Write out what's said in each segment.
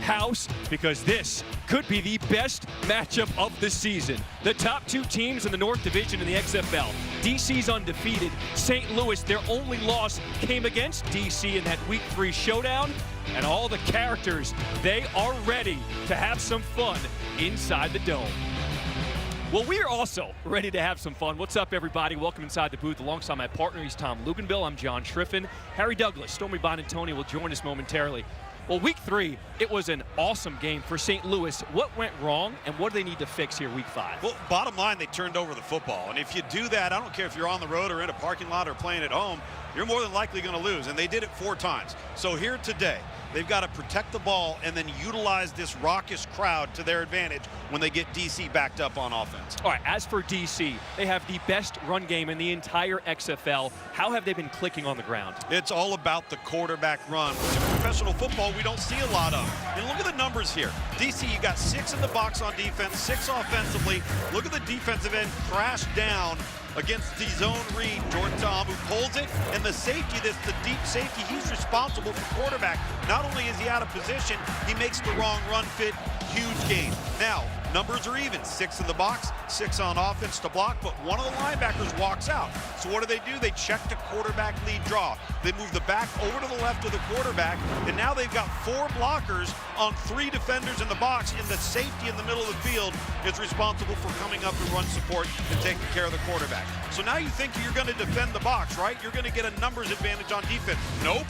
house because this could be the best matchup of the season. The top two teams in the North Division in the XFL. DC's undefeated. St. Louis, their only loss came against DC in that Week 3 showdown. And all the characters, they are ready to have some fun inside the Dome. Well, we are also ready to have some fun. What's up, everybody? Welcome inside the booth. Alongside my partner, he's Tom Luganville. I'm John Schriffen. Harry Douglas, Stormy Bonantoni will join us momentarily. Well, Week 3, it was an awesome game for St. Louis. What went wrong, and what do they need to fix here Week 5? Well, bottom line, they turned over the football. And if you do that, I don't care if you're on the road or in a parking lot or playing at home, you're more than likely going to lose. And they did it 4 times. So here today, they've got to protect the ball and then utilize this raucous crowd to their advantage when they get DC backed up on offense. All right, as for DC, they have the best run game in the entire XFL. How have they been clicking on the ground? It's all about the quarterback run, which in professional football we don't see a lot of. And look at the numbers here. DC, you got 6 in the box on defense, 6 offensively. Look at the defensive end crash down against the zone read. Jordan Tom, who pulls it, and the safety, the deep safety, he's responsible for quarterback. Not only is he out of position, he makes the wrong run fit. Huge gain. Now, numbers are even. 6 in the box, 6 on offense to block, but one of the linebackers walks out. So what do? They check the quarterback lead draw. They move the back over to the left of the quarterback, and now they've got 4 blockers on 3 defenders in the box, and the safety in the middle of the field is responsible for coming up and run support and taking care of the quarterback. So now you think you're going to defend the box, right? You're going to get a numbers advantage on defense. Nope.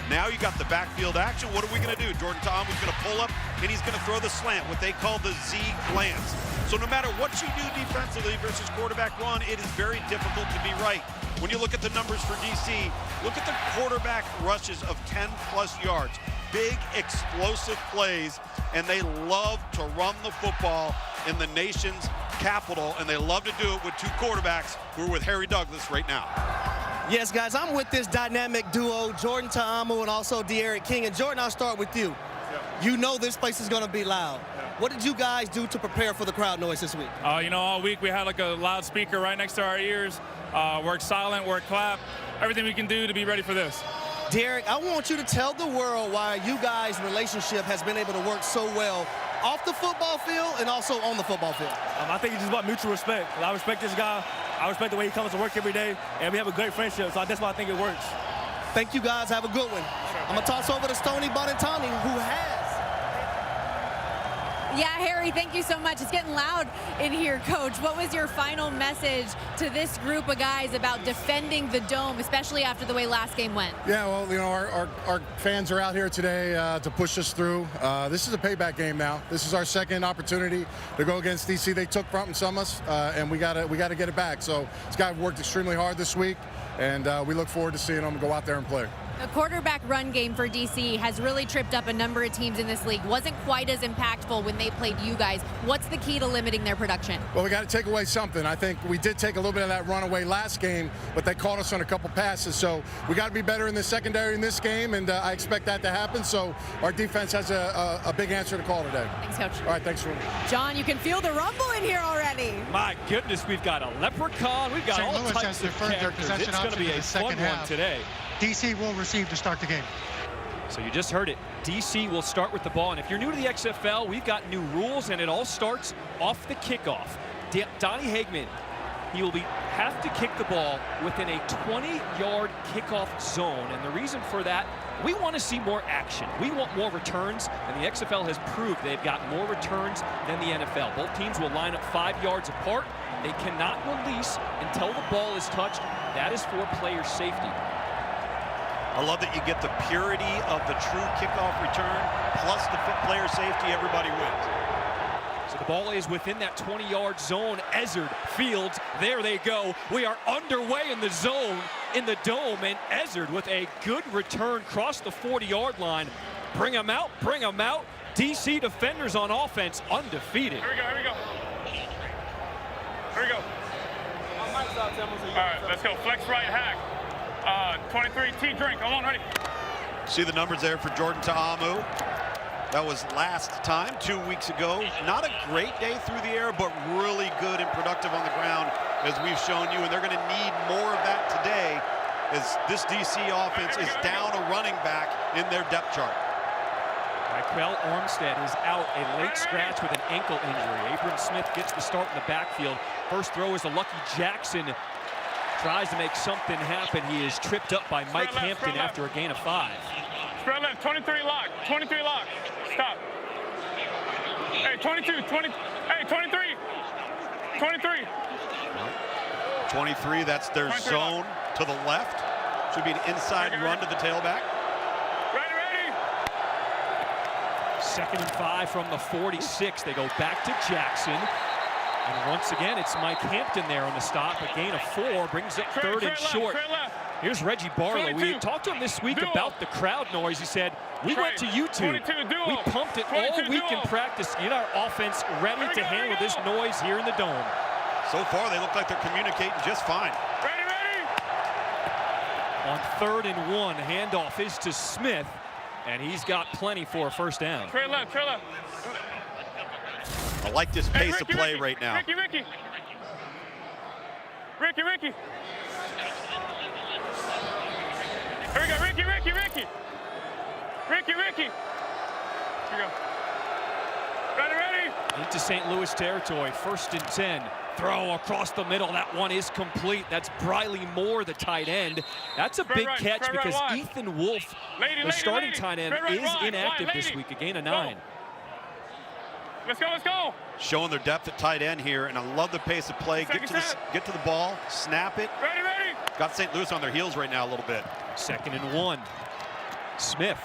Now you got the backfield action. What are we going to do? Jordan Tom is going to pull up, and he's going to throw the slant, what they call the Z glance. So no matter what you do defensively versus quarterback run, it is very difficult to be right. When you look at the numbers for DC, look at the quarterback rushes of 10+ yards. Big, explosive plays, and they love to run the football in the nation's capital, and they love to do it with 2 quarterbacks who are with Harry Douglas right now. Yes, guys, I'm with this dynamic duo, Jordan Ta'amu and also De'Aaron King. And Jordan, I'll start with you. You know this place is going to be loud. What did you guys do to prepare for the crowd noise this week? All week we had like a loudspeaker right next to our ears. Work silent, work clap, everything we can do to be ready for this. Derek, I want you to tell the world why you guys' relationship has been able to work so well off the football field and also on the football field. I think it's just about mutual respect. I respect this guy. I respect the way he comes to work every day, and we have a great friendship, so that's why I think it works. Thank you, guys. Have a good one. I'm going to toss over to Stormy Bonantoni, who has. Yeah, Harry, thank you so much. It's getting loud in here, Coach. What was your final message to this group of guys about defending the Dome, especially after the way last game went? Yeah, well, our fans are out here today to push us through. This is a payback game now. This is our second opportunity to go against DC. They took front and some us, and we gotta get it back. So this guy worked extremely hard this week, and we look forward to seeing him go out there and play. The quarterback run game for DC has really tripped up a number of teams in this league. Wasn't quite as impactful when they played you guys. What's the key to limiting their production? Well, we got to take away something. I think we did take a little bit of that run away last game, but they caught us on a couple passes. So we got to be better in the secondary in this game, and I expect that to happen. So our defense has a big answer to call today. Thanks, Coach. All right, thanks for John, you can feel the rumble in here already. My goodness, we've got a leprechaun. We've got St. all Louis types has of deferred their characters. possession It's going to be option a to the second fun half. one today. DC will receive to start the game. So you just heard it. DC will start with the ball. And if you're new to the XFL, we've got new rules, and it all starts off the kickoff. Donnie Hagman, he will have to kick the ball within a 20-yard kickoff zone. And the reason for that, we want to see more action. We want more returns, and the XFL has proved they've got more returns than the NFL. Both teams will line up 5 yards apart. They cannot release until the ball is touched. That is for player safety. I love that you get the purity of the true kickoff return, plus the player safety, everybody wins. So the ball is within that 20-yard zone. Ezzard, Fields, there they go. We are underway in the zone, in the Dome, and Ezzard with a good return across the 40-yard line. Bring them out, bring them out. DC defenders on offense, undefeated. Here we go, here we go. Here we go. All right, let's go. Flex right hack. 23 T drink. Come on, ready. See the numbers there for Jordan Ta'amu. That was last time, 2 weeks ago. Not a great day through the air, but really good and productive on the ground, as we've shown you. And they're going to need more of that today, as this DC offense is down a running back in their depth chart. Marquel Armstead is out, a late scratch with an ankle injury. Abram Smith gets the start in the backfield. First throw is to Lucky Jackson. Tries to make something happen. He is tripped up by Mike Hampton after a gain of 5. Spread left, 23 lock, 23 lock. Stop. Hey, 22, 20, hey, 23. 23. 23, that's their zone to the left. Should be an inside run to the tailback. Ready. 2nd and 5 from the 46. They go back to Jackson. And once again, it's Mike Hampton there on the stop. A gain of 4 brings up 3rd and short. Here's Reggie Barlow. We talked to him this week about the crowd noise. He said, we went to YouTube. We pumped it all week in practice to get our offense ready to handle this noise here in the Dome. So far, they look like they're communicating just fine. Ready. On 3rd and 1, handoff is to Smith, and he's got plenty for a first down. Trey left. I like this pace of play right now. Ricky. Here we go, Ricky. Here we go. Ready. Into St. Louis territory, 1st and 10. Throw across the middle. That one is complete. That's Briley Moore, the tight end. That's a big catch because Ethan Wolf, the starting tight end, is inactive this week. A gain of 9. Let's go. Showing their depth at tight end here, and I love the pace of play. Get to the ball, snap it. Ready. Got St. Louis on their heels right now a little bit. 2nd and 1. Smith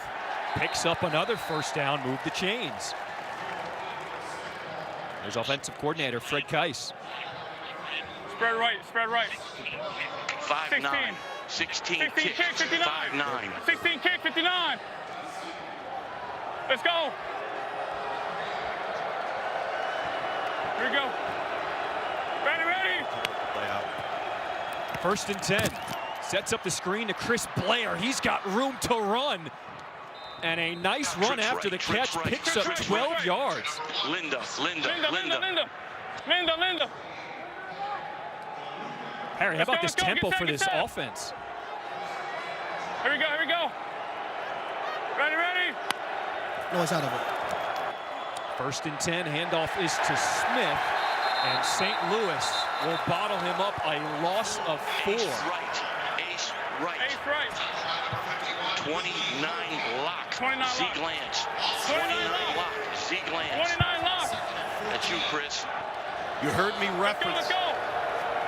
picks up another first down, move the chains. There's offensive coordinator Fred Keiss. Spread right. 5-9, 16 kick, 5-9. 16 kick, 59. Let's go. Here we go. Ready. Play out. 1st and 10. Sets up the screen to Chris Blair. He's got room to run. And a nice run after the catch, picks up 12 yards. Linda. Harry, how about this tempo for this offense? Here we go. Ready. No, it's out of it. 1st and 10, handoff is to Smith. And St. Louis will bottle him up a loss of 4. Ace right. 29 lock. 29 Zieglands. 29 lock. Zieglands. 29 lock. That's you, Chris. You heard me reference Let's go.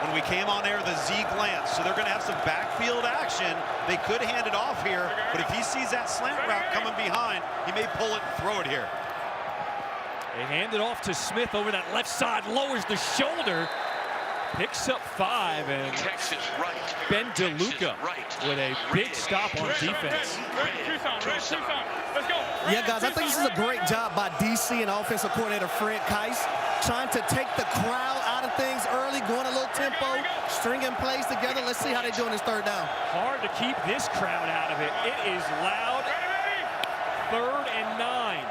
when we came on air the Z glance. So they're going to have some backfield action. They could hand it off here, but if he sees that slant route coming behind, he may pull it and throw it here. They hand it off to Smith over that left side, lowers the shoulder, picks up 5, and Texas right. Ben DeLuca with a big stop on defense. Tucson. Let's go. Yeah, guys, I think this is a great job by DC and offensive coordinator Fred Keiss, trying to take the crowd out of things early, going a little tempo, stringing plays together. Let's see how they do in this 3rd down. Hard to keep this crowd out of it. It is loud. 3rd and 9.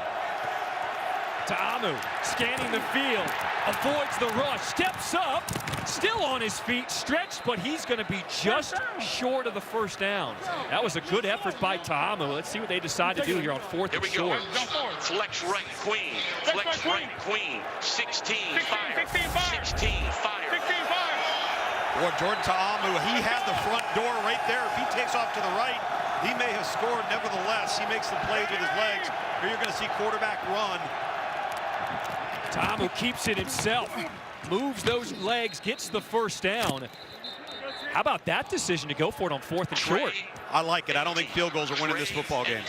Ta'amu scanning the field, avoids the rush, steps up, still on his feet, stretched, but he's going to be just short of the first down. That was a good effort by Ta'amu. Let's see what they decide to do here on 4th and short. Flex right, Queen. Flex right, Queen. 16, fire. 16, fire. Boy, Jordan Ta'amu, he had the front door right there. If he takes off to the right, he may have scored. Nevertheless, he makes the plays with his legs. Here you're going to see quarterback run. Ta'amu keeps it himself, moves those legs, gets the first down. How about that decision to go for it on 4th and short? I like it. I don't think field goals are winning this football game.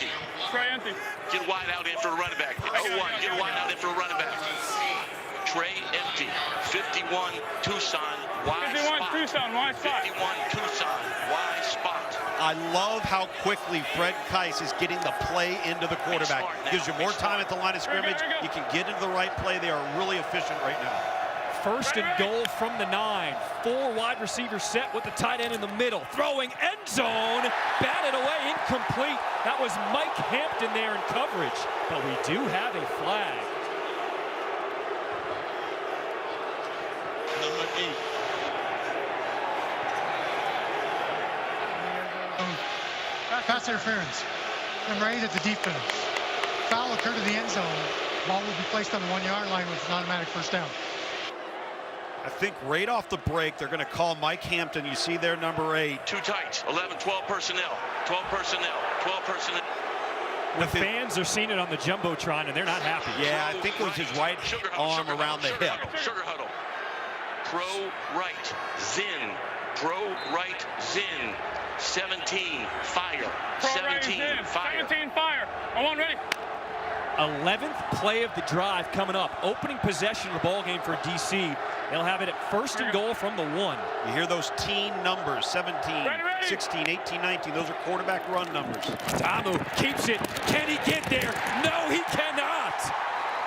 Trey empty. Get wide out in for a running back. 0-1, get wide out in for a running back. Trey empty. 51 Tucson, wide 51 spot. Tucson, wide spot. 51 Tucson, wide spot. I love how quickly Fred Keiss is getting the play into the quarterback. Gives you more time at the line of scrimmage. You can get into the right play. They are really efficient right now. 1st and goal from the 9. 4 wide receivers set with the tight end in the middle. Throwing end zone. Batted away, incomplete. That was Mike Hampton there in coverage. But we do have a flag. Number 8. Pass interference. Number 8 at the defense. foul occurred in the end zone, ball will be placed on the 1-yard line with an automatic first down. I think right off the break, they're going to call Mike Hampton. You see there, number 8. Too tight. 11, 12 personnel. 12 personnel. 12 personnel. The fans are seeing it on the Jumbotron, and they're not happy. Yeah, I think it was his right arm around the hip. Sugar huddle. Pro right. Zin. Pro right. Zin. 17. Fire. 17. Fire. 17 fire. I'm on ready. 11th play of the drive coming up. Opening possession of the ball game for DC. They'll have it at first and goal from the 1. You hear those teen numbers, 17, 16, 18, 19. Those are quarterback run numbers. Tamu keeps it. Can he get there? No, he cannot.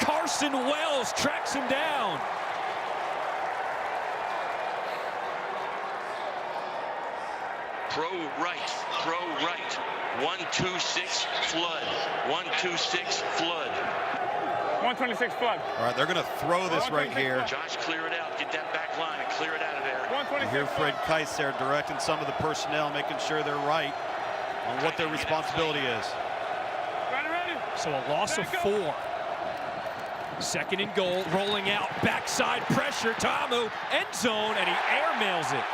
Carson Wells tracks him down. Pro right. Pro right. 1-2-6 flood. 1-2-6 flood. 126 flood. All right, they're going to throw this right here. Josh, clear it out. Get that back line and clear it out of there. You hear Fred Kice there directing some of the personnel, making sure they're right on what their responsibility is. Ready. So a loss of 4. Second and goal, rolling out, backside pressure, Tamu, end zone, and he airmails it.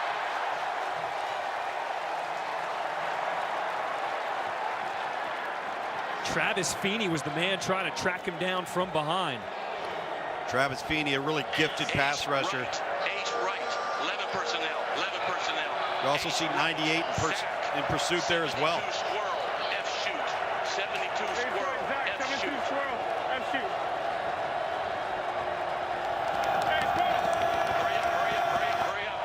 Travis Feeney was the man trying to track him down from behind. Travis Feeney, a really gifted pass rusher. Ace right. 11 personnel. 11 personnel. You also see 98 in pursuit there as well. 72 squirrel. F shoot. 72 squirrel. F shoot. F shoot. Hurry up.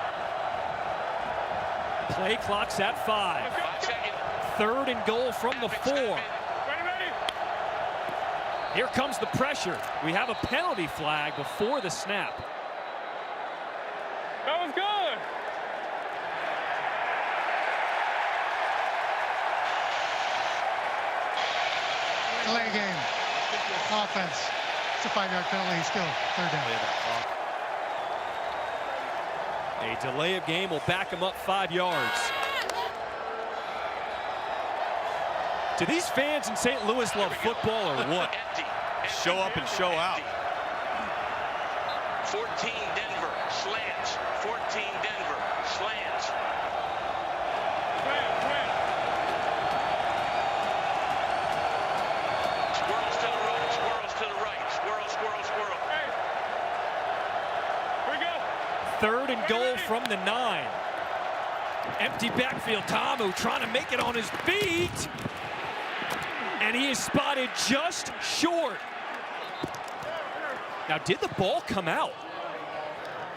Play clock's at 5. 5 seconds. Third and goal from the 4. Here comes the pressure. We have a penalty flag before the snap. That was good. Delay game. Offense. It's a 5-yard penalty still. Third down. A delay of game will back him up 5 yards. Do these fans in St. Louis love football or what? Show up and show out. 14 Denver slants. 14 Denver slants. Squirrels to the right. Squirrels to the right. Squirrel. Hey. Here we go. Third and goal from the 9. Empty backfield. Tamu trying to make it on his feet. And he is spotted just short. Now, did the ball come out?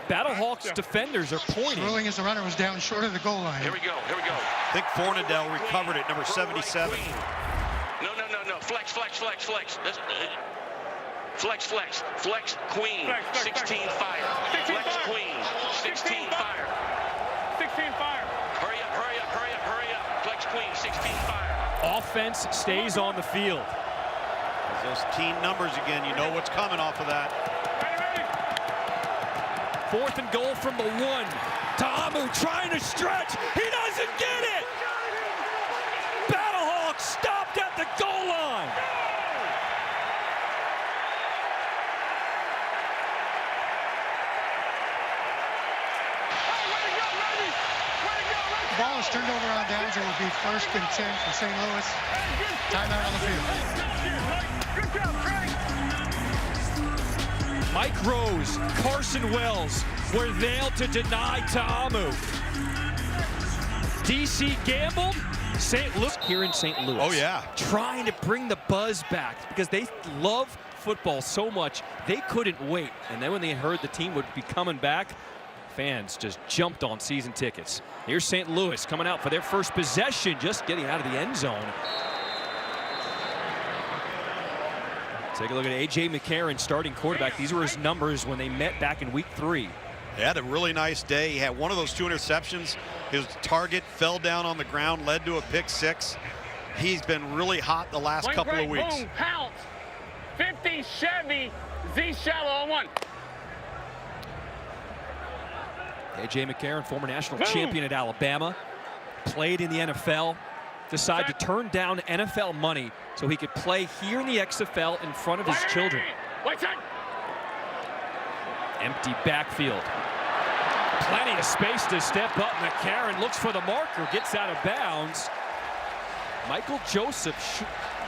BattleHawks defenders are pointing. Ruling as the runner was down short of the goal line. Here we go. I think Fornadell recovered it, number 77. No. Flex. Flex Queen. 16 fire. Flex Queen. 16 fire. 16 fire. Hurry up. Flex Queen. 16 fire. Offense stays on the field. Those teen numbers again, you know what's coming off of that. Ready. Fourth and goal from the 1. Tamu trying to stretch. He doesn't get it. BattleHawks stopped at the goal line. The ball is turned over on downs. It will be 1st and 10 for St. Louis. Timeout on the field. Good job, Frank. Mike Rose, Carson Wells were there to deny Tamu. DC gambled. St. Louis here in St. Louis. Oh, yeah. Trying to bring the buzz back because they love football so much they couldn't wait. And then when they heard the team would be coming back, fans just jumped on season tickets. Here's St. Louis coming out for their first possession, just getting out of the end zone. Take a look at A.J. McCarron, starting quarterback. These were his numbers when they met back in week 3. He had a really nice day. He had one of those 2 interceptions. His target fell down on the ground, led to a pick 6. He's been really hot the last couple of weeks. Boom, pounce. 50 Chevy, Z shallow on 1. A.J. McCarron, former national champion at Alabama, played in the NFL, decide to turn down NFL money so he could play here in the XFL in front of his children. Empty backfield. Plenty of space to step up. McCarron looks for the marker, gets out of bounds. Michael Joseph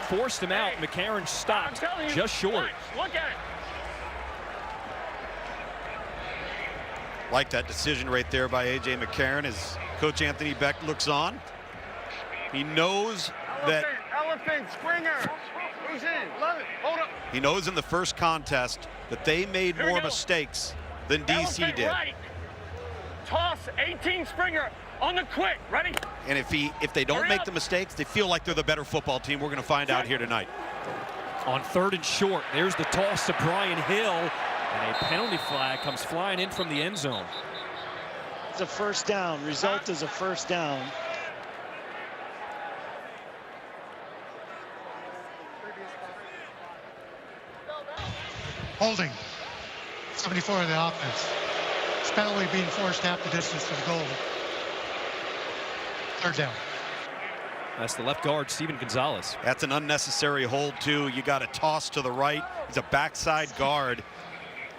forced him out. McCarron stopped just short. Look at it. Like that decision right there by A.J. McCarron as Coach Anthony Beck looks on. He knows that Elephant, Springer. Who's in? Love it. Hold up. he knows in the first contest that they made more mistakes than DC Elephant did. right. Toss 18 Springer on the quick. Ready? And if they don't make the mistakes, they feel like they're the better football team. We're going to find out here tonight. On 3rd and short, there's the toss to Brian Hill. And a penalty flag comes flying in from the end zone. It's a first down. Result is a first down. Holding. 74 of the offense. It's penalty being forced half the distance to the goal. 3rd down. That's the left guard, Steven Gonzalez. That's an unnecessary hold, too. You got a toss to the right. He's a backside guard.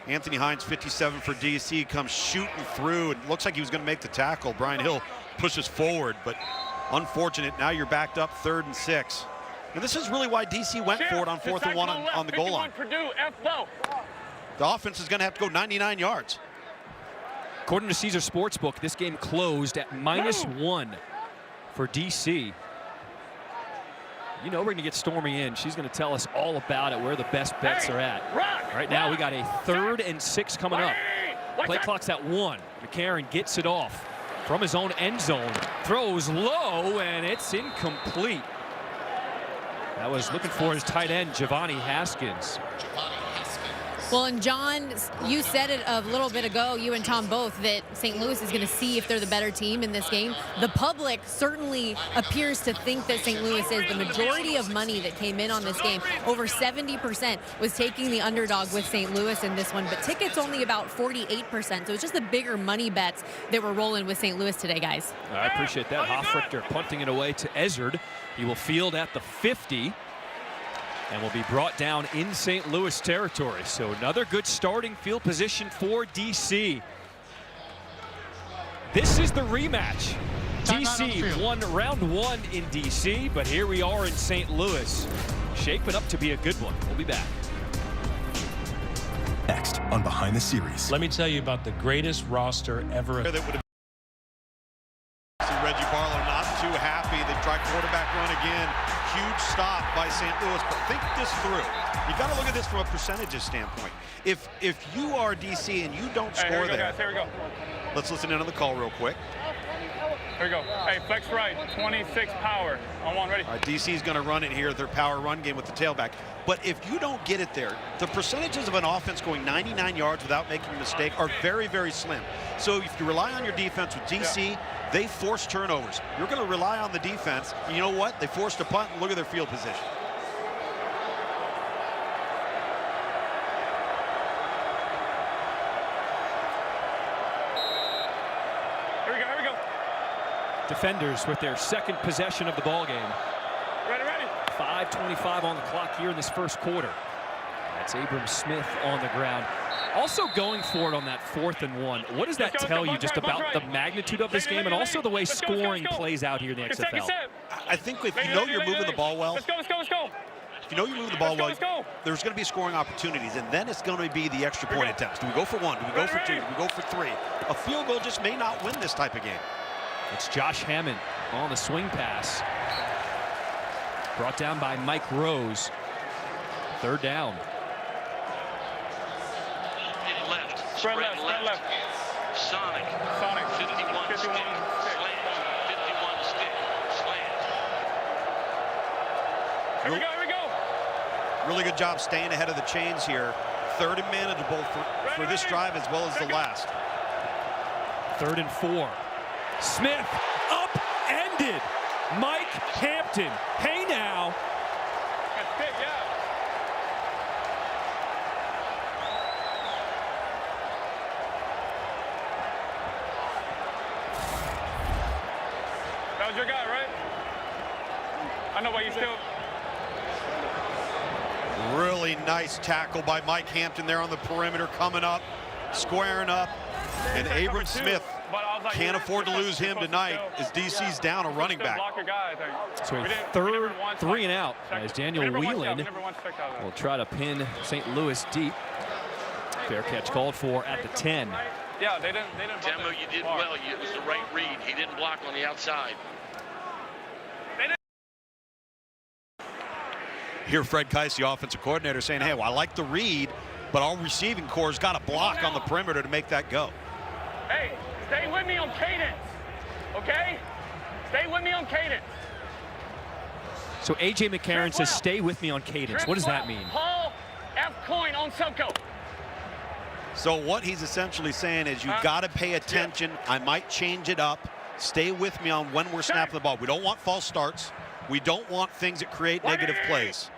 Anthony Hines, 57 for DC, comes shooting through. It looks like he was going to make the tackle. Brian Hill pushes forward, but unfortunate. Now you're backed up 3rd and 6. And this is really why DC went for it on 4th and 1 on the goal line. Purdue, F-low. The offense is going to have to go 99 yards. According to Caesar Sportsbook, this game closed at -1 for DC. You know we're going to get Stormy in. She's going to tell us all about it, where the best bets are at. Right now we got a 3rd and 6 coming up. Play clock's at 1. McCarron gets it off from his own end zone. Throws low, and it's incomplete. That was looking for his tight end, Giovanni Haskins. Well, and John, you said it a little bit ago, you and Tom both, that St. Louis is going to see if they're the better team in this game. The public certainly appears to think that St. Louis is. The majority of money that came in on this game, over 70%, was taking the underdog with St. Louis in this one, but tickets only about 48%. So it's just the bigger money bets that were rolling with St. Louis today, guys. I appreciate that. Hoffrichter punting it away to Ezard. He will field at the 50. And will be brought down in St. Louis territory. So another good starting field position for DC. This is the rematch. DC won round 1 in DC, but here we are in St. Louis. Shaping up to be a good one. We'll be back. Next on Behind the Series. Let me tell you about the greatest roster ever. Reggie Barlow not too happy. They try quarterback run again. Huge stop by St. Louis, but think this through. You got to look at this from a percentages standpoint. If you are DC and you don't score there, Here we go. Let's listen in on the call real quick. Here we go. Hey, flex right, 26 power. On 1, ready. All right, DC's going to run it here, their power run game with the tailback. But if you don't get it there, the percentages of an offense going 99 yards without making a mistake are very, very slim. So if you rely on your defense with DC, they force turnovers. You're going to rely on the defense. You know what? They forced a punt, and look at their field position. Here we go. Defenders with their 2nd possession of the ball game. Ready. 5:25 on the clock here in this first quarter. That's Abram Smith on the ground. Also going for it on that 4th and 1. What does that tell you just about the magnitude of this game and also the way scoring plays out here in the XFL? I think if you know you're moving the ball well, Let's go. if you know you're moving the ball well, there's going to be scoring opportunities, and then it's going to be the extra point attempts. Do we go for 1? Do we go for 2? Do we go for 3? A field goal just may not win this type of game. It's Josh Hammond on the swing pass. Brought down by Mike Rose. 3rd down. Spread left. Sonic. 51 stick. Slant. 51 stick. Slant. Here we go. Really good job staying ahead of the chains here. 3rd and manageable for this drive as well as the last. 3rd and 4. Smith upended Mike Hampton. Hey now. That was your guy, right? I know, but you still. Really nice tackle by Mike Hampton there on the perimeter, coming up, squaring up, and Abram Smith can't afford to lose him tonight as DC's down a running back. So a third 3 and out as Daniel Whelan will try to pin St. Louis deep. Fair catch called for at the 10. Yeah, they didn't. Demo, you did well. It was the right read. He didn't block on the outside. Here, Fred Keiss, the offensive coordinator, saying, hey, well, I like the read, but our receiving core's got to block on the perimeter to make that go. Hey, stay with me on cadence, okay? Stay with me on cadence. So A.J. McCarron says, stay with me on cadence. What does that mean? Paul F. Coin on Soko. So what he's essentially saying is you've got to pay attention. I might change it up. Stay with me on when we're snapping the ball. We don't want false starts. We don't want things that create negative plays.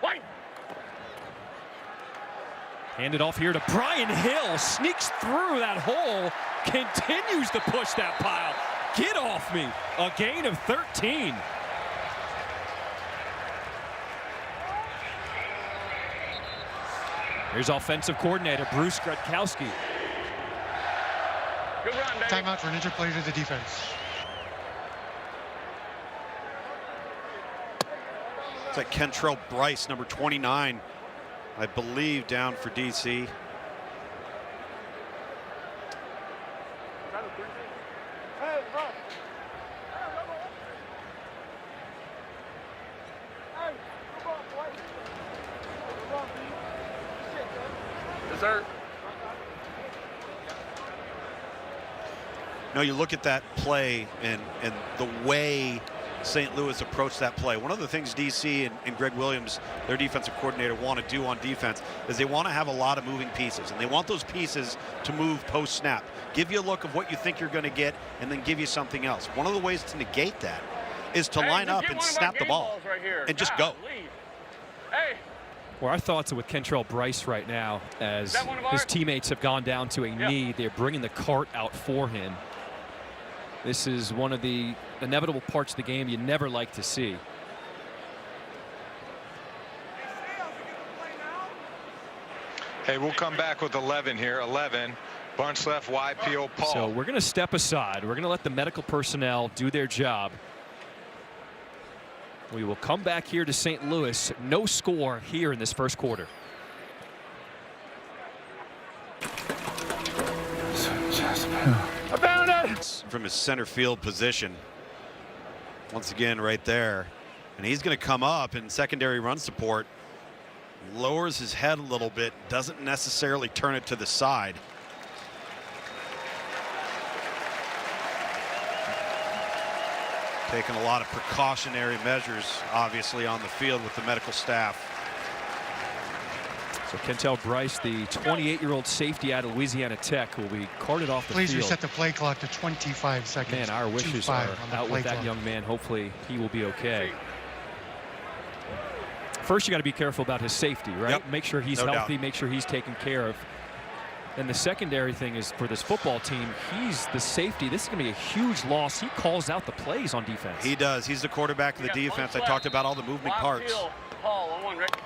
Handed off here to Brian Hill. Sneaks through that hole. Continues to push that pile. Get off me. A gain of 13. Here's offensive coordinator Bruce Gradkowski. Good run, baby. Timeout for an interplay to the defense. It's like Kentrell Bryce, number 29, I believe, down for DC. Dessert. No, you look at that play and the way St. Louis approached that play. One of the things DC and Greg Williams, their defensive coordinator, want to do on defense is they want to have a lot of moving pieces, and they want those pieces to move post-snap. Give you a look of what you think you're going to get, and then give you something else. One of the ways to negate that is to line up and snap the ball and just go. Hey. Well, our thoughts are with Kentrell Bryce right now as his teammates have gone down to a knee. They're bringing the cart out for him. This is one of the inevitable parts of the game you never like to see. Hey, we'll come back with 11 here. 11. Bunch left, wide, P.O. Paul. So we're going to step aside. We're going to let the medical personnel do their job. We will come back here to St. Louis. No score here in this first quarter. I found it! From his center field position. Once again, right there. And he's going to come up in secondary run support. Lowers his head a little bit. Doesn't necessarily turn it to the side. Taking a lot of precautionary measures, obviously, on the field with the medical staff. So Kentrell Bryce, the 28-year-old safety out of Louisiana Tech, will be carted off the field. Please reset the play clock to 25 seconds. Man, our wishes are out with that young man. Hopefully he will be okay. First, you got to be careful about his safety, right? Yep. Make sure he's healthy, make sure he's taken care of. And the secondary thing is for this football team, he's the safety. This is going to be a huge loss. He calls out the plays on defense. He does. He's the quarterback of the defense. I talked about all the movement parts.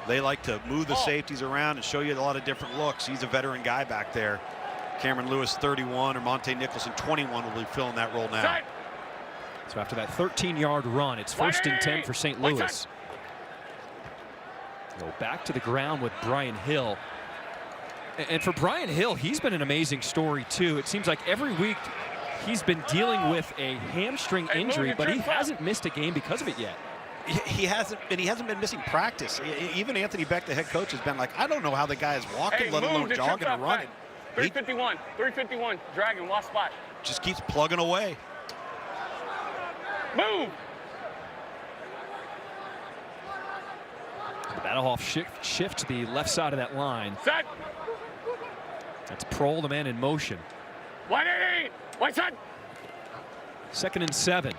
They like to move the safeties around and show you a lot of different looks. He's a veteran guy back there. Cameron Lewis, 31, or Monte Nicholson, 21, will be filling that role now. So after that 13-yard run, it's 1st and 10 for St. Louis. Go back to the ground with Brian Hill. And for Brian Hill, he's been an amazing story, too. It seems like every week he's been dealing with a hamstring injury, but he hasn't missed a game because of it yet. He hasn't, and he hasn't been missing practice. Even Anthony Beck, the head coach, has been like, I don't know how the guy is walking, let alone jogging or running. 351, dragging, lost spot. Just keeps plugging away. Move! The BattleHawks shift to the left side of that line. Set! That's Prohl, the man in motion. 180! White side! 2nd and 7.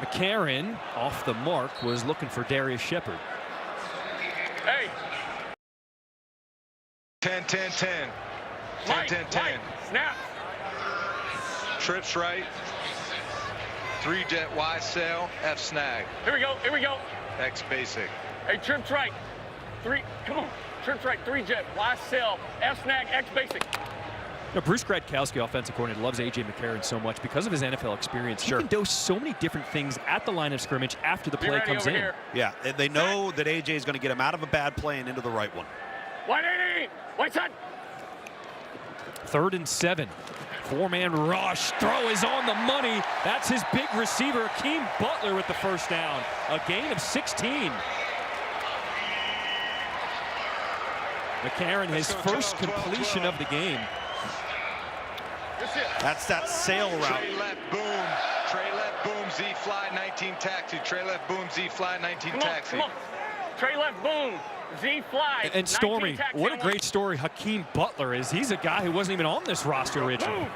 McCarron, off the mark, was looking for Darius Shepard. Hey! 10, 10, 10. 10, 10, 10. Snap! Trips right. 3 jet Y sail, F snag. Here we go, here we go. X basic. Hey, trips right. 3, come on. Trips right, 3 jet, last sail, F-snag, X basic. You know, Bruce Gradkowski, offensive coordinator, loves A.J. McCarron so much because of his NFL experience. He can do so many different things at the line of scrimmage after the play comes in. Here. Yeah, they know that A.J. is going to get him out of a bad play and into the right one. 180, white side. 3rd and 7. 4-man rush. Throw is on the money. That's his big receiver, Hakeem Butler, with the first down. A gain of 16. McCarron, his first completion of the game. That's that sail route. Trey left, boom. Trey left, boom, Z fly, 19 taxi. Trey left, boom, Z fly, 19 taxi. Come on. Trey left, boom, Z fly. And Stormy, what a great story Hakeem Butler is. He's a guy who wasn't even on this roster originally.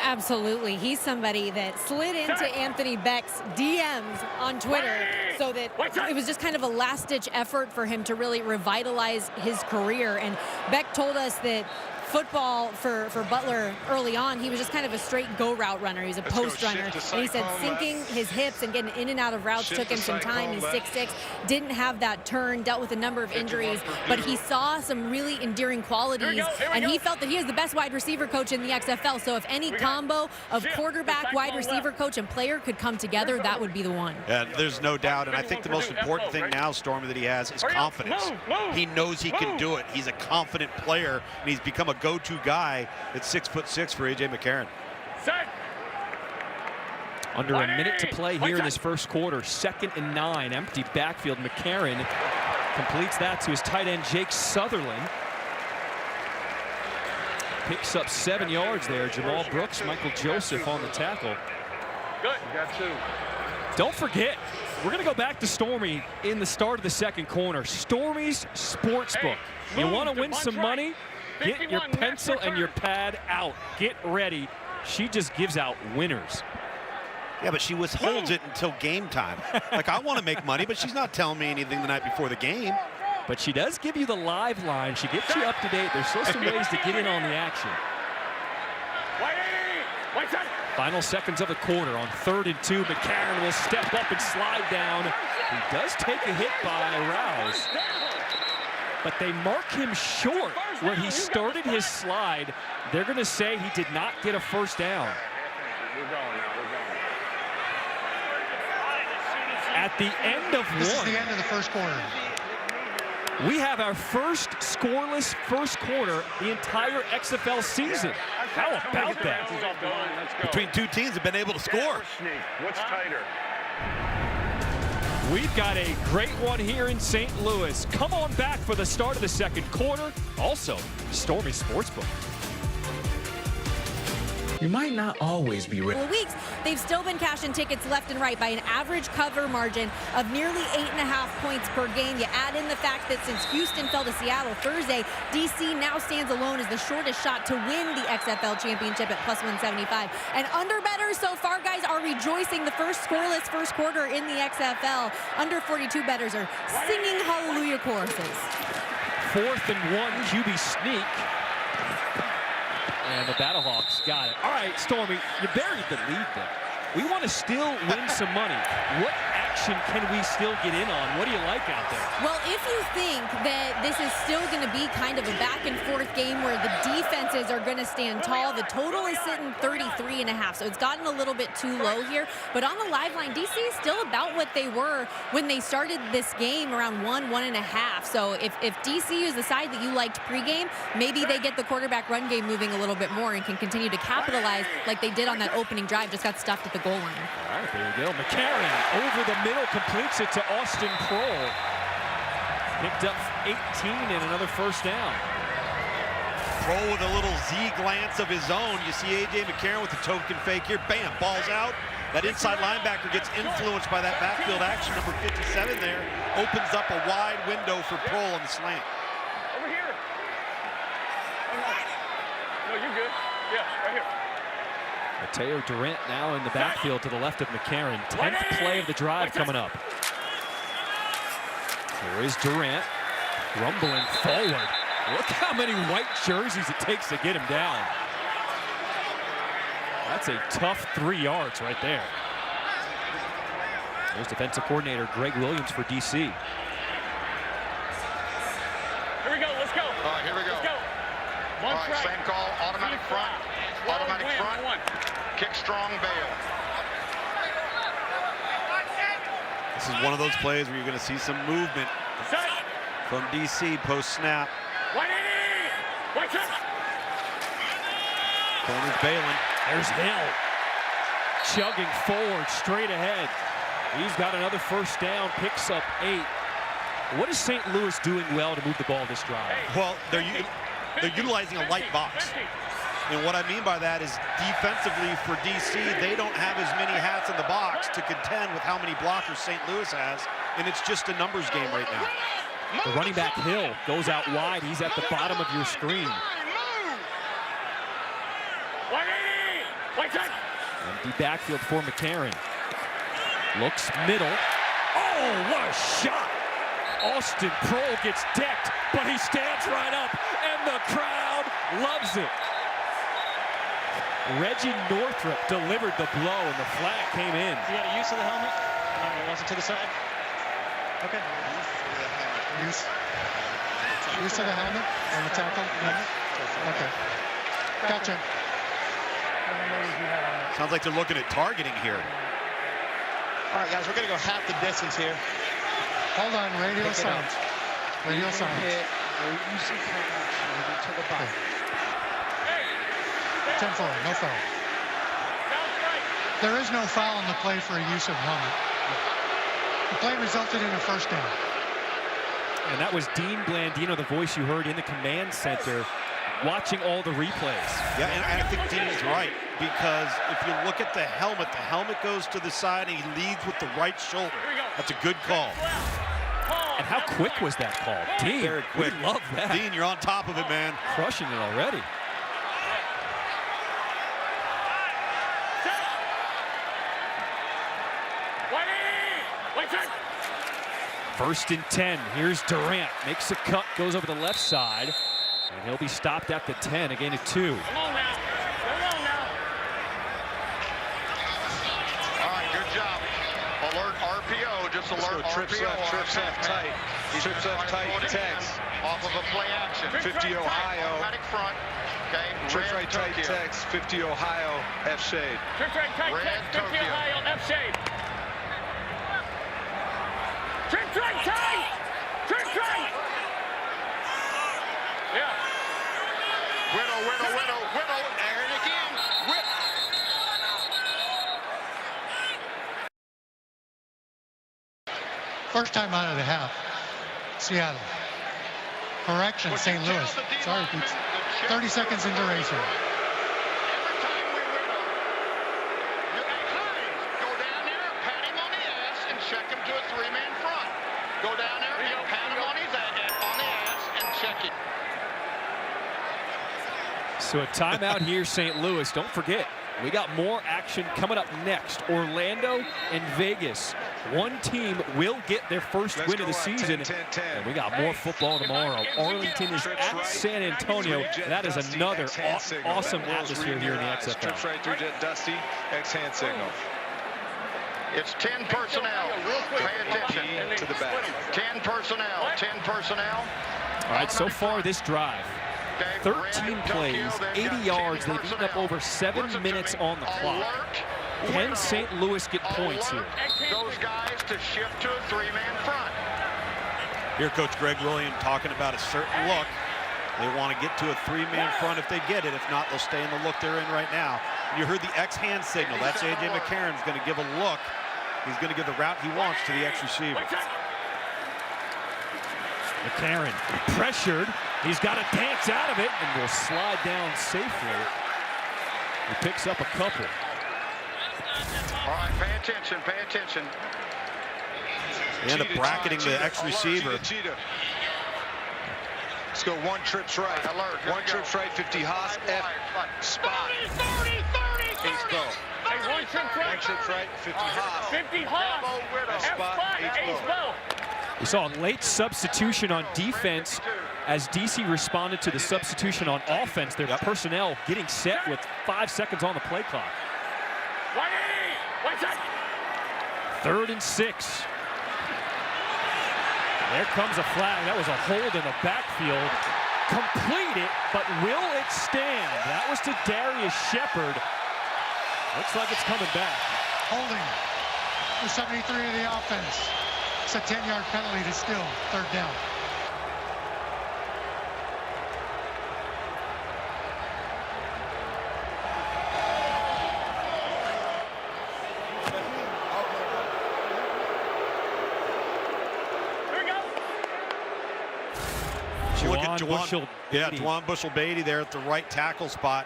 Absolutely. He's somebody that slid into Anthony Beck's DMs on Twitter so that it was just kind of a last-ditch effort for him to really revitalize his career. And Beck told us that football for Butler early on, he was just kind of a straight go route runner. He was a post runner. And he said sinking his hips and getting in and out of routes took him some time. He's 6'6", didn't have that turn, dealt with a number of injuries, but he saw some really endearing qualities, and he felt that he is the best wide receiver coach in the XFL. So if any combo of quarterback, wide receiver coach, and player could come together, that would be the one. Yeah, there's no doubt, and I think the most important thing now, Stormy, that he has is confidence. He knows he can do it. He's a confident player, and he's become a go-to guy at 6'6" for A.J. McCarron. Under a minute to play here in this first quarter. 2nd and 9, empty backfield. McCarron completes that to his tight end, Jake Sutherland. Picks up 7 yards there. Jamal Brooks, Michael Joseph on the tackle. Good. You got 2. Don't forget, we're going to go back to Stormy in the start of the second corner. Stormy's Sportsbook. You want to win some money? Get your pencil and your pad out. Get ready. She just gives out winners. Yeah, but she withholds it until game time. Like, I want to make money, but she's not telling me anything the night before the game. But she does give you the live line. She gets you up to date. There's still some ways to get in on the action. Final seconds of the quarter on 3rd and 2. McCarron will step up and slide down. He does take a hit by Rouse. But they mark him short where he started his slide. They're going to say he did not get a first down. At the end of This is one. the end of the first quarter. We have our first scoreless first quarter the entire XFL season. How about that? Between two teams have been able to score. What's tighter? We've got a great one here in St. Louis. Come on back for the start of the second quarter. Also, Stormy Sportsbook. You might not always be ready. Weeks, they've still been cashing tickets left and right by an average cover margin of nearly 8.5 points per game. You add in the fact that since Houston fell to Seattle Thursday, DC now stands alone as the shortest shot to win the XFL championship at +175. And underbettors so far, guys, are rejoicing the first scoreless first quarter in the XFL. Under 42 bettors are singing hallelujah choruses. 4th and 1, QB sneak. And the BattleHawks got it. All right, Stormy, you buried the lead there. We want to still win some money. What action can we still get in on? What do you like out there? Well, if you think that this is still going to be kind of a back-and-forth game where the defenses are going to stand tall, the total is sitting 33.5, so it's gotten a little bit too low here. But on the live line, DC is still about what they were when they started this game, around 1.5. So if DC is the side that you liked pregame, maybe they get the quarterback run game moving a little bit more and can continue to capitalize like they did on that opening drive, just got stuffed at the goal line. All right, there you go. McCarron over the middle completes it to Austin Kroll. Picked up 18 and another first down. Kroll with a little Z glance of his own. You see A.J. McCarron with the token fake here. Bam, ball's out. That inside linebacker gets influenced by that backfield action. Number 57 there opens up a wide window for Kroll on the slant. Over here. No, you're good. Yeah, right here. Mateo Durant now in the backfield to the left of McCarron. 10th play of the drive coming up. Here is Durant, rumbling forward. Look how many white jerseys it takes to get him down. That's a tough 3 yards right there. There's defensive coordinator Greg Williams for DC. Here we go, let's go. All right, here we go. Let's go. One All right, strike. same call, automatic front. Automatic front. Kick strong, bail. This is one of those plays where you're going to see some movement from DC post-snap. Corner's bailing. There's Hill. Chugging forward, straight ahead. He's got another first down, picks up 8. What is St. Louis doing well to move the ball this drive? Well, they're utilizing a light box. And what I mean by that is defensively for DC, they don't have as many hats in the box to contend with how many blockers St. Louis has, and it's just a numbers game right now. The running back Hill goes out wide. He's at the bottom of your screen. Empty backfield for McCarron. Looks middle. Oh, what a shot! Austin Prohl gets decked, but he stands right up, and the crowd loves it. Reggie Northrup delivered the blow, and the flag came in. You got a use of the helmet? All right, wants it to the side. Okay. Use of the helmet on the tackle? Okay. Gotcha. Sounds like they're looking at targeting here. All right, guys, we're going to go half the distance here. Hold on, radio silence. Radio silence. To the bottom. 10 foul, no foul. There is no foul on the play for a use of helmet. The play resulted in a first down. And that was Dean Blandino, the voice you heard in the command center, watching all the replays. Yeah, and I think Dean's right, because if you look at the helmet goes to the side and he leads with the right shoulder. That's a good call. And how quick was that call? Dean, very quick. We love that. Dean, you're on top of it, man. Crushing it already. First and 10. Here's Durant. Makes a cut, goes over the left side. And he'll be stopped at the 10, a gain of 2. All right, good job. Alert RPO, just alert trips RPO. Left, trips left tight. Trips left tight, text. Off of a play action. 50 Ohio. Automatic front. Okay. Trips right tight, text. 50 Ohio, F shade. Trips right tight, text. 50 Ohio, F shade. Trips right tight. Trips right. Yeah. Widow. There it again. Whip. First time out of the half. Seattle. Correction, St. Louis. Sorry, Pete. 30 seconds in duration. Every time we widow, you go down there, pat him on the ass, and check him to a 3-man front. Go down there and pat him on the ass and check it. So a timeout here, St. Louis. Don't forget, we got more action coming up next. Orlando and Vegas. One team will get their first win of the season. And we got more football tomorrow. Arlington is at San Antonio. That is another awesome atmosphere here in the XFL. Trips right through Dusty, X-hand signal. It's 10 personnel. Pay attention. To the back. 10 personnel. 10 personnel. All right, so far this drive, 13 plays, 80 yards. They've eaten up over 7 minutes on the clock. Can St. Louis get points here? Those guys to shift to a 3-man front. Here, Coach Greg Williams talking about a certain look. They want to get to a 3-man front if they get it. If not, they'll stay in the look they're in right now. And you heard the X-hand signal. That's A.J. McCarron's going to give a look. He's going to give the route he wants to the X-receiver. McCarron pressured. He's got to dance out of it and will slide down safely. He picks up a couple. All right, pay attention, pay attention. They end up bracketing the X-receiver. Let's go one trips right. Alert. One trips right, 50 Haas, F spot. 30. Ace bow. Hey, one trip right. One trips right, 50 Haas. 50 Haas. F spot, Ace bow. We saw a late substitution on defense as DC responded to the substitution on offense. Their personnel getting set with 5 seconds on the play clock. 3rd and 6. There comes a flag. That was a hold in the backfield. Completed, but will it stand? That was to Darius Shepard. Looks like it's coming back. Holding. The 73 of the offense. It's a 10-yard penalty to still 3rd down. Look at Bushell-Beatty. Juwan Bushell-Beatty there at the right tackle spot.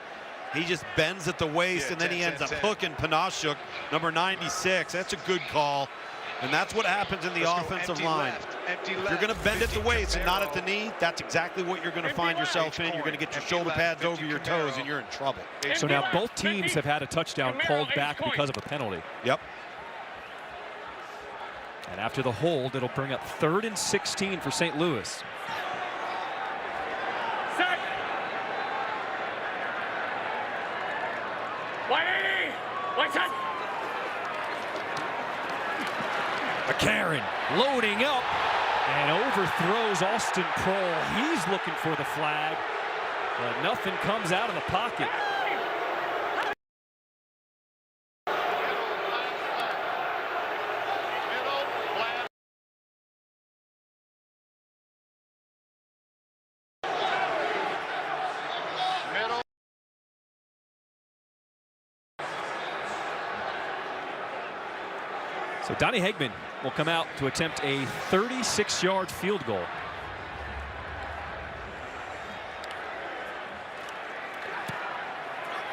He just bends at the waist, and then he ends up hooking Panashuk, number 96. That's a good call, and that's what happens in the offensive line. If you're going to bend at the waist and not at the knee, that's exactly what you're going to find yourself in. You're going to get your shoulder pads over your toes, and you're in trouble. So now both teams have had a touchdown called back because of a penalty. Yep. And after the hold, it'll bring up 3rd and 16 for St. Louis. McCarron loading up and overthrows Austin Prohl. He's looking for the flag, but nothing comes out of the pocket. So Donnie Hegman will come out to attempt a 36-yard field goal.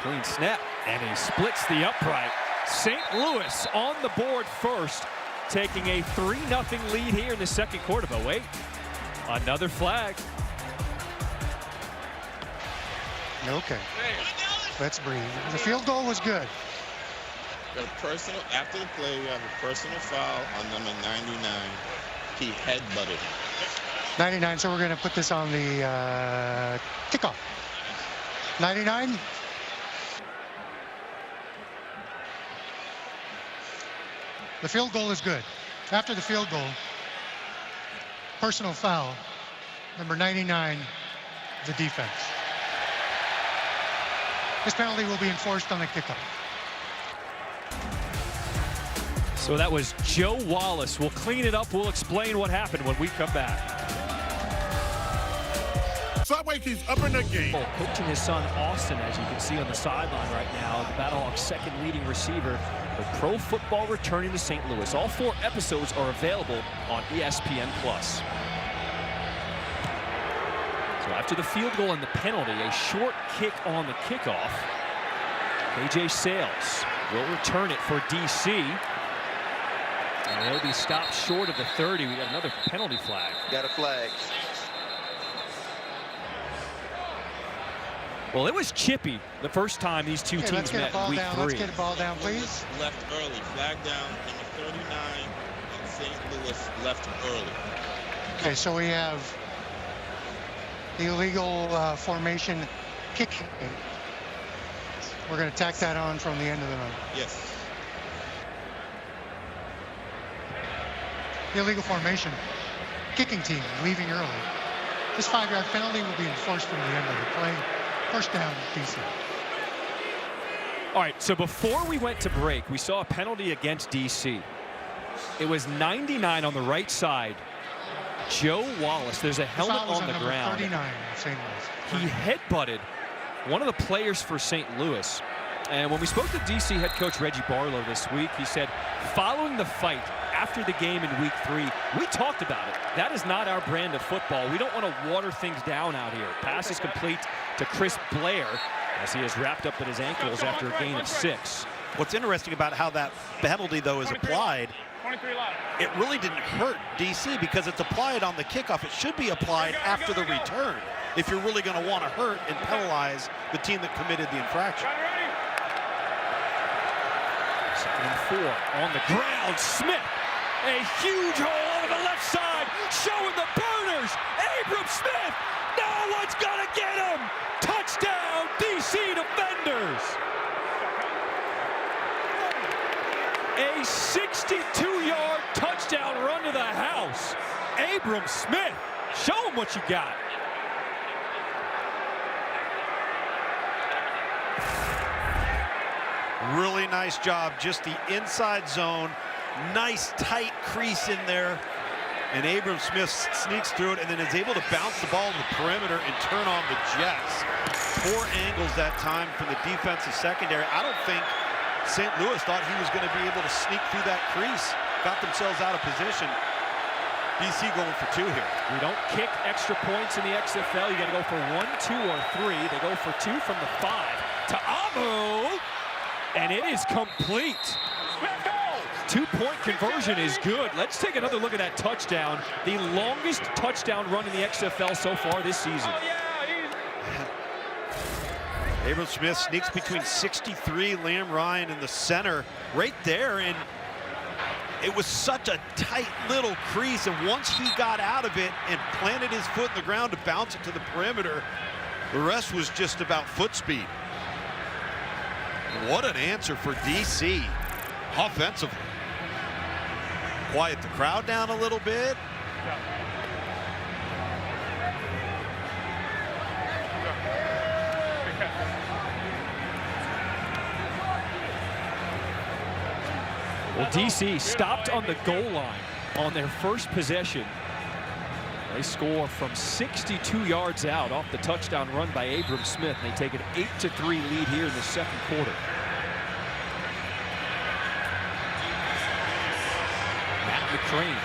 Clean snap, and he splits the upright. St. Louis on the board first, taking a 3-0 lead here in the second quarter. But wait, another flag. Okay, let's breathe. The field goal was good. A personal, after the play, we have a personal foul on number 99. He headbutted him. 99, so we're going to put this on the kickoff. 99. The field goal is good. After the field goal, personal foul, number 99, the defense. This penalty will be enforced on the kickoff. So that was Joe Wallace. We'll clean it up. We'll explain what happened when we come back. Subway keeps up in the game. Coaching his son Austin, as you can see on the sideline right now, the BattleHawks' second leading receiver. With pro football returning to St. Louis. All 4 episodes are available on ESPN+. So after the field goal and the penalty, a short kick on the kickoff. KJ Sales will return it for DC. And he'll be stopped short of the 30. We got another penalty flag. Got a flag. Well, it was chippy the first time these two teams met in week 3. Let's get a ball down, please. Left early. Flag down. Number 39 and St. Louis left early. Okay, so we have the illegal formation kick. We're going to tack that on from the end of the run. Yes. The illegal formation kicking team leaving early. This 5-yard penalty will be enforced from the end of the play. First down, DC. All right, so before we went to break, we saw a penalty against DC. It was 99 on the right side. Joe Wallace, there's a helmet on the ground. 39, St. Louis. He headbutted one of the players for St. Louis. And when we spoke to DC head coach Reggie Barlow this week, he said, following the fight after the game in week 3, we talked about it. That is not our brand of football. We don't want to water things down out here. Pass is complete to Chris Blair as he is wrapped up at his ankles after a gain of 6. What's interesting about how that penalty, though, is applied, it really didn't hurt DC because it's applied on the kickoff. It should be applied after the return if you're really going to want to hurt and penalize the team that committed the infraction. 2nd and 4 on the ground. Smith, a huge hole over the left side, showing the burners. Abram Smith, no one's gonna get him. Touchdown, DC Defenders. A 62 Abram Smith, show him what you got. Really nice job, just the inside zone. Nice tight crease in there. And Abram Smith sneaks through it and then is able to bounce the ball to the perimeter and turn on the Jets. Poor angles that time from the defensive secondary. I don't think St. Louis thought he was going to be able to sneak through that crease. Got themselves out of position. BC going for 2 here. We don't kick extra points in the XFL. You got to go for 1, 2, or 3. They go for 2 from the 5 to Amu, and it is complete. 2-point conversion is good. Let's take another look at that touchdown. The longest touchdown run in the XFL so far this season. Abram Smith sneaks between 63, Liam Ryan in the center right there, and it was such a tight little crease, and once he got out of it and planted his foot in the ground to bounce it to the perimeter, the rest was just about foot speed. What an answer for DC offensively. Quiet the crowd down a little bit. Well, DC stopped on the goal line on their first possession. They score from 62 yards out off the touchdown run by Abram Smith. They take an 8-3 lead here in the second quarter. Matt McCrane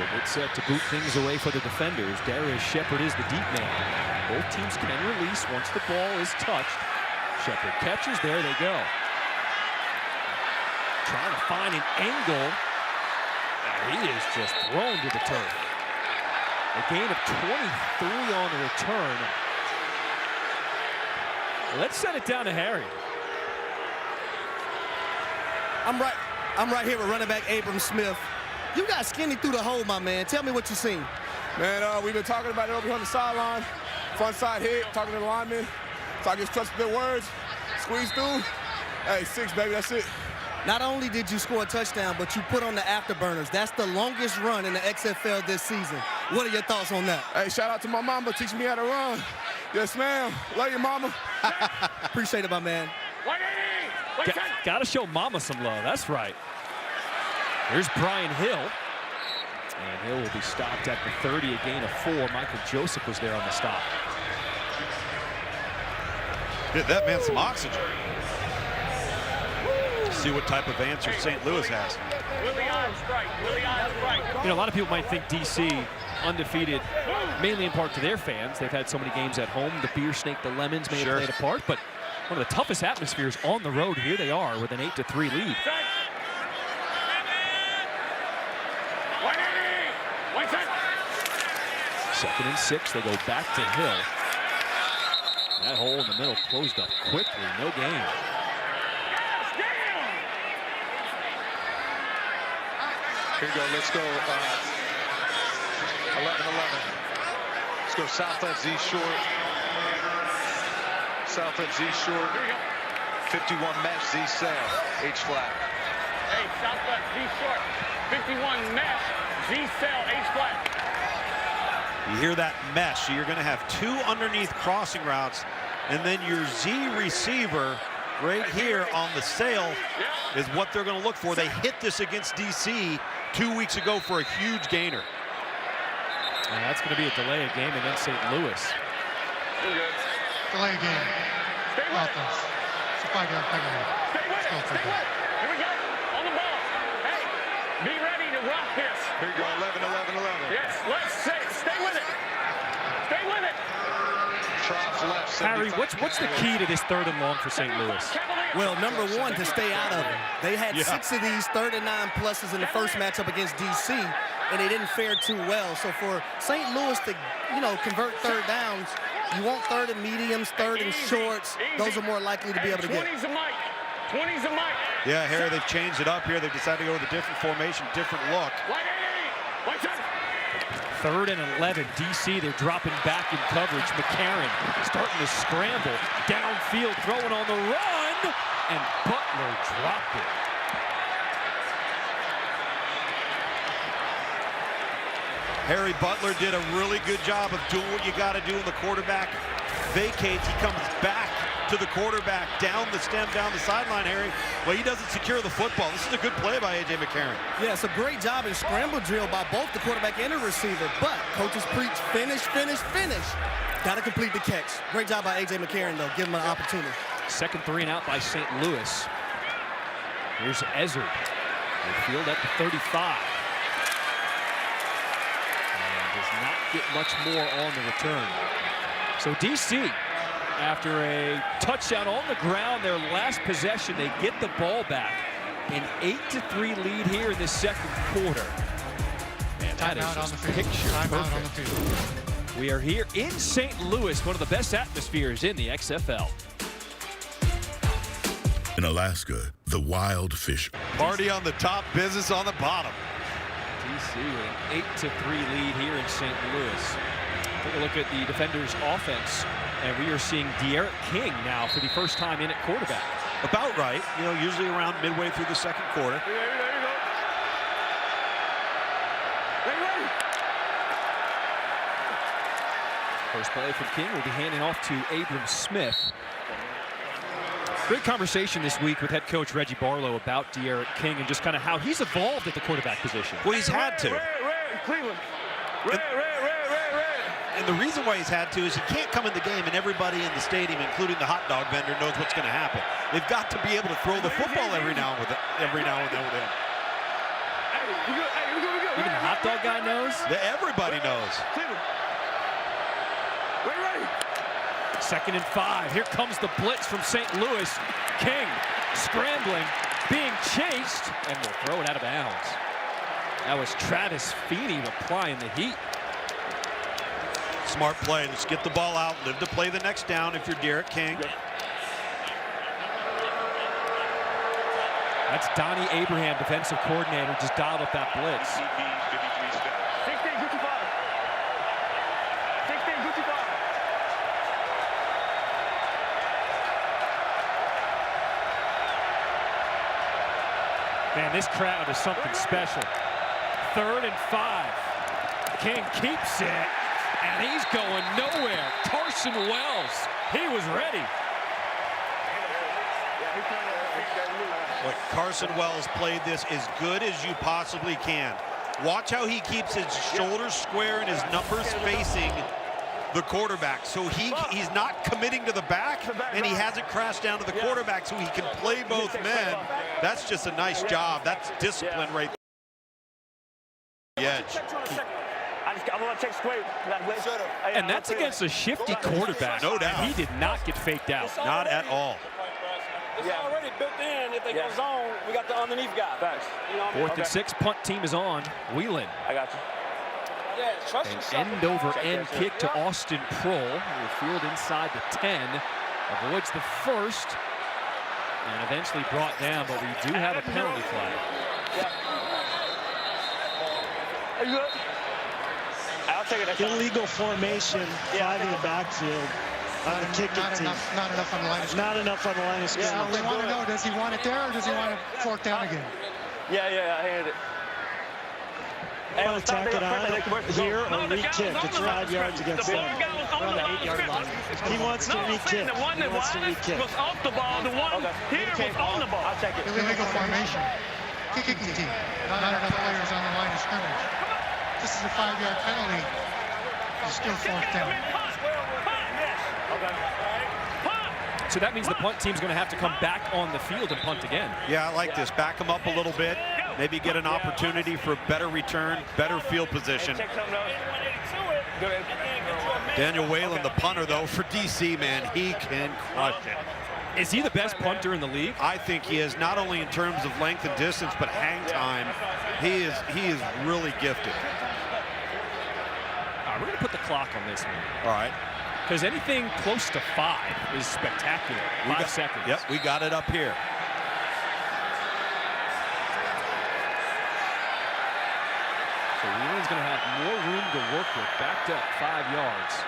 will get set to boot things away for the defenders. Darius Shepard is the deep man. Both teams can release once the ball is touched. Shepard catches, there they go. Trying to find an angle. And he is just thrown to the turf. A gain of 23 on the return. Let's send it down to Harry. I'm right here with running back Abram Smith. You got skinny through the hole, my man. Tell me what you seen. Man, we've been talking about it over here on the sideline. Front side hit, talking to the linemen. So I just trusted their words. Squeeze through. Hey, 6, baby, that's it. Not only did you score a touchdown, but you put on the afterburners. That's the longest run in the XFL this season. What are your thoughts on that? Hey, shout out to my mama teaching me how to run. Yes, ma'am. Love you, mama. Appreciate it, my man. Gotta show mama some love. That's right. Here's Brian Hill. And Hill will be stopped at the 30, a gain of 4. Michael Joseph was there on the stop. Get that man some oxygen. See what type of answer St. Louis has. You know, a lot of people might think DC undefeated, mainly in part to their fans. They've had so many games at home. The beer snake, the lemons may have played a part, but one of the toughest atmospheres on the road. Here they are with an 8-3 lead. Second and 6, they go back to Hill. That hole in the middle closed up quickly, no gain. Here we go, let's go 11-11. Let's go south left Z short. South left Z short. 51 mesh Z cell, H flat. Hey, south left Z short. 51 mesh Z cell, H flat. You hear that mesh, so you're going to have 2 underneath crossing routes, and then your Z receiver right here on the sail is what they're going to look for. They hit this against DC 2 weeks ago for a huge gainer. And that's going to be a delay of game against St. Louis. Delay of game. Offense. Stay with it. Stay with it. Here we go. On the ball. Hey, be ready to rock this. Here we go, 11-11-11. Yes, let's stay with it. Stay with it. Left, Harry, what's the key to this 3rd and long for St. Louis? Well, number one, to stay out of it. They had 6 of these 3rd and 9 pluses in the first matchup against DC, and they didn't fare too well. So for St. Louis to, convert 3rd downs, you want 3rd and mediums, 3rd and shorts. Those are more likely to be able to get. 20's a mic. 20's a mic. Yeah, Harry, they've changed it up here. They've decided to go with a different formation, different look. 3rd and 11, DC, they're dropping back in coverage. McCarron starting to scramble, downfield, throwing on the run, and Butler dropped it. Harry Butler did a really good job of doing what you got to do when the quarterback vacates. He comes back to the quarterback, down the stem, down the sideline, Harry. Well, he doesn't secure the football. This is a good play by A.J. McCarron. Yeah, it's a great job in scramble drill by both the quarterback and the receiver, but coaches preach finish, finish, finish. Got to complete the catch. Great job by A.J. McCarron, though. Give him an opportunity. Second 3 and out by St. Louis. Here's Ezzard. Field at the 35. And does not get much more on the return. So DC, after a touchdown on the ground, their last possession, they get the ball back. An 8-3 lead here in the second quarter. And that is just picture perfect. We are here in St. Louis, one of the best atmospheres in the XFL. In Alaska, the wild fish. Party on the top, business on the bottom. DC with an 8-3 lead here in St. Louis. Take a look at the defenders' offense, and we are seeing D'Eriq King now for the first time in at quarterback. About right, you know, usually around midway through the second quarter. First play from King will be handing off to Abram Smith. Great conversation this week with head coach Reggie Barlow about D'Eriq King and just kind of how he's evolved at the quarterback position. Well, he's had to. Cleveland. And the reason why he's had to is he can't come in the game and everybody in the stadium, including the hot dog vendor, knows what's going to happen. They've got to be able to throw the football every now and then with him. Even the hot dog guy knows? Everybody knows. Second and 5. Here comes the blitz from St. Louis. King scrambling, being chased, and will throw it out of bounds. That was Travis Feeney applying the heat. Smart play. Let's get the ball out. Live to play the next down if you're D'Eriq King. That's Donnie Abraham, defensive coordinator, just dialed up that blitz. 16-55. Man, this crowd is something special. 3rd and 5. King keeps it, and he's going nowhere. Carson Wells, he was ready. Look, Carson Wells played this as good as you possibly can. Watch how he keeps his shoulders square and his numbers facing the quarterback. So he's not committing to the back, and he hasn't crashed down to the quarterback, so he can play both men. That's just a nice job. That's discipline right there. The edge. I'm going to check straight. And that's against a shifty quarterback. No doubt. He did not get faked out. Not at all. It's already built in. If they go zone, we got the underneath guy. Thanks. 4th and 6. Punt team is on. Wheelan. I got you. An end-over-end kick to Austin Prohl. Will field inside the 10. Avoids the first. And eventually brought down, but we do have a penalty flag. Are you good? I'll take it. Illegal formation, 5 in the backfield. On a kicking team. Not enough on the line of scrimmage. Not enough on the line of scrimmage. So we want to know, does he want it there or does he want to fork down again? Yeah, I handed it. Want to tack it on here or re-kick? It's 5 yards against them. We're on the 8-yard line. He wants to re-kick. The one that was off the ball. The one here was on the ball. I'll check it. Illegal formation. Kicking team. Not enough players on the line of scrimmage. This is a 5-yard penalty. He's still forked down. So that means the punt team's going to have to come back on the field and punt again. Yeah, I like this. Back them up a little bit. Maybe get an opportunity for a better return, better field position. Daniel Whalen, the punter, though, for DC, man, he can crush it. Is he the best punter in the league? I think he is, not only in terms of length and distance, but hang time. He is really gifted. All right, we're going to put the clock on this one. All right. Because anything close to 5 is spectacular. 5 seconds. Yep, we got it up here. So Wheelan's going to have more room to work with. Backed up 5 yards.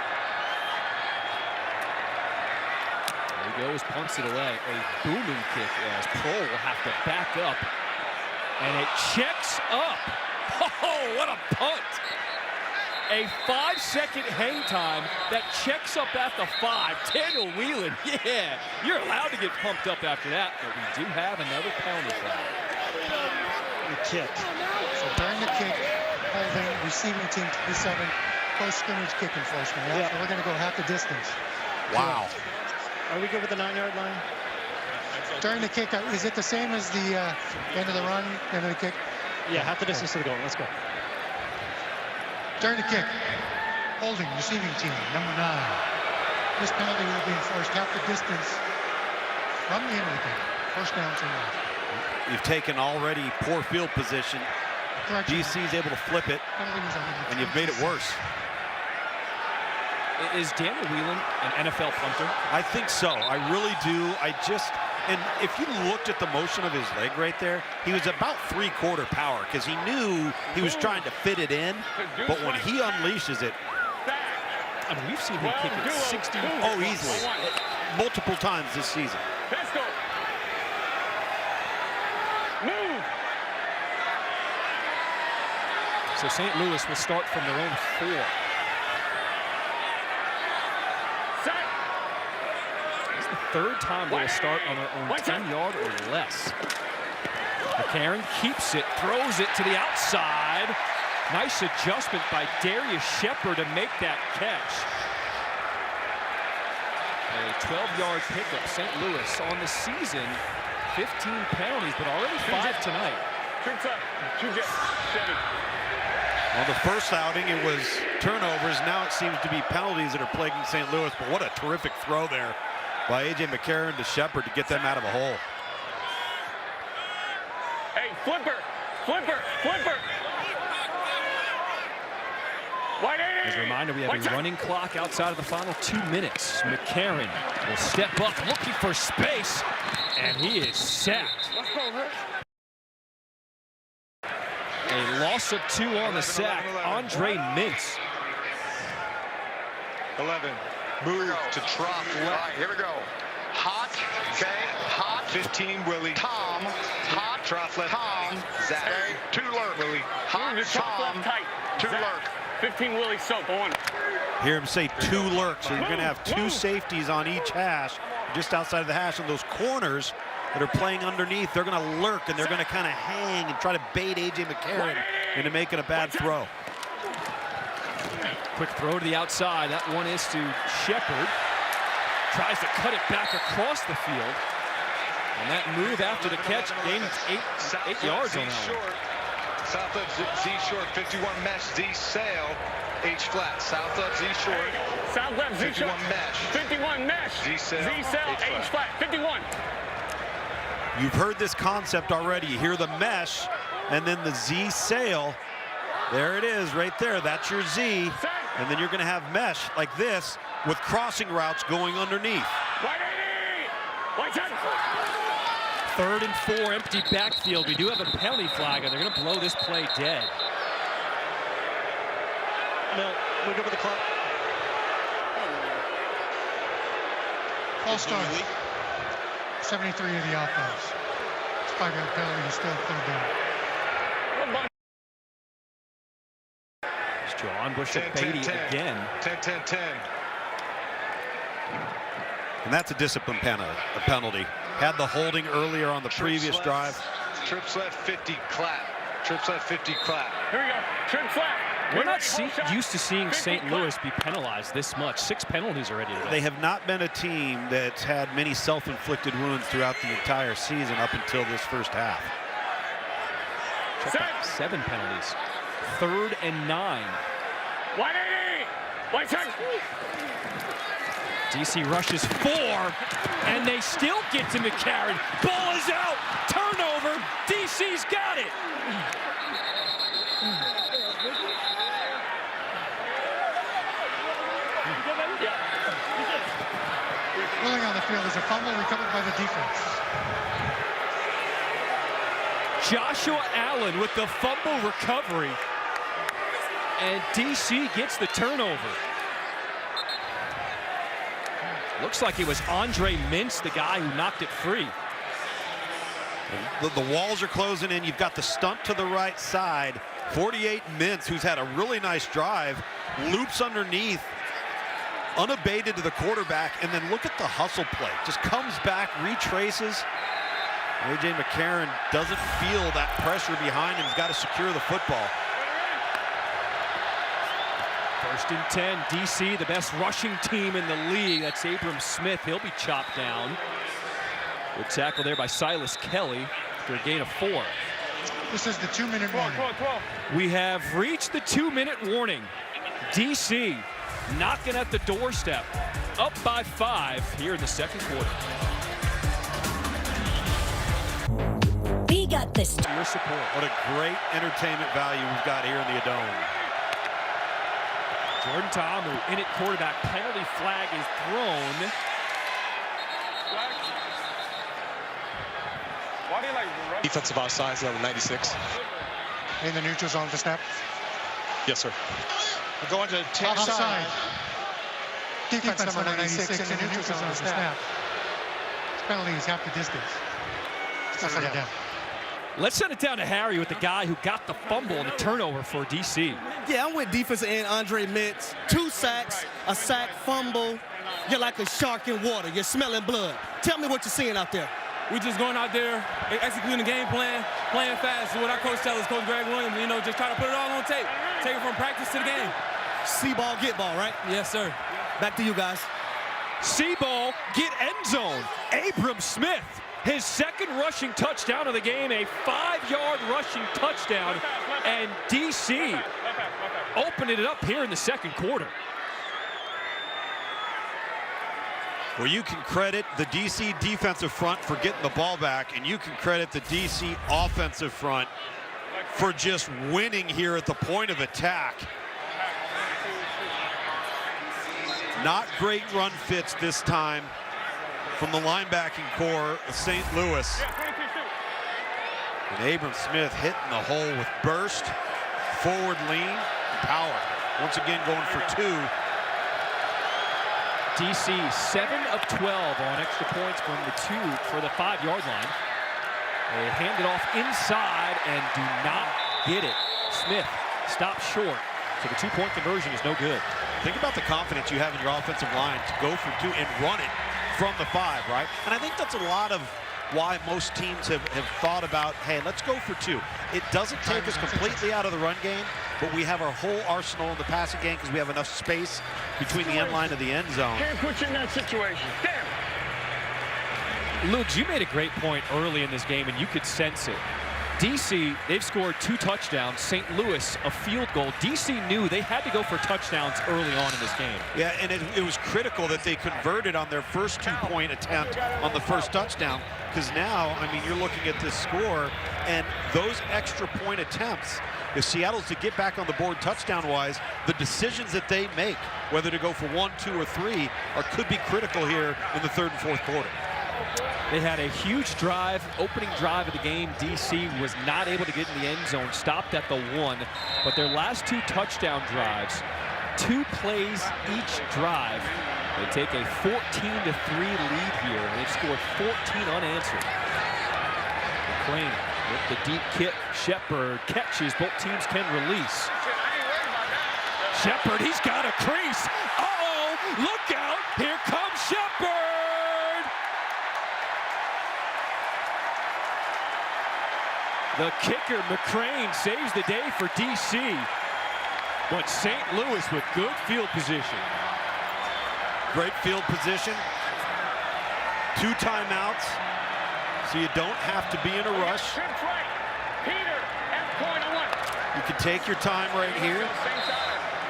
There he goes, punts it away. A booming kick as Prohl will have to back up. And it checks up. Oh, what a punt. A 5-second hang time that checks up at the 5. Daniel Whelan, yeah, you're allowed to get pumped up after that, but we do have another penalty flag. The kick. So during the kick, holding, receiving team 27, post-scrimmage kick enforcement. Yeah, so we're going to go half the distance. Wow. Are we good with the 9-yard line? During the kick, is it the same as the end of the run, end of the kick? Yeah, half the distance to the goal. Let's go. During the kick, holding, receiving team, number 9. This penalty will be enforced half the distance from the end of the kick. First down to the You've taken already poor field position. DC's able to flip it, and you've made it worse. Is Daniel Whelan an NFL punter? I think so. I really do. And if you looked at the motion of his leg right there, he was about 3/4 power because he knew he was trying to fit it in. But when he unleashes it, I mean, we've seen him kick it 60. Oh, easily. Multiple times this season. Pistol. Move. So St. Louis will start from their own 4. It's the 3rd time they'll start on their own 10-yard or less. McCarron keeps it, throws it to the outside. Nice adjustment by Darius Shepard to make that catch. A 12-yard pickup. St. Louis on the season, 15 penalties, but already 5 tonight. On the first outing, it was turnovers. Now it seems to be penalties that are plaguing St. Louis. But what a terrific throw there by A.J. McCarron to Shepard to get them out of a hole. Hey, flipper. As a reminder, we have a running clock outside of the final 2 minutes. McCarron will step up looking for space, and he is sacked. A loss of 2 on the sack. Andre Mintz. 11. Move to drop left. All right, here we go. Hot, okay, hot. 15, Willie. Tom, hot. Trough left. Tom, Zach. okay, 2 lurk. Willie. Hot, Tom, tight. 2 lurk. 15 Willie soap on. Hear him say 2 lurks. So you're going to have 2 safeties on each hash, just outside of the hash. And those corners that are playing underneath, they're going to lurk and they're going to kind of hang and try to bait A.J. McCarron into making a bad throw. Quick throw to the outside. That one is to Shepard. Tries to cut it back across the field. And that move after the catch gained 8 yards on that one. South left Z short, 51 mesh, Z sail, H flat. South left Z short. South left Z short. 51 mesh. 51 mesh. Z sail, H flat. 51. You've heard this concept already. You hear the mesh and then the Z sail. There it is right there. That's your Z. And then you're going to have mesh like this with crossing routes going underneath. 3rd and 4, empty backfield. We do have a penalty flag, and they're going to blow this play dead. No, we're good with the clock. False start. 73 of the offense. It's 5-yard penalty is still 3rd down. John Bush and Beatty again. 10-10-10. And that's a discipline penalty. Had the holding earlier on the previous drive. Trips left 50 clap. Trips left 50 clap. Here we go. Trips left. We're not used to seeing St. Louis be penalized this much. 6 penalties already today. They have not been a team that's had many self-inflicted wounds throughout the entire season up until this first half. Check out 7 penalties. 3rd and 9. 180. DC rushes 4, and they still get to McCarron. Ball is out. Turnover. DC's got it. Willing on the field is a fumble recovered by the defense. Joshua Allen with the fumble recovery. And DC gets the turnover. Looks like it was Andre Mintz, the guy who knocked it free. The walls are closing in. You've got the stunt to the right side. 48 Mintz, who's had a really nice drive, loops underneath, unabated to the quarterback, and then look at the hustle play. Just comes back, retraces. A.J. McCarron doesn't feel that pressure behind him. He's got to secure the football. 1st and 10, DC, the best rushing team in the league. That's Abram Smith. He'll be chopped down. Good tackle there by Silas Kelly after a gain of 4. This is the 2-minute warning. We have reached the 2-minute warning. DC knocking at the doorstep, up by 5 here in the 2nd quarter. We got this. Your support. What a great entertainment value we've got here in the Dome. Jordan Ta'amu in at quarterback. Penalty flag is thrown. Why do you like defensive offsides, number 96. In the neutral zone for snap. Yes, sir. We're going to take Offside. Defense number 96 in the neutral zone for snap. This penalty is half the distance. Send it down. Let's send it down to Harry with the guy who got the fumble and the turnover for DC. Yeah, I'm with defensive end Andre Mitz. 2 sacks, a sack, fumble. You're like a shark in water. You're smelling blood. Tell me what you're seeing out there. We just going out there, executing the game plan, playing fast. What our coach tells us, Coach Greg Williams, you know, just try to put it all on tape. Take it from practice to the game. See ball, get ball, right? Yes, sir. Back to you guys. See ball, get end zone. Abram Smith, his 2nd rushing touchdown of the game, a 5-yard rushing touchdown, and DC opened it up here in the 2nd quarter. Well, you can credit the DC defensive front for getting the ball back, and you can credit the DC offensive front for just winning here at the point of attack. Not great run fits this time from the linebacking core of St. Louis. And Abram Smith hitting the hole with burst, forward lean, power. Once again going for 2. DC 7 of 12 on extra points from the 2 for the 5-yard line. They hand it off inside and do not get it. Smith stops short, so the 2-point conversion is no good. Think about the confidence you have in your offensive line to go for 2 and run it from the 5, right? And I think that's a lot of why most teams have thought about, hey, let's go for 2. It doesn't take us completely out of the run game, but we have our whole arsenal in the passing game because we have enough space between the end line and the end zone. Can't put you in that situation. Damn it. Luke, you made a great point early in this game, and you could sense it. DC, they've scored 2 touchdowns. St. Louis, a field goal. DC knew they had to go for touchdowns early on in this game. Yeah, and it was critical that they converted on their first 2-point attempt on the first touchdown, because now, I mean, you're looking at this score, and those extra point attempts, if Seattle's to get back on the board touchdown-wise, the decisions that they make, whether to go for 1, 2, or 3, could be critical here in the 3rd and 4th quarter. They had a huge drive, opening drive of the game. DC was not able to get in the end zone, stopped at the 1, but their last 2 touchdown drives, 2 plays each drive. They take a 14-3 lead here, and they've scored 14 unanswered. McClain with the deep kick. Shepard catches. Both teams can release. Shepard, he's got a crease. Uh-oh, look out. Here comes Shepard. The kicker, McClain, saves the day for DC. But St. Louis with good field position. Great field position. 2 timeouts, so you don't have to be in a rush. You can take your time right here.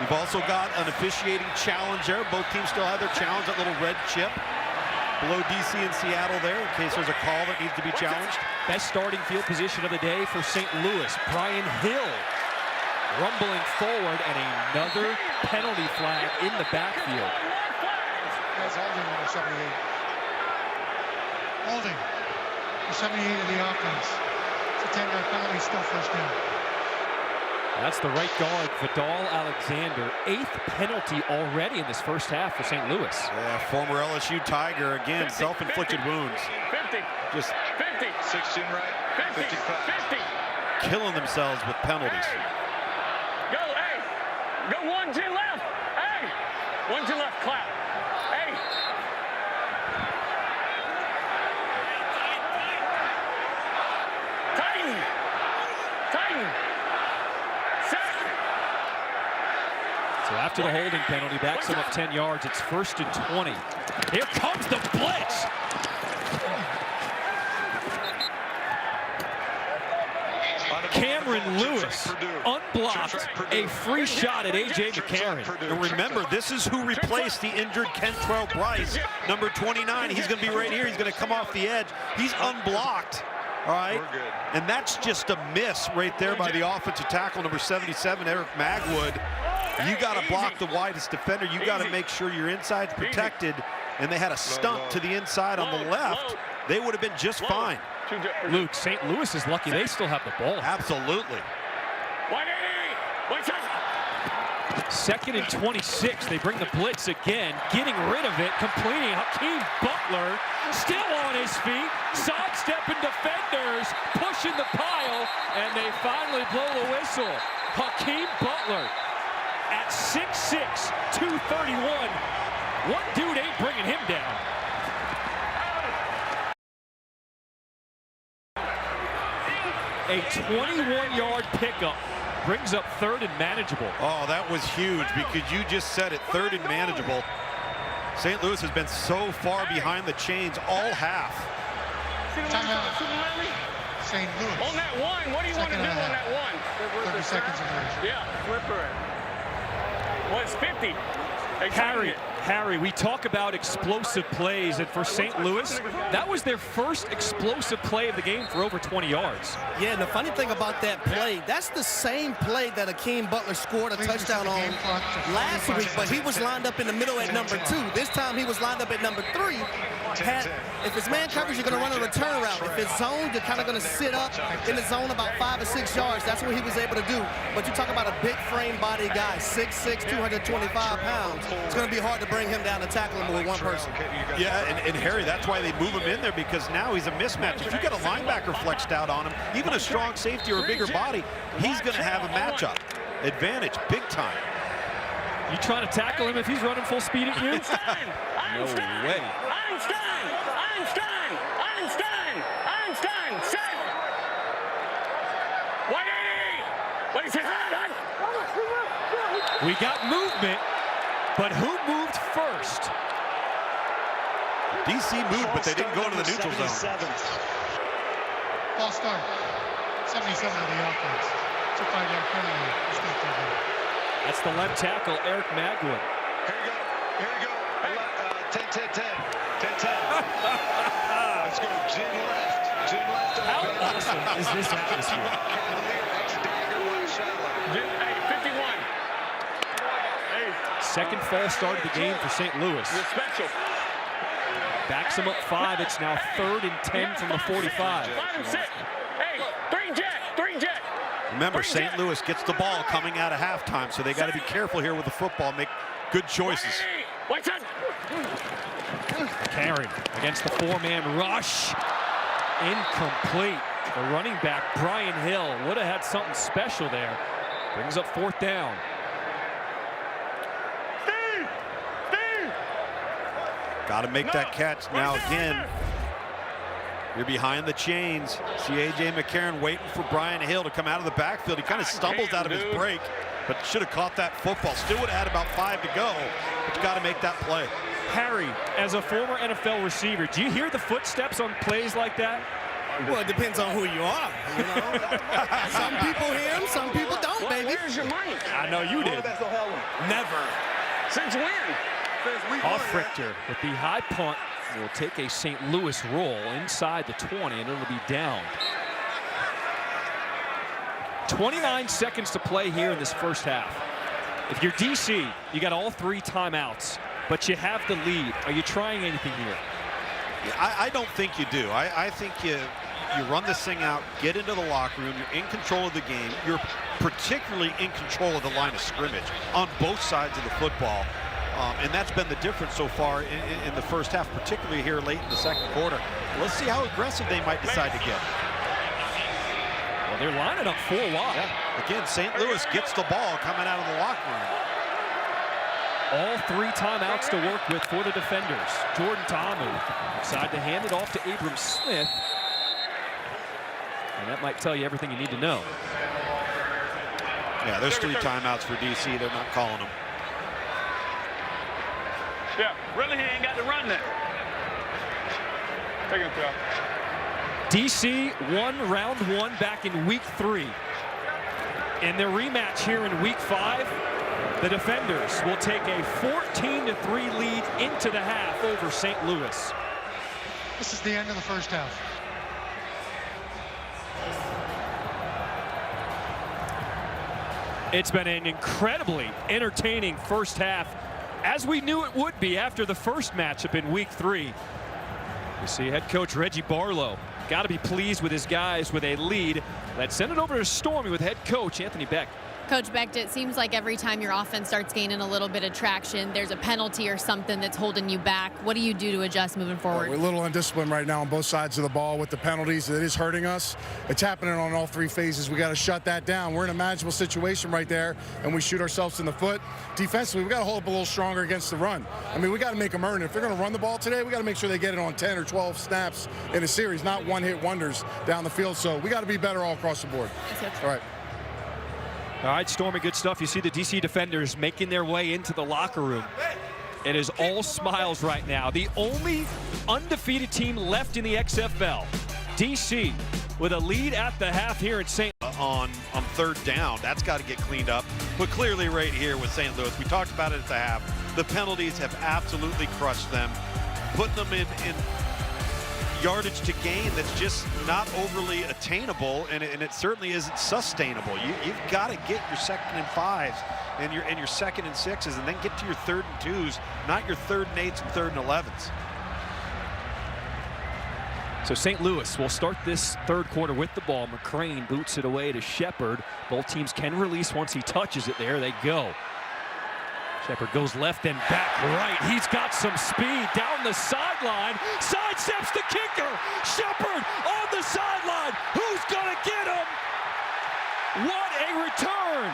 You've also got an officiating challenge there. Both teams still have their challenge, that little red chip below DC and Seattle there in case there's a call that needs to be challenged. Best starting field position of the day for St. Louis. Brian Hill rumbling forward, and another penalty flag in the backfield. That's holding on the 78. Holding. The 78 of the offense. It's a 10-yard penalty, still 1st down. That's the right guard, Vidal Alexander. 8th penalty already in this 1st half for St. Louis. Yeah, former LSU Tiger, again, self-inflicted wounds. 50. Just 50. 16 right. 55. 50. Killing themselves with penalties. Go, hey. Go 1. 1 to left. Hey, 1 to left, clap. Hey. Tighten. Tighten. Set. So after the holding penalty, backs him up 10 yards. It's 1st and 20. Here comes the blitz. Cameron Lewis unblocked a free shot at A.J. McCarron. And remember, this is who replaced the injured Kentrell Bryce, number 29. He's going to be right here. He's going to come off the edge. He's unblocked. All right, and that's just a miss right there by the offensive tackle, number 77, Eric Magwood. You got to block the widest defender. You got to make sure your inside's protected, and they had a stunt to the inside on the left. They would have been just fine. Luke, St. Louis is lucky they still have the ball. Absolutely. 2nd and 26. They bring the blitz again, getting rid of it, completing. Hakeem Butler still on his feet, sidestepping defenders, pushing the pile, and they finally blow the whistle. Hakeem Butler at 6'6", 231. One dude ain't bringing him down. A 21-yard pickup brings up 3rd and manageable. Oh, that was huge because you just said it, 3rd and manageable. St. Louis has been so far behind the chains all half. St. Louis. On that one, what do you want to do on that one? 30 seconds of motion. Yeah, flipper. Well, it's 50. Harry, we talk about explosive plays, and for St. Louis, that was their first explosive play of the game for over 20 yards. Yeah, and the funny thing about that play, that's the same play that Hakeem Butler scored a touchdown on last week, but he was lined up in the middle at number 2. This time he was lined up at number 3. If it's man coverage, you're going to run a return route. If it's zone, you're kind of going to sit up in the zone about 5 or 6 yards. That's what he was able to do. But you talk about a big frame body guy, 6'6", 225 pounds. It's going to be hard to bring him down and tackle him with one person. Yeah, and Harry, that's why they move him in there, because now he's a mismatch. If you got a linebacker flexed out on him, even a strong safety or a bigger body, he's going to have a matchup advantage big time. You trying to tackle him if he's running full speed at you? No way. Einstein, set. 180. What is it? We got movement, but who moved first? DC moved, but they didn't go to the neutral zone. False start. 77 of the offense. It's a 5-yard penalty. That's the left tackle, Eric Magwood. Here we go. 10-10-10. 10-10. Let's go. Jim left. Jim left. How awesome is this atmosphere? Hey, 51. Second false start of the game for St. Louis. You're special. Backs him up 5. It's now 3rd and 10 from the 45. 5 and 6. Hey, 3 jet. Remember, St. Louis gets the ball coming out of halftime, so they got to be careful here with the football, make good choices. Karen against the 4-man rush. Incomplete. The running back, Brian Hill, would have had something special there. Brings up 4th down. Got to make that catch now again. You're behind the chains. See A.J. McCarron waiting for Brian Hill to come out of the backfield. He kind of stumbles out of his break, but should have caught that football. Still would have had about 5 to go, but you got to make that play. Harry, as a former NFL receiver, do you hear the footsteps on plays like that? Well, it depends on who you are. You know? Some people hear them, some people don't, baby. Where's your money? I know you did. Never. Since when? Off Richter with the high punt will take a St. Louis roll inside the 20, and it'll be down. 29 seconds to play here in this first half. If you're DC, you got all 3 timeouts, but you have the lead. Are you trying anything here? Yeah, I don't think you do. I think you run this thing out, get into the locker room, you're in control of the game. You're particularly in control of the line of scrimmage on both sides of the football. And that's been the difference so far in the first half, particularly here late in the second quarter. Let's see how aggressive they might decide to get. Well, they're lining up 4 wide. Yeah. Again, St. Louis gets the ball coming out of the locker room. All 3 timeouts to work with for the defenders. Jordan Tomu decided to hand it off to Abram Smith. And that might tell you everything you need to know. Yeah, there's 3 timeouts for DC. They're not calling them. Yeah, really, he ain't got to run that. Take him, Phil. DC won round 1 back in week 3. In their rematch here in week 5, the defenders will take a 14-3 lead into the half over St. Louis. This is the end of the first half. It's been an incredibly entertaining first half, as we knew it would be after the first matchup in week 3. You see head coach Reggie Barlow got to be pleased with his guys with a lead. Let's send it over to Stormy with head coach Anthony Beck. Coach Beck, it seems like every time your offense starts gaining a little bit of traction, there's a penalty or something that's holding you back. What do you do to adjust moving forward? We're a little undisciplined right now on both sides of the ball with the penalties. It is hurting us. It's happening on all 3 phases. We got to shut that down. We're in a manageable situation right there, and we shoot ourselves in the foot. Defensively, we got to hold up a little stronger against the run. I mean, we got to make them earn it. If they're going to run the ball today, we got to make sure they get it on 10 or 12 snaps in a series, not one-hit wonders down the field. So we got to be better all across the board. All right. All right, Stormy, good stuff. You see the DC defenders making their way into the locker room. It is all smiles right now. The only undefeated team left in the XFL, DC, with a lead at the half here in St. On 3rd down, that's got to get cleaned up. But clearly right here with St. Louis, we talked about it at the half. The penalties have absolutely crushed them, putting them in yardage to gain that's just not overly attainable, and it certainly isn't sustainable. You've got to get your 2nd and 5s and your 2nd and 6s, and then get to your 3rd and 2s, not your 3rd and 8s and 3rd and 11s. So St. Louis will start this 3rd quarter with the ball. McCrane boots it away to Shepard. Both teams can release once he touches it. There they go. Shepard goes left and back right. He's got some speed down the sideline. Sidesteps the kicker. Shepard on the sideline. Who's gonna get him? What a return.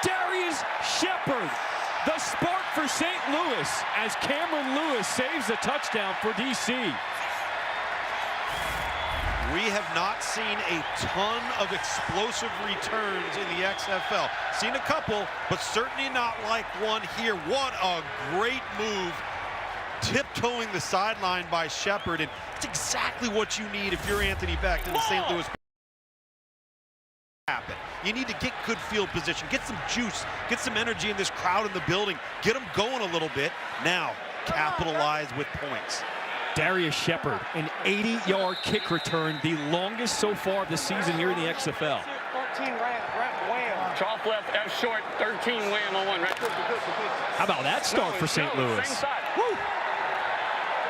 Darius Shepard, the spark for St. Louis, as Cameron Lewis saves a touchdown for DC. We have not seen a ton of explosive returns in the XFL. Seen a couple, but certainly not like one here. What a great move. Tiptoeing the sideline by Shepard, and it's exactly what you need if you're Anthony Beck in the St. Louis. Happen. You need to get good field position, get some juice, get some energy in this crowd in the building, get them going a little bit. Now, capitalize with points. Darius Shepard, an 80-yard kick return, the longest so far of the season here in the XFL. 13 wham. Off left, F short, 13 wham on 1. Right. How about that start for St. Louis? Woo.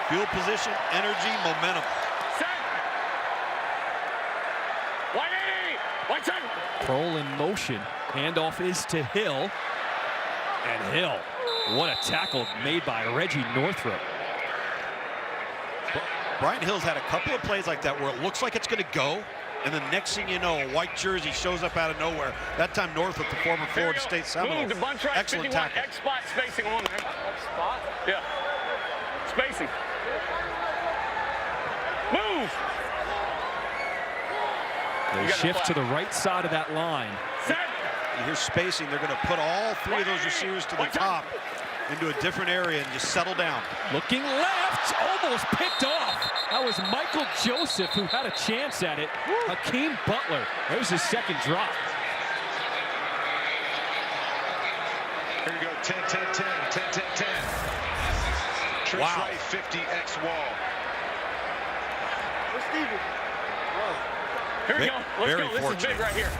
Field position, energy, momentum. Set. 180. 110. Pearl in motion. Handoff is to Hill. And Hill, what a tackle made by Reggie Northrup. Brian Hill's had a couple of plays like that where it looks like it's going to go, and the next thing you know, a white jersey shows up out of nowhere. That time Northrup, the former Florida State Seminole. Move to bunch right, Excellent 51, tackle. X-spot spacing on there. X-spot? Yeah. Spacing. Move! They shift to the right side of that line. Set. You hear spacing. They're going to put all 3 of those receivers to the top into a different area and just settle down. Looking left, almost picked off. That was Michael Joseph who had a chance at it. Hakeem Butler, there's his 2nd drop. Here we go, 10, 10, 10, 10, 10, 10. Trips right, 50, X wall. Here we go. Let's Very go. This fortunate. is big right here.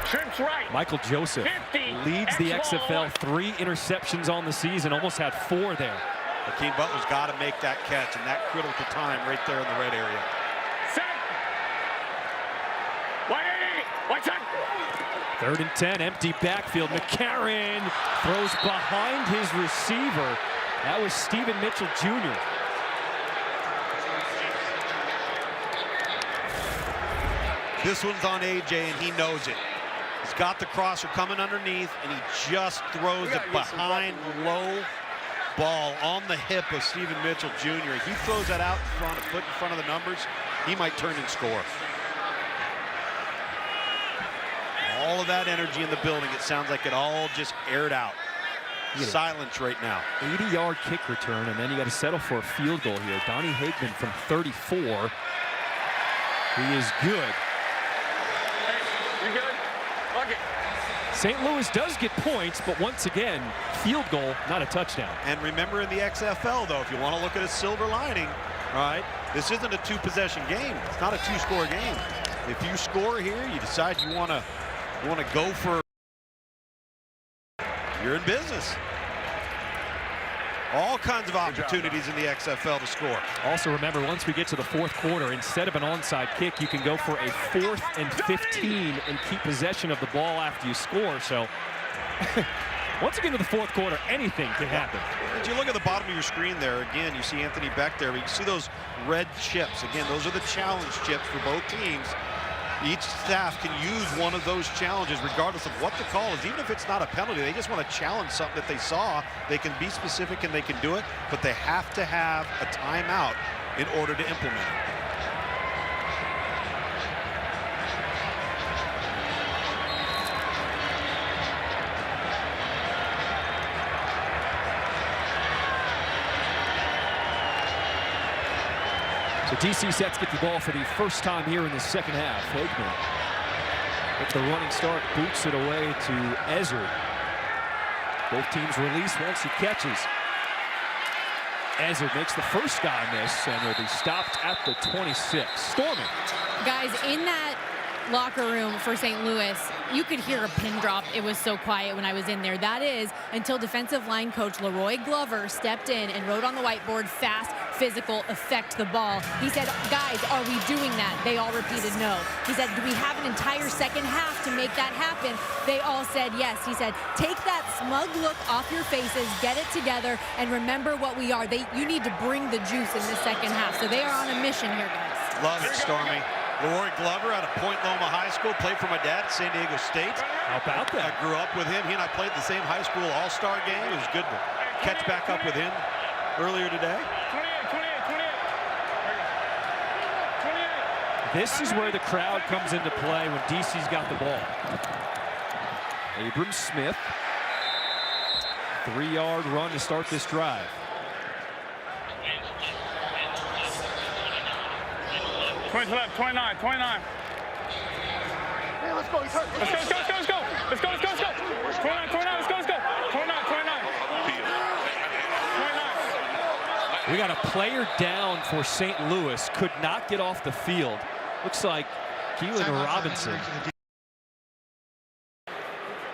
Trips right. Michael Joseph 50, leads the XFL, 3 interceptions on the season, almost had 4 there. Hakeem Butler's got to make that catch in that critical time right there in the red area. Set. 180. 110. 3rd and 10, empty backfield. McCarron throws behind his receiver. That was Stephen Mitchell Jr. This one's on AJ, and he knows it. He's got the crosser coming underneath, and he just throws it behind low ball on the hip of Stephen Mitchell Jr. He throws that out in front, a foot in front of the numbers. He might turn and score. All of that energy in the building, it sounds like it all just aired out. Silence right now. 80-yard kick return, and then you got to settle for a field goal here. Donnie Hageman from 34. He is good. Hey, you good? Look it. St. Louis does get points, but once again, field goal, not a touchdown. And remember, in the XFL, though, if you want to look at a silver lining, right, this isn't a two-possession game. It's not a two-score game. If you score here, you decide you want to go for, you're in business. All kinds of opportunities in the XFL to score. Also remember, once we get to the fourth quarter, instead of an onside kick, you can go for a 4th and 15 and keep possession of the ball after you score. So once again to the fourth quarter, anything can happen. As you look at the bottom of your screen there, again, you see Anthony Beck there. You see those red chips. Again, those are the challenge chips for both teams. Each staff can use one of those challenges regardless of what the call is. Even if it's not a penalty, they just want to challenge something that they saw. They can be specific and they can do it, but they have to have a timeout in order to implement it. So DC sets get the ball for the first time here in the second half. Hageman with the running start, boots it away to Ezzard. Both teams release once he catches. Ezzard makes the first guy miss and will be stopped at the 26. Storming. Guys, in that locker room for St. Louis, you could hear a pin drop. It was so quiet when I was in there. That is until defensive line coach Leroy Glover stepped in and wrote on the whiteboard, fast, physical, affect the ball. He said, guys, are we doing that? They all repeated no. He said, do we have an entire second half to make that happen? They all said yes. He said, take that smug look off your faces, get it together, and remember what we are. You need to bring the juice in the second half. So they are on a mission here, guys. Love it, Stormy. Leroy Glover out of Point Loma High School, played for my dad at San Diego State. How about that? I grew up with him. He and I played the same high school all-star game. It was good to catch back up with him earlier today. 28. This is where the crowd comes into play when DC's got the ball. Abram Smith, 3-yard run to start this drive. 20 left, 29, 29. Hey, let's go, he's hurt. Let's go. 29, 29, let's go. 29. We got a player down for St. Louis, could not get off the field. Looks like Keelan Robinson.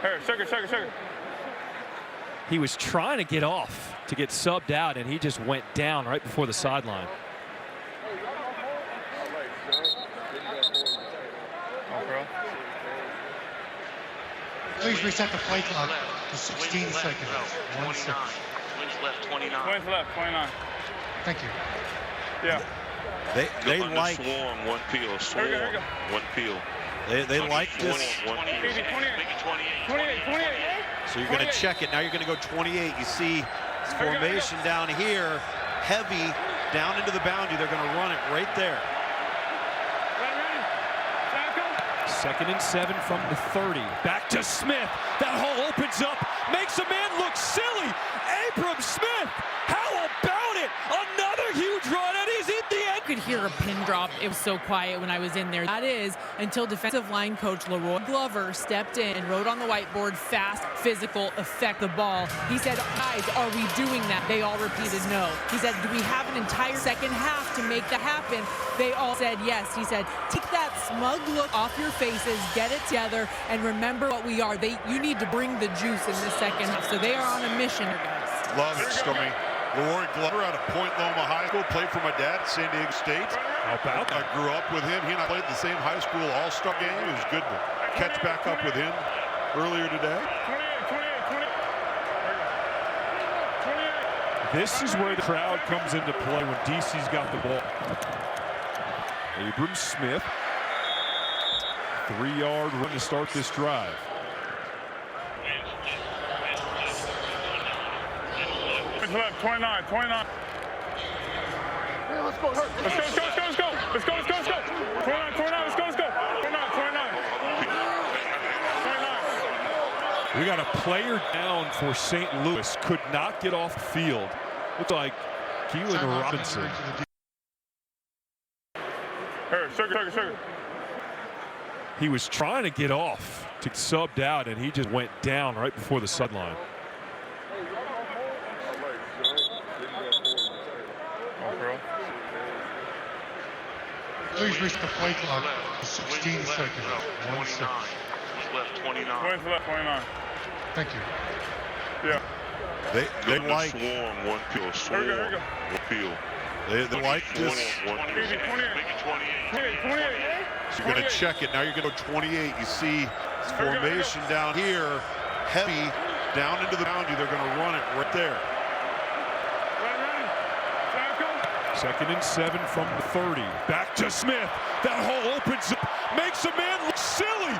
Here, sugar. He was trying to get off to get subbed out, and he just went down right before the sideline. Please reset the play clock to 16 seconds. 1-6. Wins left 29. Wins left 29. Thank you. Yeah. They like swarm, one peel, swarm, Here we go. one peel. They like this. 28. So you're going to check it. Now you're going to go 28. You see this formation down here, heavy down into the boundary. They're going to run it right there. 2nd and 7 from the 30. Back to Smith. That hole opens up, makes a man look silly. Abram Smith, how about it? Another huge run, and he's in the end. You could hear a pin drop. It was so quiet when I was in there. That is until defensive line coach Leroy Glover stepped in and wrote on the whiteboard, fast, physical, affect the ball. He said, guys, are we doing that? They all repeated no. He said, do we have an entire second half to make that happen? They all said yes. He said, take that smug look off your faces, get it together, and remember what we are. You need to bring the juice in the second half. So they are on a mission, guys. Love it, Stormy. Leroy Glover out of Point Loma High School, played for my dad at San Diego State. How about that? I grew up with him. He and I played the same high school all-star game. It was good to catch back up with him earlier today. 28. This is where the crowd comes into play when DC's got the ball. Abram Smith, 3-yard run to start this drive. Left, 29, 29. Let's go, let's go, let's go, let's go, let's go, let's go, let's go. 29, 29, let's go, let's go. 29, 29. 29. We got a player down for St. Louis. Could not get off the field. Looked like Keelan Robinson. Sugar. He was trying to get off to subbed out, and he just went down right before the sideline. Please reach the play clock. 16 seconds. 1-6. Left 29. Left 29. Thank you. Yeah. They like swarm, one peel, swarm, Here we go. one peel. They like this. 28. So you're going to check it. Now you're going to go 28. You see this formation down here, heavy, down into the boundary. They're going to run it right there. 2nd and 7 from the 30. Back to Smith. That hole opens up, makes a man look silly.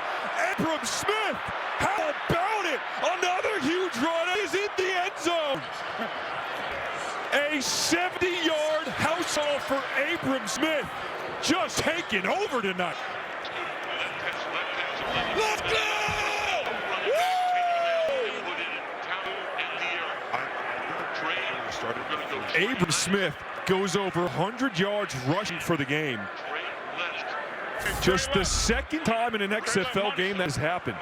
Abram Smith, how about it? Another huge run is in the end zone. A 70-yard house ball for Abram Smith. Just taking over tonight. Let's go! Abram Smith goes over 100 yards rushing for the game. Just the second time in an XFL game that has happened.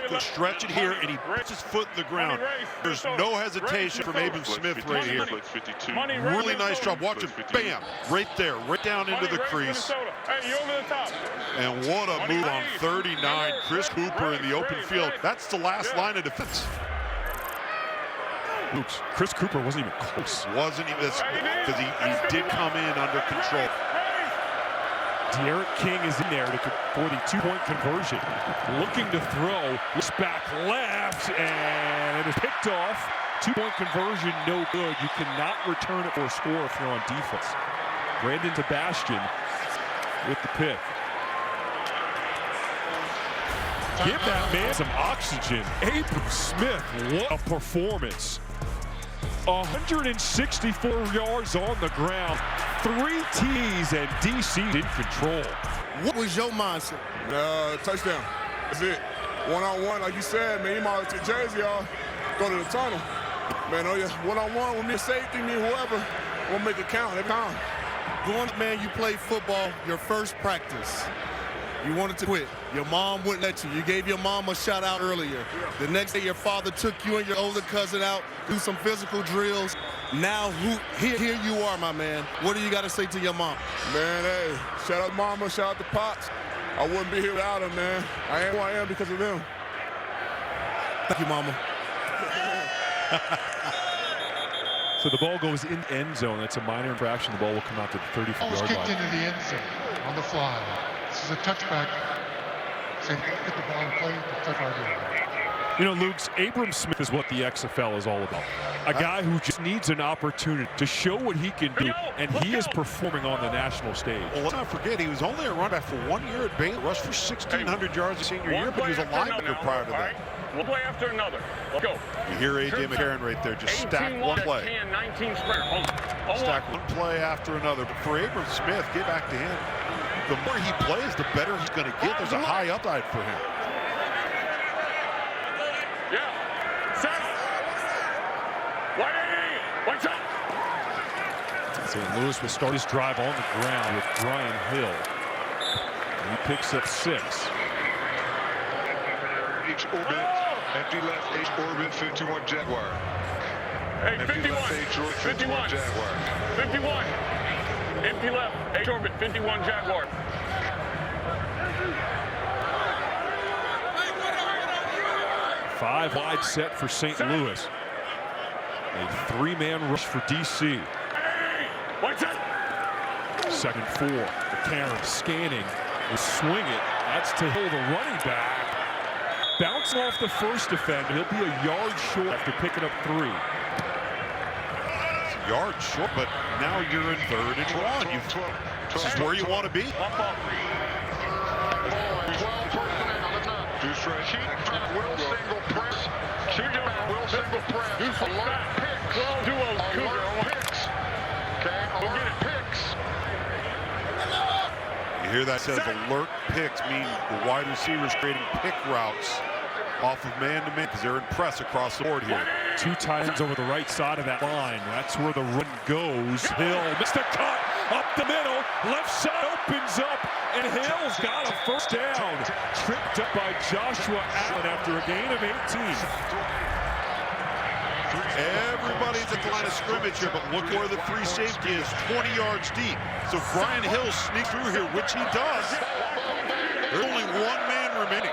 Good stretch it here, and he puts his foot in the ground. There's no hesitation from Abram Smith right here. Really nice job. Watch him. Bam! Right there. Right down into the crease. And what a move on 39. Chris Cooper in the open field. That's the last line of defense. Oops, Chris Cooper wasn't even close. Wasn't even, because he did come in under control. Derek King is in there for the 2-point conversion. Looking to throw, looks back left, and it is picked off. 2-point conversion, no good. You cannot return it for a score if you're on defense. Brandon Sebastian with the pick. Give that man some oxygen. Abram Smith, what a performance. 164 yards on the ground. 3 T's, and DC in control. What was your mindset? Touchdown. That's it. One-on-one, like you said, man, you might have to jersey, y'all. Go to the tunnel. Man, oh yeah, one-on-one with me, safety, me, whoever. We'll make it count every time. Going, man, you played football, your first practice. You wanted to quit. Your mom wouldn't let you. You gave your mom a shout out earlier. The next day, your father took you and your older cousin out, do some physical drills. Now, here you are, my man. What do you got to say to your mom? Man, hey, shout out mama, shout out to Pops. I wouldn't be here without him, man. I am who I am because of them. Thank you, mama. So the ball goes in the end zone. That's a minor infraction. The ball will come out to the 35-yard line. Kicked into the end zone on the fly. This is a touchback. Say, get the ball and play the touchback. You know, Luke's Abram Smith is what the XFL is all about. A guy who just needs an opportunity to show what he can do, and he is performing on the national stage. Well, let's not forget, he was only a running back for 1 year at Baylor. Rushed for 1,600 yards his senior year, but he was a linebacker prior to that. One play after another. Let's go. You hear A.J. McCarron right there. Just stack one play. 10, 19 sprint. Stack one play after another. But for Abram Smith, get back to him. The more he plays, the better he's going to get. There's a high upside for him. Yeah. Set. Watch out. St. Louis will start his drive on the ground with Brian Hill. He picks up 6. H orbit, empty left, H orbit, 51 Jaguar. Hey, empty 51. Left, H orbit, 51 Jaguar. 51. Empty left, H orbit, 51 Jaguar. Five wide set for St. Louis. A 3-man rush for DC. Watch out. 2nd 4. McCarron scanning. Will swing it. That's to Hill, the running back. Bouncing off the first defender. He'll be a yard short after picking up 3. It's a yard short, but now you're in 3rd and 1. This is where you want to be. 12 personnel. Deuce right. Cheap back, will single press. Cheap back, will single press. Alert picks. Alert picks. Okay, alert picks. You hear that says alert picks, mean the wide receivers creating pick routes off of man-to-man because they're in press across the board here. Two tight ends over the right side of that line. That's where the run goes. Hill missed a cut up the middle. Left side opens up, and Hill's got a first down. Tripped up by Joshua Allen after a gain of 18. Everybody's at the line of scrimmage here, but look where the free safety is, 20 yards deep. So Brian Hill sneaks through here, which he does. There's only one man remaining.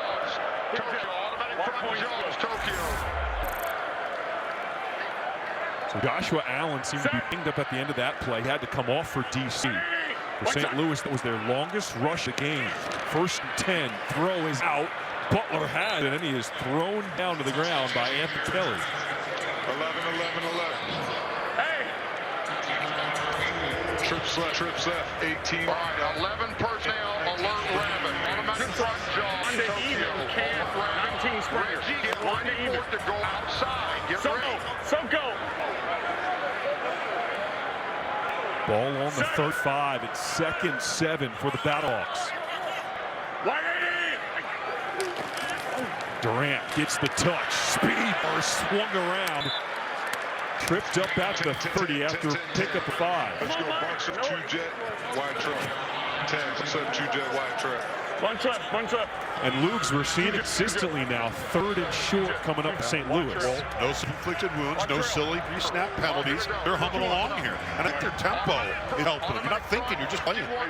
So Joshua Allen seemed to be pinged up at the end of that play. He had to come off for DC. For St. Louis, that was their longest rush of the game. 1st and 10, throw is out. Butler had it, and he is thrown down to the ground by Anthony Kelly. 11. Hey! Trips left, 18. All right, 11 personnel, alert rabbit. Automatic front jaw, Tokyo, can't rabbit. 19 sprinters. Get ready for it to go outside. Get ready. So go. Ball on the 35. It's 2nd and 7 for the BattleHawks. Durant gets the touch. Speed burst, swung around. Tripped up at the 30 after pick up the 5. Let's go bunch up, 2-jet, wide trap. 10, 7, 2-jet, wide trap. Bunch up. And Lugs, we're seeing it consistently now. 3rd and short coming up to St. Louis. No inflicted wounds, no silly pre-snap penalties. They're humming along here. And I think their tempo is helping them. You're not thinking, you're just playing. 51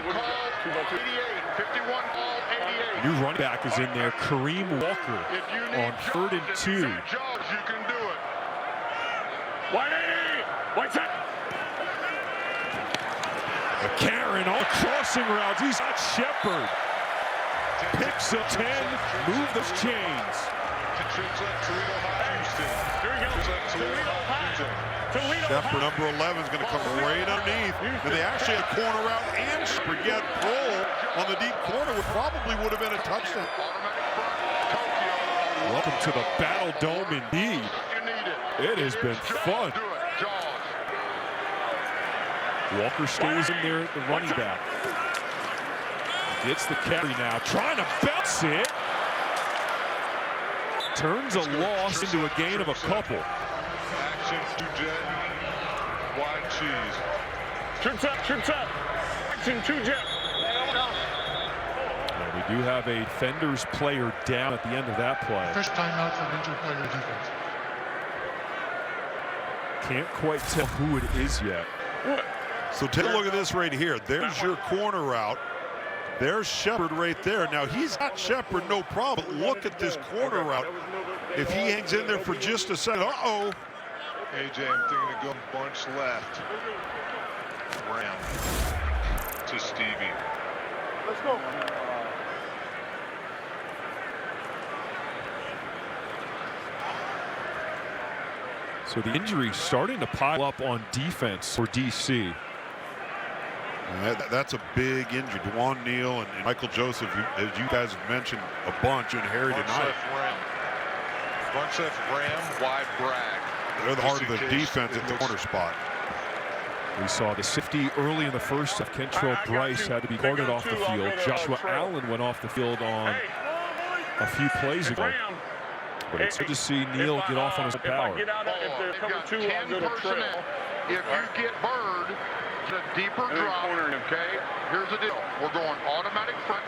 ball, 88. New running back is in there, Kareem Walker, on 3rd and 2. You can do it. 180. Karen on crossing routes. He's got Shepard. Picks up 10. Move those chains. Shepard, number 11, is going to come right underneath. And they actually had a corner route and forget roll on the deep corner, which probably would have been a touchdown. Welcome to the Battle Dome indeed. It has been fun. Walker stays in there at the running back. Gets the carry now, trying to bounce it. Turns a loss into a gain of a couple. Action, 2-jet, wide cheese. Trips up. Action, 2-jet. And we do have a Defenders player down at the end of that play. First timeout for injured player defense. Can't quite tell who it is yet. So take a look at this right here. There's your corner route. There's Shepard right there. Now, he's got Shepard, no problem. But look at this corner route. If he hangs in there for just a second, uh-oh. AJ, I'm thinking to go bunch left. Ram to Stevie. Let's go. So the injury starting to pile up on defense for DC. That's a big injury. Dewan Neal and Michael Joseph, as you guys have mentioned a bunch, inherited tonight. Bunch left, Ram, wide Bragg. They're the heart of the defense at the corner spot. We saw the safety early in the first. Kentrell Bryce had to be carted off the field. Joshua Allen went off the field on a few plays ago. But it's good to see Neal get off on his power. You've got 10 personnel. If you get Bird, it's a deeper drop. Okay, here's the deal. We're going automatic front.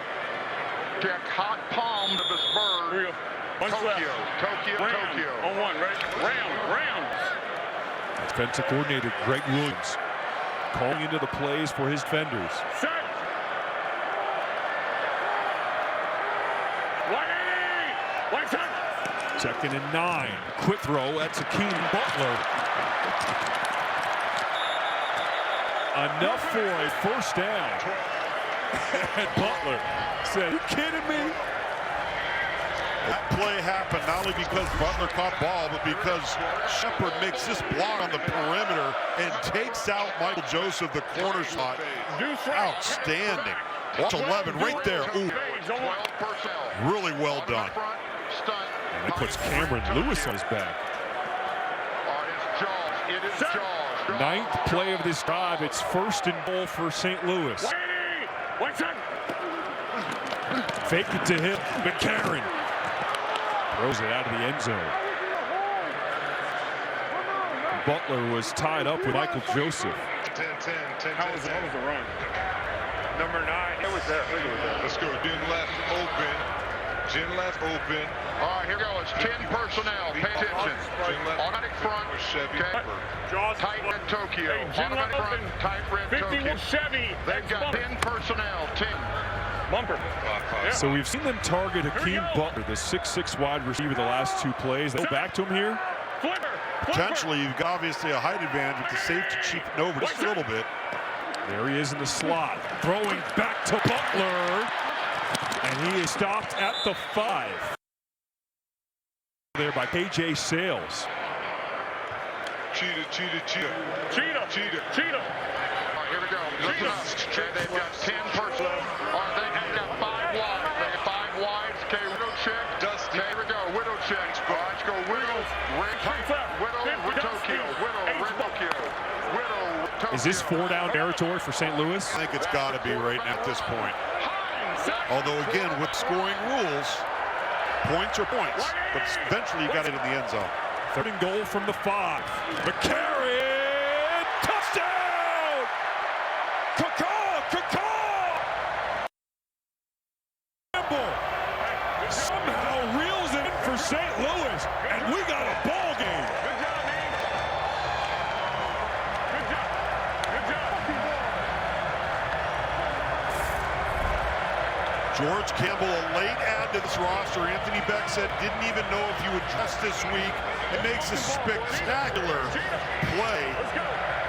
Check hot palm to this Bird. Tokyo. On 1, right? Round. Defensive coordinator Greg Williams calling into the plays for his defenders. Set. 180. 2nd and 9. Quick throw. That's Akeem Butler. Enough for a first down. And Butler said, "You kidding me?" That play happened not only because Butler caught ball, but because Shepard makes this block on the perimeter and takes out Michael Joseph, the corner spot. Outstanding. Watch 11 right there. Ooh. Really well done. And he puts Cameron Lewis on his back. Ninth play of this drive. It's 1st and goal for St. Louis. Fake it to him. McCarron throws it out of the end zone. Butler was tied up with Michael Joseph. 10. How was the run? Number 9. It was there. Let's go. Jim left open. All right, here goes. 10 personnel. Pay attention. Automatic front. Chevy. Okay. Tight red Tokyo. Automatic front. Tight red Tokyo. Chevy. They've got 10 personnel. 10. Bumper. So we've seen them target Hakeem Butler, the 6'6" wide receiver, the last 2 plays. They'll go back to him here. Potentially, you've got obviously a height advantage with the safety cheaping over just a little bit. There he is in the slot, throwing back to Butler, and he is stopped at the 5. There by KJ Sales. Cheetah. All right, here we go. Listen up. Okay, they've got 10 personnel. All right, they've got 5 wides. They got 5 wides. Okay, widow check. Dusty. Okay, here we go. Widow check. All right, let's go. Widow, red Tokyo. Widow, red Tokyo. Widow, Tokyo. Is this 4-down territory for St. Louis? I think it's got to be right now at this point. Although, again, with scoring rules, points are points. But eventually, you got it in the end zone. 3rd and goal from the 5. McCarron! Touchdown! Cacaw! Campbell somehow reels it in for St. Louis, and we got a ball game. George Campbell, a late add to this roster. Anthony Beck said didn't even know if you would dress this week. It makes a spectacular play.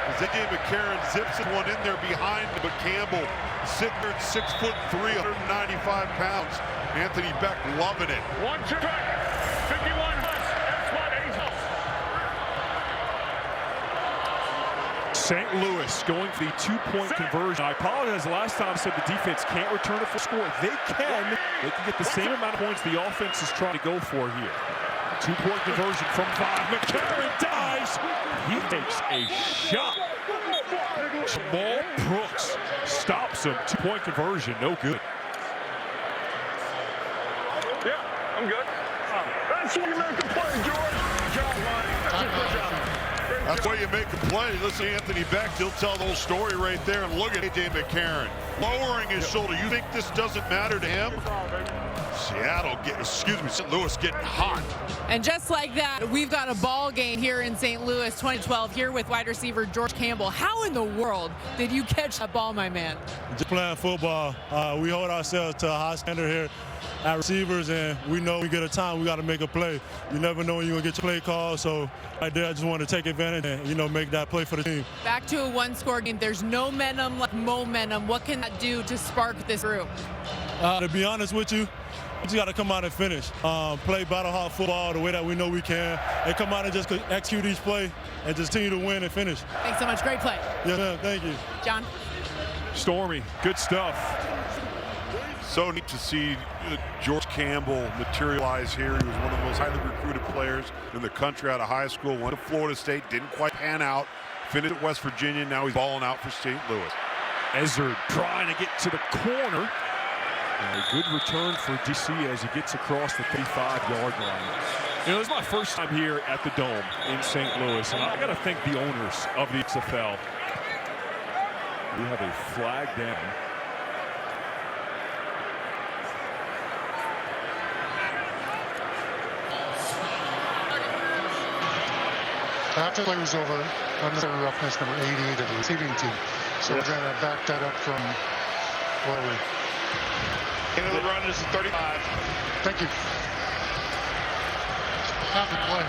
As AJ McCarron zips one in there behind him, but Campbell sitting there at 6'3", 195 pounds. Anthony Beck loving it. 1-2, 51. St. Louis going for the 2-point conversion. I apologize. Last time I said the defense can't return it for score. They can. They can get the same amount of points the offense is trying to go for here. 2-point conversion from 5. McCarron dives. He takes a shot. Jamal Brooks stops him. 2-point conversion. No good. Yeah, I'm good. That's why you make the play, George. Good job, man. That's why you make a play. Listen to Anthony Beck. He'll tell the whole story right there. And look at AJ McCarron lowering his shoulder. You think this doesn't matter to him? St. Louis getting hot. And just like that, we've got a ball game here in St. Louis 2012 here with wide receiver George Campbell. How in the world did you catch that ball, my man? Just playing football. We hold ourselves to a high standard here at receivers, and we know we get a time, we got to make a play. You never know when you're going to get your play call, so right there I just want to take advantage and, make that play for the team. Back to a 1-score game. There's no momentum. What can that do to spark this through? To be honest with you, we just got to come out and finish. Play BattleHawks football the way that we know we can, and come out and just execute each play and just continue to win and finish. Thanks so much. Great play. Yeah, man, thank you. John? Stormy, good stuff. So neat to see George Campbell materialize here. He was one of the most highly recruited players in the country out of high school. Went to Florida State, didn't quite pan out. Finished at West Virginia, now he's balling out for St. Louis. Ezzard trying to get to the corner. And a good return for DC as he gets across the 35-yard line. This is my first time here at the Dome in St. Louis, and I got to thank the owners of the XFL. We have a flag down. After the play was over, unnecessary roughness number 88 of the receiving team. So we're going to back that up from where we. Into the run, this is 35. Thank you. After play,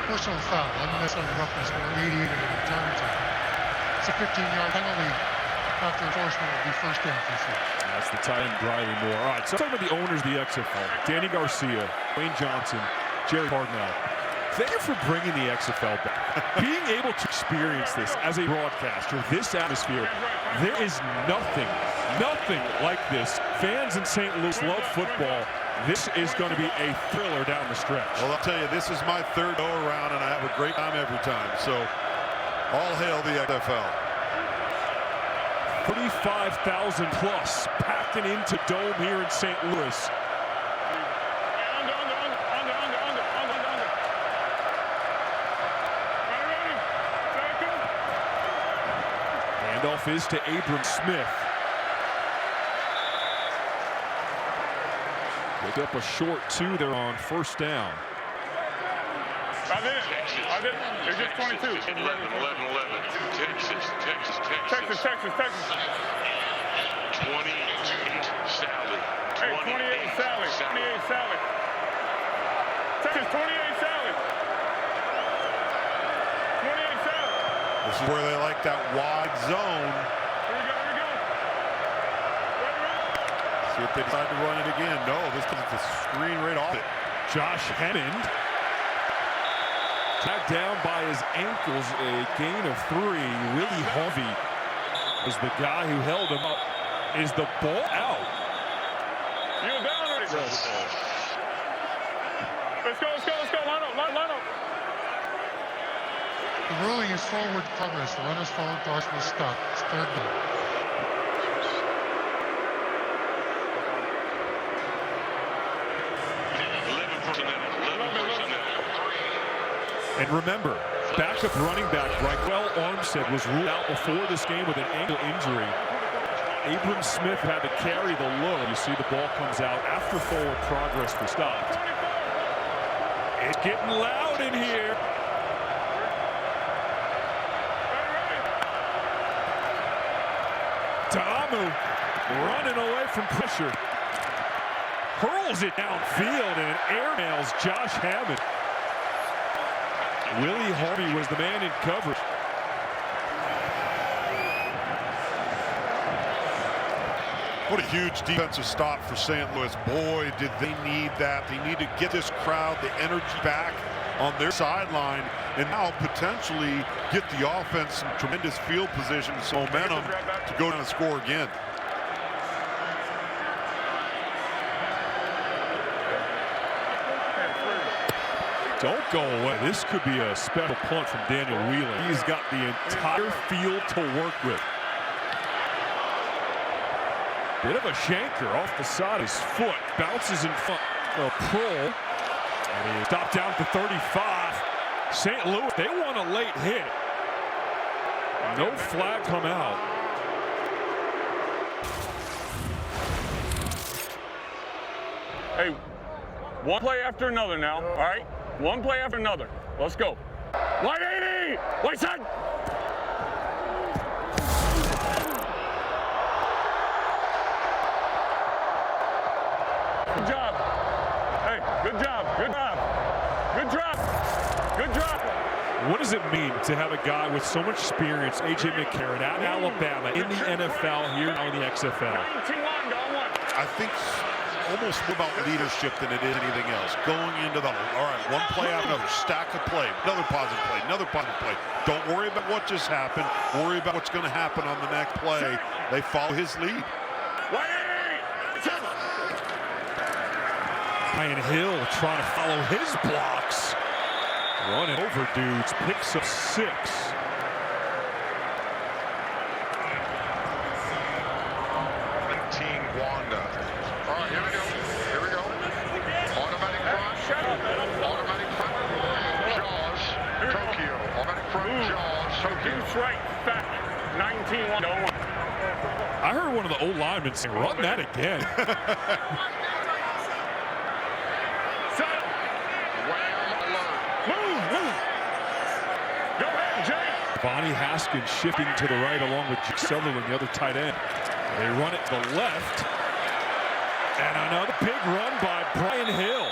personal foul, unnecessary roughness number 88 of the return team. It's a 15-yard penalty. After enforcement, will be first down for sure. That's the tight end, Briley Moore. All right, so talking about the owners of the XFL, Danny Garcia, Wayne Johnson, Jerry Cardinal. Thank you for bringing the XFL back. Being able to experience this as a broadcaster, this atmosphere, there is nothing Nothing like this. Fans in St. Louis love football. This is going to be a thriller down the stretch. Well, I'll tell you, this is my third go-around, and I have a great time every time. So, all hail the XFL. 35,000 plus packing into Dome here in St. Louis. Handoff is to Abram Smith. Pick up a short two there on first down. I did. It's just 22. 11. Texas. 28 Sally. Hey, 28 Sally. 28 Sally. Texas 28 Sally. 28 Sally. This is where they like that wide zone. Here we go. See if they decide to run it again. No, this is the screen right off it. Josh Hammond tagged down by his ankles, a gain of 3. Willie Harvey was the guy who held him up. Is the ball out? You're down already. Let's go. Line up. The ruling is forward progress. The runner's forward pass will stop. It's third down. And remember, backup running back Raquel Armstead was ruled out before this game with an ankle injury. Abram Smith had to carry the load. You see the ball comes out after forward progress was stopped. It's getting loud in here. Ta'amu running away from pressure. Hurls it downfield and airmails Josh Hammond. Willie Harvey was the man in coverage. What a huge defensive stop for St. Louis. Boy, did they need that. They need to get this crowd, the energy back on their sideline, and now potentially get the offense some tremendous field position, some momentum to go down and score again. Don't go away. This could be a special punt from Daniel Wheeler. He's got the entire field to work with. Bit of a shanker off the side. His foot bounces in front of Prohl. And he stopped down to 35. St. Louis, they want a late hit. No flag come out. Hey, one play after another now, all right? One play after another. Let's go. 180! White side! Good job. Hey, good job. What does it mean to have a guy with so much experience, A.J. McCarron, at Alabama, in the NFL, here now in the XFL? I think almost more about leadership than it is anything else. Going into the, all right, one play after another, stack of play, another positive play, another positive play. Don't worry about what just happened. Worry about what's going to happen on the next play. They follow his lead. Ryan Hill trying to follow his blocks. Running over dudes, picks up 6. Wanda. All right, here we go. Automatic front. Jaws. Tokyo. Automatic front. Jaws. Tokyo. That's right. Fat. 19-1. I heard one of the old linemen say, run that again. Bonnie Haskins shifting to the right along with Jake Sutherland, the other tight end. They run it to the left. And another big run by Brian Hill.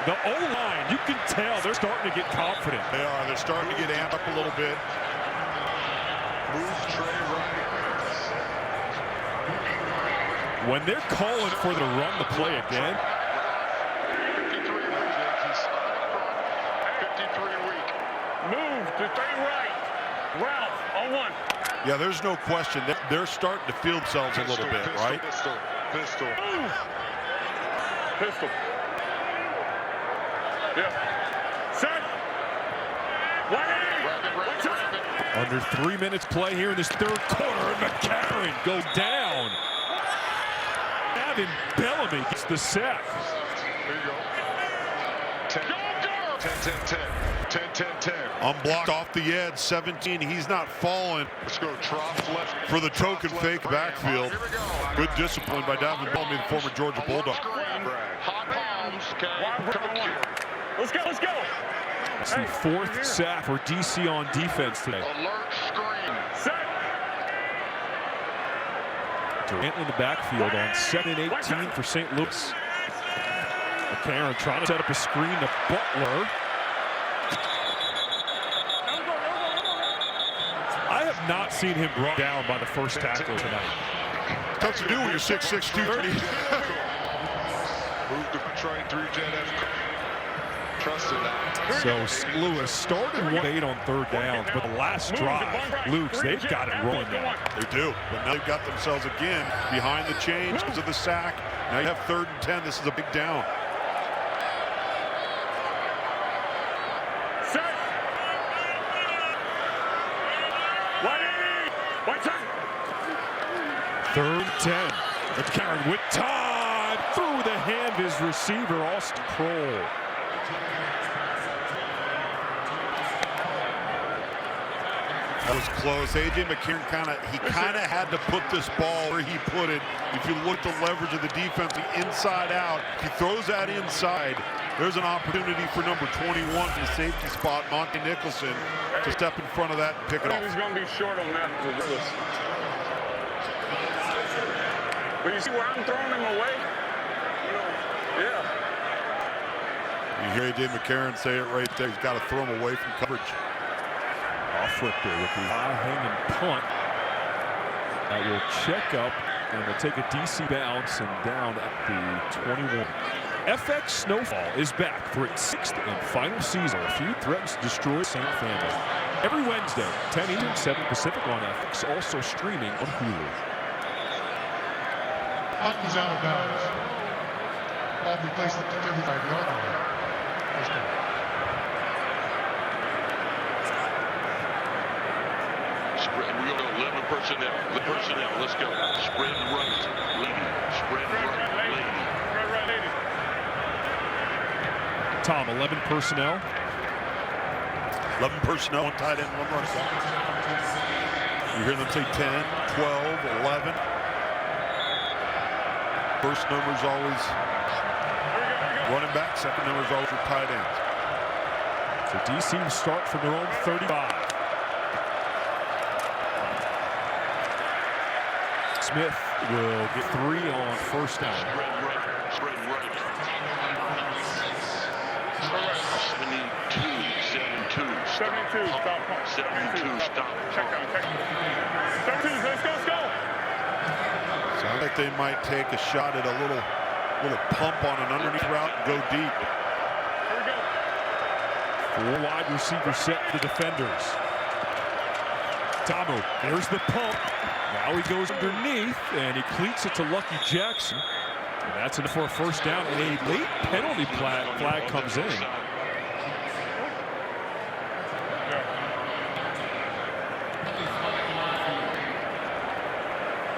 The O-line, you can tell they're starting to get confident. They are. They're starting to get amped up a little bit. Move Trey right. When they're calling for the run the play again. 53 weak. Move to stay right. Ralph on 1. Yeah, there's no question. They're starting to feel themselves a little bit, right? Pistol. Yeah. Set. Under 3 minutes play here in this third quarter, and McCarron go down. Gavin Bellamy gets the sack. There you go. 10. Unblocked off the edge, 17. He's not falling. Let's go. Trough left. For the token fake backfield. Good discipline by Gavin Bellamy, the former Georgia Bulldog. Hot palms. Let's go. It's the fourth sack for DC on defense today. Alert screen. Set. Durant in the backfield on 2nd and 18 for St. Louis. McCarron trying to set up a screen to Butler. I have not seen him brought down by the first tackle tonight. Tough to do when you're 6'6", 230. Move to Detroit through Jet F. Trusted that. So Lewis started 1-8 on third downs, but the last drive, Luke's, they've got it rolling now. They do, but now they've got themselves again behind the chains because of the sack. Now you have 3rd and 10. This is a big down. Set. 3rd and 10. McCarron with time through the hand of his receiver, Austin Kroll. That was close. A.J. McCarron kind of had to put this ball where he put it. If you look at the leverage of the defense, the inside out, he throws that inside. There's an opportunity for number 21 in the safety spot, Monty Nicholson, to step in front of that and pick it I off. think he's going to be short on that regardless. But you see where I'm throwing him away? Yeah. You hear A.J. McCarron say it right there. He's got to throw him away from coverage. Off flip there with the high-hanging punt. That will check up and will take a DC bounce and down at the 21. FX Snowfall is back for its 6th and final season. A feud threatens to destroy St. Family. Every Wednesday, 10 Eastern, 7 Pacific on FX, also streaming on Hulu. Punt was out of bounds. Ball be placed at the 35-yard line. First down. Spread. We go 11 personnel. The personnel. Let's go. Spread right. Lady. Spread right. Lady. Spread right, lady. Tom, 11 personnel. 11 personnel, 1 tight end, 1 running back. You hear them say 10, 12, 11. First number is always running back. Second number is always your tight ends. So DC will start from their own 35. Smith will get 3 on first down. Spread right. Spread right. 72. Stop. 72. Stop. 72. Stop. Check out. 72. Let's go. Sounds like they might take a shot at a little pump on an underneath route and go deep. Here we go. 4 wide receivers set the defenders. Tamu, there's the pump. Now he goes underneath and he cleats it to Lucky Jackson. And that's enough for a first down, and a late penalty flag comes in.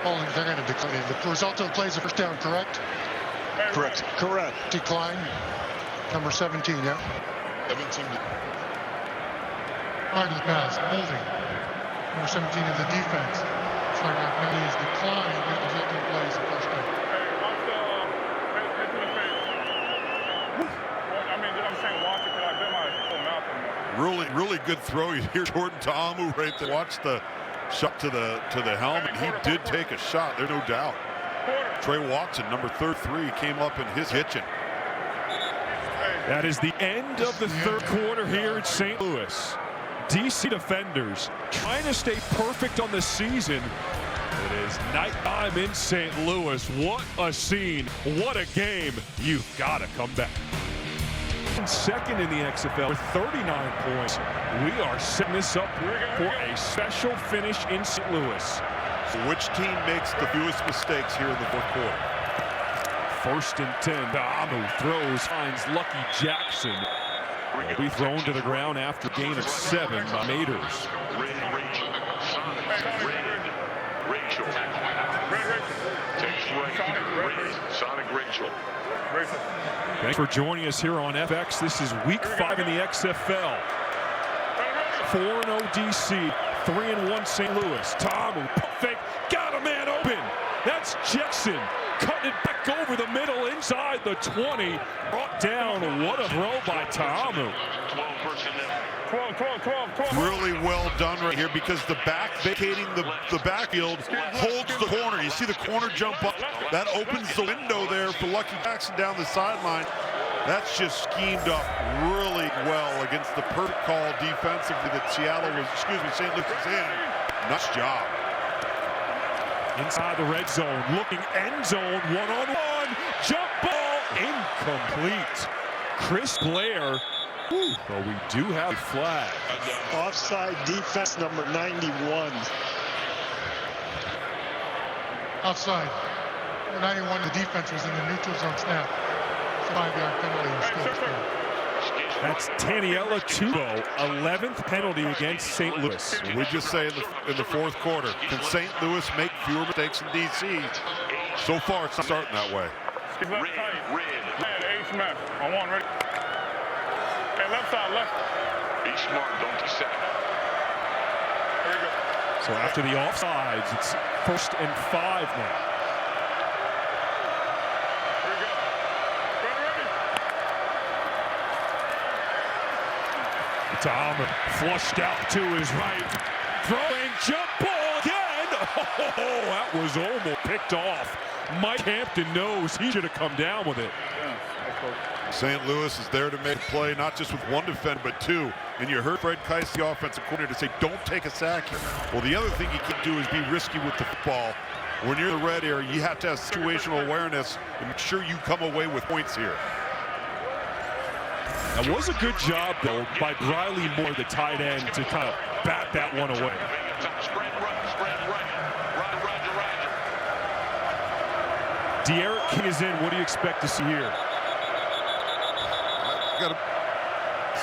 Holding, they're going to decline. The result of the play is a first down, correct? Correct. Decline. Number 17, yeah. 17. Hard to the pass. Holding. Number 17 in the defense. Flag penalty is decline. The result of the play is a first down. Really good throw. You hear Jordan Ta'amu right there. Watch the shot to the helmet. He did take a shot. There's no doubt. Trey Watson, number 33, came up in his kitchen. That is the end of the third quarter here in St. Louis. DC defenders trying to stay perfect on the season. It is nighttime in St. Louis. What a scene. What a game. You've got to come back. second in the XFL with 39 points. We are setting this up for a special finish in St. Louis. So which team makes the fewest mistakes here in the fourth quarter? 1st and 10. Amu throws, finds Lucky Jackson. Will be thrown to the ground after gain of 7 by Maters. Thanks for joining us here on FX. This is week 5 in the XFL. 4-0 DC, 3-1 St. Louis. Tamu, fake, got a man open. That's Jackson cutting it back over the middle inside the 20. Brought down. What a throw by Tamu. 12. Really well done right here because the back vacating the backfield holds the corner. You see the corner jump up. That opens the window there for Lucky Jackson down the sideline. That's just schemed up really well against the perfect call defensively that St. Louis was in. Nice job. Inside the red zone, looking end zone, one-on-one, jump ball, incomplete. Chris Blair, but we do have a flag. Offside defense number 91. Outside. Number 91, the defense was in the neutral zone snap. 5-yard penalty and still score. That's Taniela Tubo, 11th penalty against St. Louis. We just say in the fourth quarter, can St. Louis make fewer mistakes in DC? So far, it's not starting that way. Red. H-man on 1, ready? Hey, left side, left. Be smart, don't be sacked. Here we go. So after the offsides, it's 1st and 5 now. Tom flushed out to his right. Throwing jump ball again. Oh, that was almost picked off. Mike Hampton knows he should have come down with it. St. Louis is there to make a play, not just with one defender, but 2. And you heard Fred Keiss, the offensive coordinator, say, don't take a sack here. Well, the other thing you can do is be risky with the football. When you're in the red area, you have to have situational awareness and make sure you come away with points here. That was a good job, though, by Briley Moore, the tight end, to kind of bat that one away. De'Aaron King is in. What do you expect to see here? Got to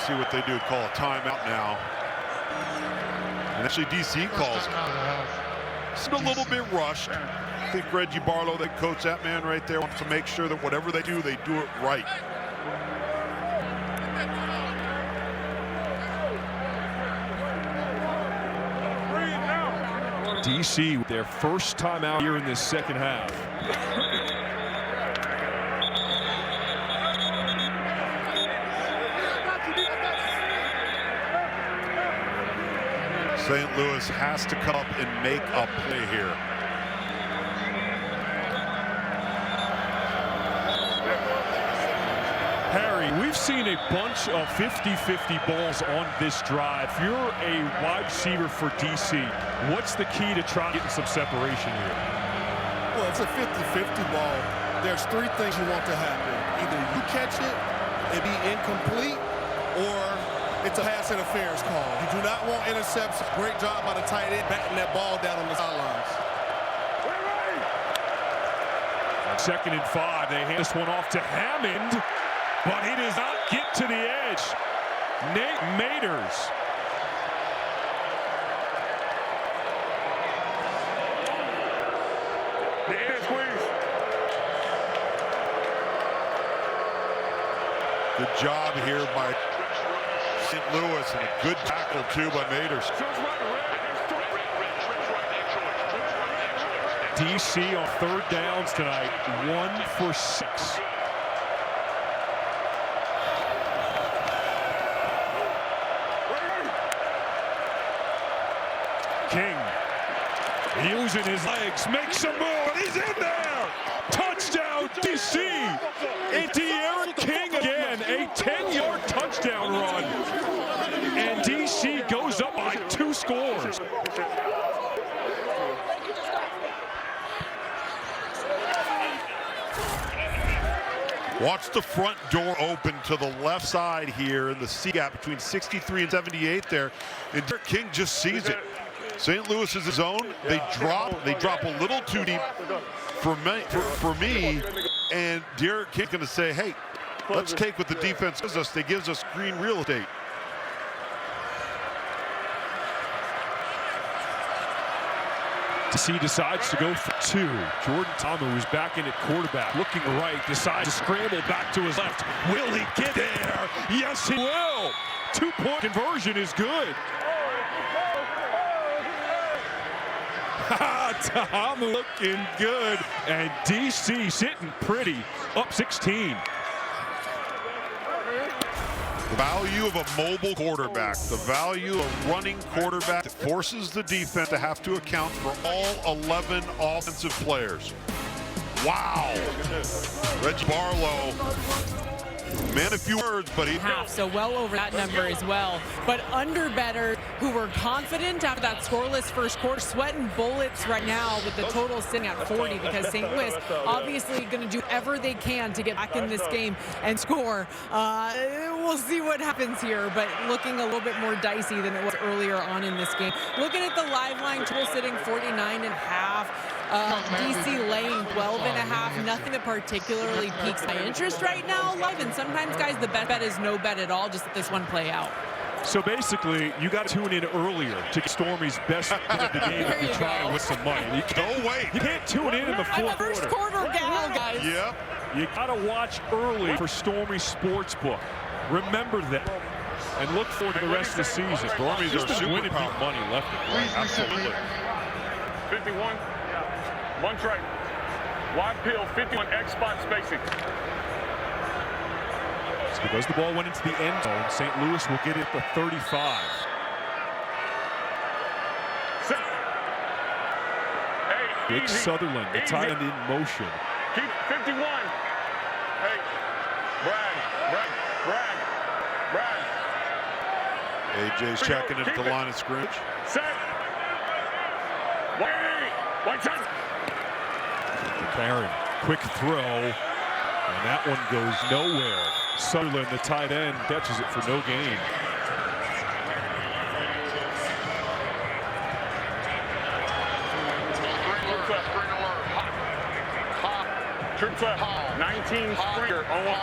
see what they do. Call a timeout now. And actually, DC calls it. It's a little bit rushed. I think Reggie Barlow, that coach, that man right there, wants to make sure that whatever they do it right. DC, their first time out here in this second half. St. Louis has to come up and make a play here. Harry, we've seen a bunch of 50-50 balls on this drive. If you're a wide receiver for DC, what's the key to try getting some separation here? Well, it's a 50-50 ball. There's 3 things you want to happen. Either you catch it, it be incomplete, or it's a pass interference call. You do not want interception. Great job by the tight end batting that ball down on the sidelines. 2nd and 5. They hand this one off to Hammond, but he does not get to the edge. Nate Maters. The air squeeze. Good job here by St. Louis, and a good tackle too by Maters. DC on 3rd downs tonight, 1 for 6. King using his legs, makes a move, he's in there! Touchdown, DC! And De'Aaron King again, a 10-yard touchdown run. And DC goes up by 2 scores. Watch the front door open to the left side here in the C gap between 63 and 78 there. And Derek King just sees it. St. Louis is his own. They drop a little too deep for me. And Derek King going to say, hey, let's take what the defense gives us. They gives us green real estate. DC decides to go for two. Jordan Thomas, who's back in at quarterback, looking right, decides to scramble back to his left. Will he get there? Yes, he will. 2-point conversion is good. Tom looking good, and DC sitting pretty, up 16. The value of a mobile quarterback, the value of running quarterback that forces the defense to have to account for all 11 offensive players. Wow. Reggie Barlow, man, a few words, but he... So well over that number as well. But under better, who were confident after that scoreless first quarter, sweating bullets right now with the total sitting at 40 because St. Louis obviously going to do whatever they can to get back in this game and score. We'll see what happens here, but looking a little bit more dicey than it was earlier on in this game. Looking at the live line total sitting 49.5. DC laying 12.5. Nothing that particularly piques my interest right now live, and sometimes, guys, the best bet is no bet at all. Just let this one play out. So basically, you got to tune in earlier to get Stormy's best of the game if you're trying to win some money. You can't tune in the fourth quarter. First quarter gal, guys. Yep. You got to watch early for Stormy Sportsbook. Remember that. And look forward to the rest of the season. Stormy's are super winning big money left and right. Absolutely. 51. One strike. Wide peel, 51 X spot spacing. It's because the ball went into the end zone. St. Louis will get it to 35. Big Sutherland, the tight end in motion. Keep 51. Hey, Brad. AJ's checking into the line of scrimmage. Set. White set. Karen, quick throw, and that one goes nowhere. Sutherland, the tight end, catches it for no gain. Trip set. 19 Springer on one.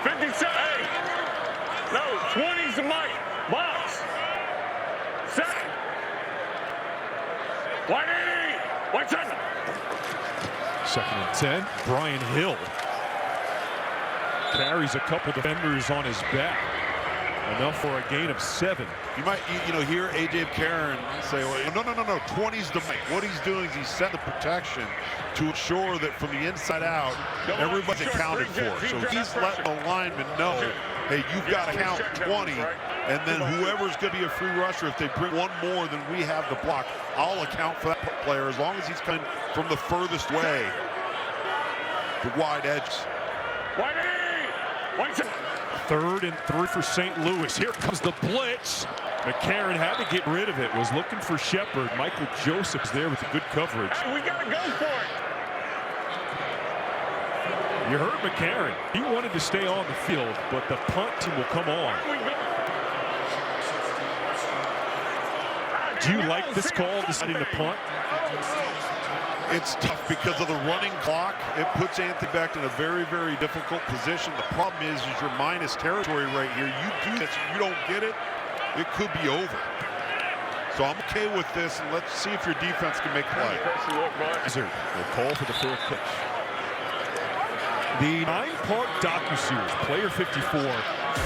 57. Hey. No, 20's to Mike. Box. Set. White set. 2nd and 10. Brian Hill carries a couple defenders on his back. Enough for a gain of 7. You might, hear AJ Karen say, well, no, 20's the Mike. What he's doing is he's set the protection to ensure that from the inside out, everybody's accounted for. So he's letting the lineman know, hey, you've got to count 20, and then whoever's going to be a free rusher, if they bring one more than we have the block, I'll account for that player as long as he's coming from the furthest way. The wide edges. White set. 3rd and 3 for St. Louis. Here comes the blitz. McCarron had to get rid of it. Was looking for Shepard. Michael Joseph's there with the good coverage. We got to go for it. You heard McCarron. He wanted to stay on the field, but the punt team will come on. Do you like this call, deciding to punt? It's tough because of the running clock. It puts Anthony Becht in a very, very difficult position. The problem is you're minus territory right here. You do this, you don't get it, it could be over. So I'm okay with this, and let's see if your defense can make play. We'll call for the 4th pitch. The 9-part docuseries, Player 54,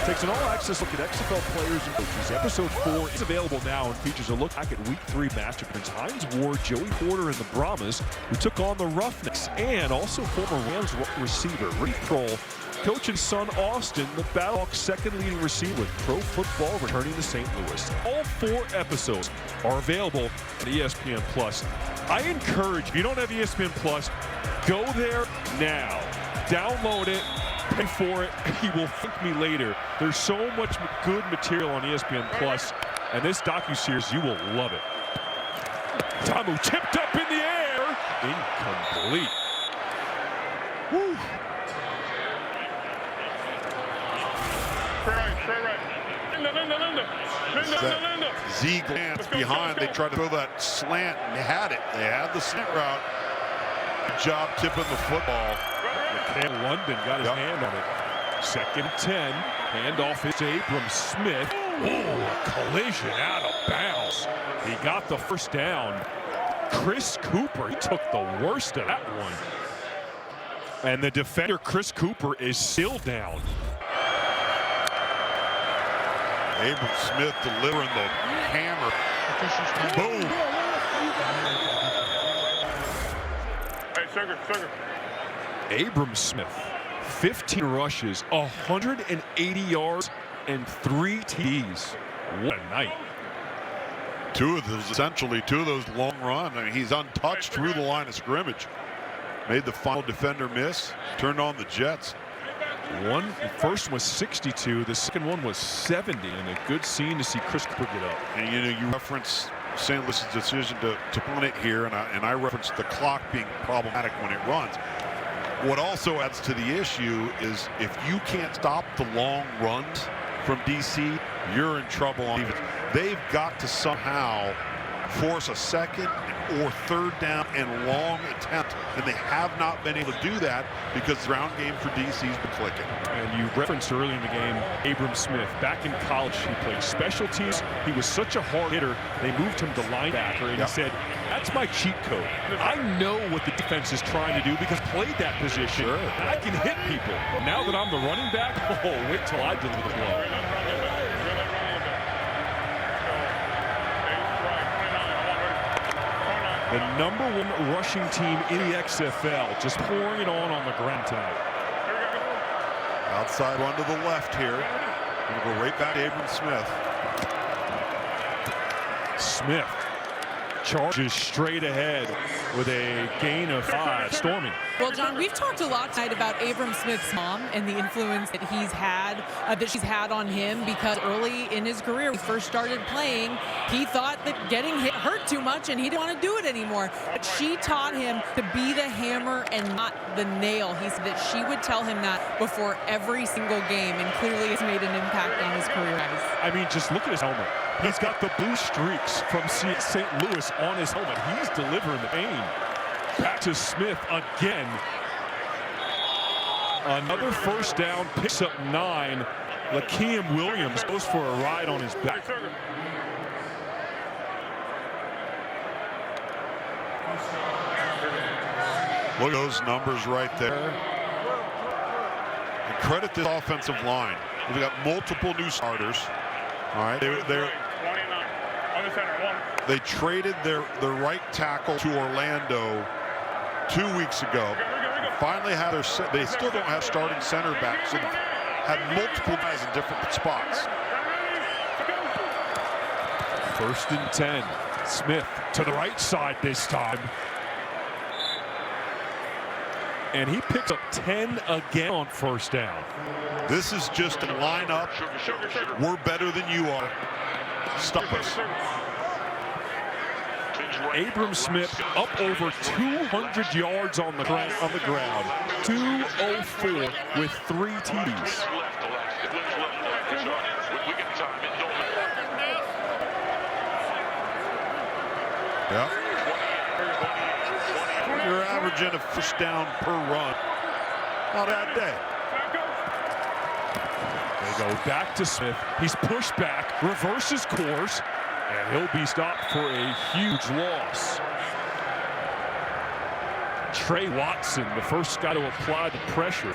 takes an all-access look at XFL players and coaches. Episode 4 is available now and features a look back at Week 3 matchup against Hines Ward, Joey Porter, and the Brahmas, who took on the Roughnecks, and also former Rams receiver Rick Kroll, coach and son Austin, the BattleHawks' second leading receiver with pro football returning to St. Louis. All 4 episodes are available on ESPN+. I encourage, if you don't have ESPN+, go there now. Download it, pay for it, you will thank me later. There's so much good material on ESPN+, and this docuseries, you will love it. Tamu tipped up in the air. Incomplete. Woo. Z glance behind. They tried to throw that slant and they had it. They had the slant route. Good job tipping the football. London got his hand on it. 2nd and 10. Handoff is Abram Smith. Ooh, collision out of bounds. He got the first down. Chris Cooper, he took the worst of that one. And the defender, Chris Cooper, is still down. Abram Smith delivering the hammer. Boom. Hey, sugar. Abram Smith, 15 rushes, 180 yards, and 3 TDs. What a night. Two of those long runs. I mean, he's untouched through the line of scrimmage. Made the final defender miss, turned on the Jets. The first was 62, the second one was 70, and a good scene to see Chris Cooper get up. And you reference St. Louis's decision to punt it here, and I referenced the clock being problematic when it runs. What also adds to the issue is if you can't stop the long runs from DC, you're in trouble on defense. They've got to somehow force a 2nd or 3rd down and long attempt, and they have not been able to do that because the ground game for DC's been clicking. And you referenced early in the game Abram Smith. Back in college, he played special teams. He was such a hard hitter, they moved him to linebacker, and he said, that's my cheat code. I know what the defense is trying to do because I played that position, and I can hit people. Now that I'm the running back, wait till I deliver the blow. The #1 rushing team in the XFL, just pouring it on the ground tonight. Outside run to the left here. Gonna go right back to Abram Smith. Smith charges straight ahead with a gain of 5. Storming. Well, John, we've talked a lot tonight about Abram Smith's mom and the influence that she's had on him, because early in his career, when he first started playing, he thought that getting hit hurt too much and he didn't want to do it anymore. But she taught him to be the hammer and not the nail. He said that she would tell him that before every single game, and clearly has made an impact on his career. I mean, just look at his helmet. He's got the blue streaks from St. Louis on his helmet. He's delivering the pain. Back to Smith again. Another first down, picks up 9. Lakeem Williams goes for a ride on his back. Look at those numbers right there. And credit this offensive line. We've got multiple new starters. All right, they traded their right tackle to Orlando 2 weeks ago. Finally had they still don't have starting center back, so had multiple guys in different spots. 1st and 10. Smith to the right side this time. And he picks up 10 again on first down. This is just a lineup. We're better than you are. Stop us. Abram Smith up over 200 yards on the ground. 204 with 3 TDs. Yeah. You're averaging a first down per run. Not a bad day. They go back to Smith. He's pushed back, reverses course, and he'll be stopped for a huge loss. Trey Watson, the first guy to apply the pressure.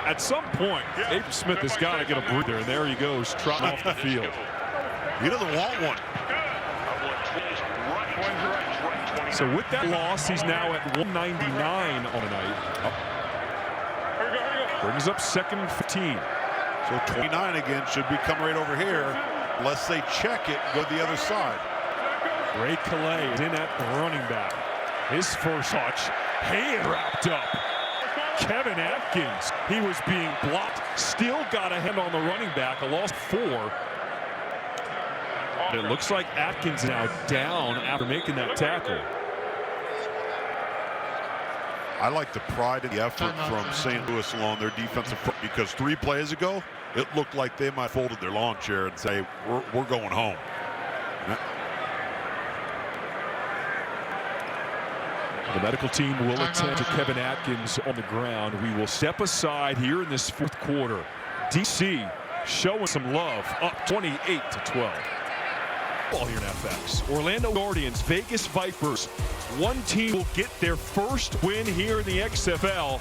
At some point, Abram Smith has got to get a breather, and there he goes, trotting off the field. He doesn't want one. So with that loss, he's now at 199 on the night. Brings up 2nd and 15. So 29 again should be coming right over here. Unless they check it, go to the other side. Ray Calais is in at running back. His first touch, hand wrapped up. Kevin Atkins, he was being blocked, still got a hand on the running back, a loss 4. It looks like Atkins now down after making that tackle. I like the pride and the effort from St. Louis along their defensive front, because 3 plays ago, it looked like they might have folded their lawn chair and say, we're going home. The medical team will attend to Kevin Atkins on the ground. We will step aside here in this 4th quarter. DC showing some love, up 28-12. Ball here in FX. Orlando Guardians, Vegas Vipers. One team will get their first win here in the XFL.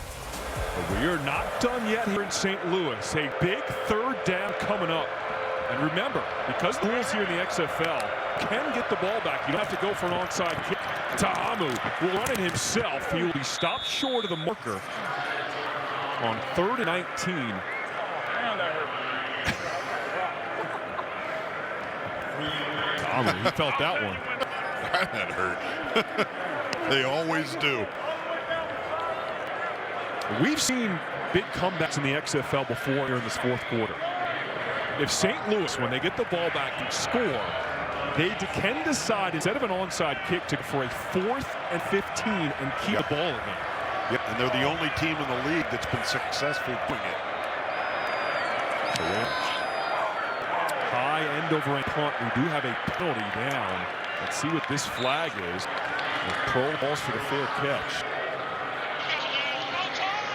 But we are not done yet here in St. Louis. A big 3rd down coming up. And remember, because the rules here in the XFL can get the ball back. You don't have to go for an onside kick. Ta'amu will run it himself. He will be stopped short of the marker on 3rd and 19. Ta'amu, he felt that one. That hurt. They always do. We've seen big comebacks in the XFL before here in this 4th quarter. If St. Louis, when they get the ball back and score, they can decide, instead of an onside kick, to go for a 4th and 15 and keep the ball in them. Yep, and they're the only team in the league that's been successful doing it. High end over end punt. We do have a penalty down. Let's see what this flag is. The pro balls for the fair catch.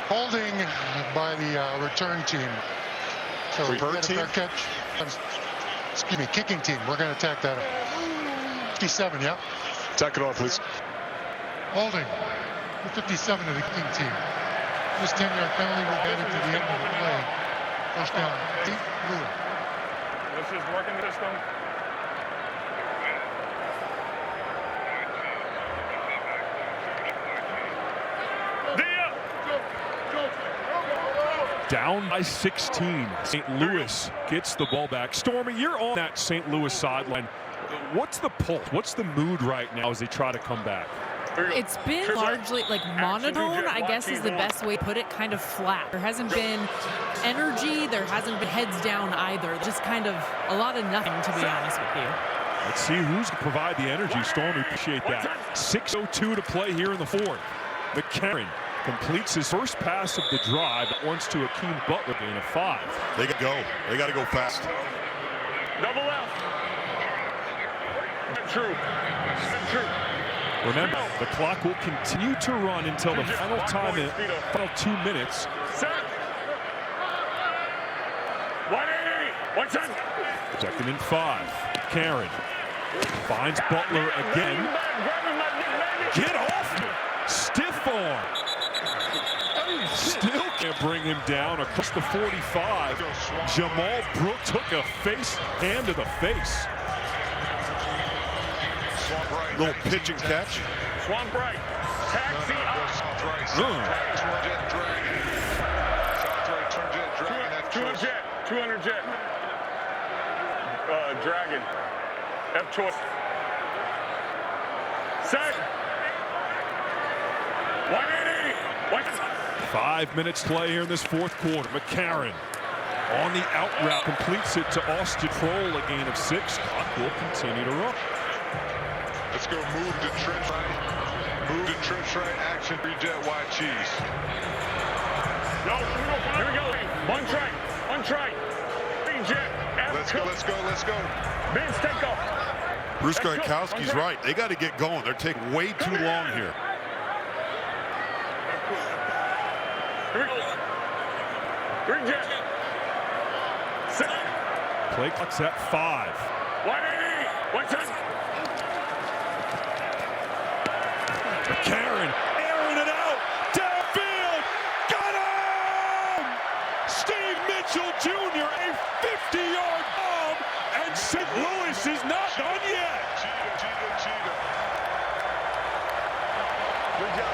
Holding by the return team. So we get a fair catch. Excuse me, kicking team. We're going to attack that up. 57, yeah. Tack it off, please. Holding. The 57 of the kicking team. This 10-yard penalty will get it to the end of the play. First down. Deep blue. Let's just work in the system. Down by 16. St. Louis gets the ball back. Stormy, you're on that St. Louis sideline. What's the pulse? What's the mood right now as they try to come back? It's been largely like monotone, I guess is the best way to put it, kind of flat. There hasn't been energy. There hasn't been heads down either. Just kind of a lot of nothing, to be honest with you. Let's see who's going to provide the energy. Stormy, appreciate that. 6:02 to play here in the 4th. McCarron completes his first pass of the drive. Once to Akeem Butler, gain of 5. They got to go. They got to go fast. Double left. True. True. Remember, the clock will continue to run until the final time in final 2 minutes. Set. 180. 110. 2nd and 5. Karen finds Butler again. Get off! Stiff arm. Still can't bring him down across the 45. Jamal Brooks took a hand to the face. Little pitch and catch. Swamp right. Taxi up. 200 jet. Dragon. F choice. Set. 180. 5 minutes play here in this 4th quarter. McCarron on the out route completes it to Austin Troll, a gain of 6. Clock will continue to run. Let's go move to trench right. Move to trench right. Action. 3 jet wide cheese. No, here we go. One try. 3 jet. Let's go. Vince, take off. Bruce Gronkowski's right. They got to get going. They're taking way too long here. Here we go. 3 jet. Set. Play clock's at 5. 180. 110. McCarron airing it out. Downfield. Got him! Steve Mitchell Jr. a 50-yard bomb. And St. Louis is not done yet. Cheetah. Good job.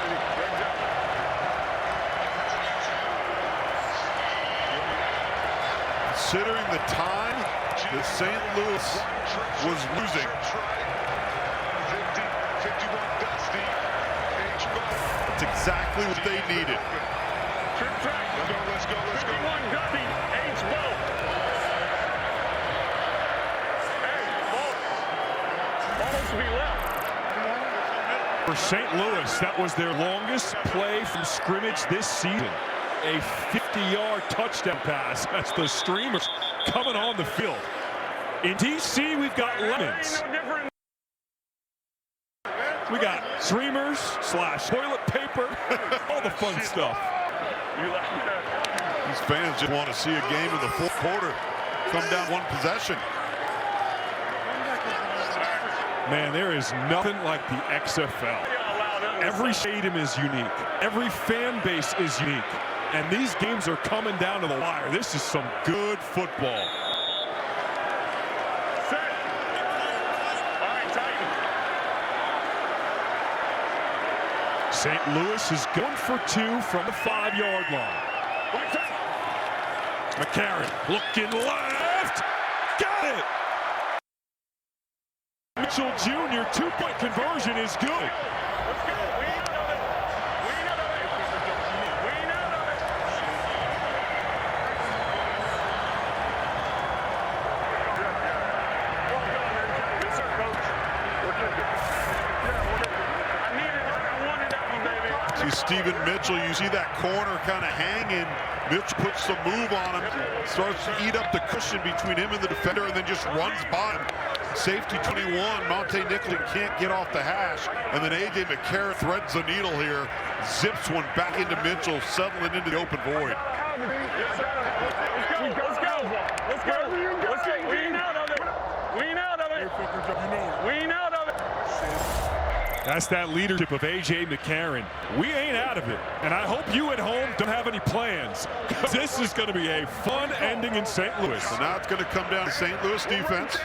Considering the time that St. Louis was losing. 51 Dusty. That's exactly what they needed. Let's go. 51 Dusty. H-Bow. Hey, ball. For St. Louis, that was their longest play from scrimmage this season. A 50-yard touchdown pass. That's the Streamers coming on the field. In DC, we've got Lemons. We got Streamers / toilet paper, all the fun stuff. These fans just want to see a game in the fourth quarter come down one possession. Man, there is nothing like the XFL. Every stadium is unique. Every fan base is unique. And these games are coming down to the wire. This is some good football. St. Louis is going for 2 from the 5-yard line. McCarron looking left. Got it. Mitchell Jr. 2-point conversion is good. See Stephen Mitchell, you see that corner kind of hanging. Mitch puts some move on him, starts to eat up the cushion between him and the defender, and then just runs by him. Safety 21, Monte Nicholson can't get off the hash, and then A.J. McCarron threads the needle here, zips one back into Mitchell, settling into the open void. Let's go. Let's go. We ain't out of it. We ain't out of it. We ain't out of it. That's that leadership of A.J. McCarron. We ain't out of it. And I hope you at home don't have any plans. This is going to be a fun ending in St. Louis. So now it's going to come down to St. Louis defense.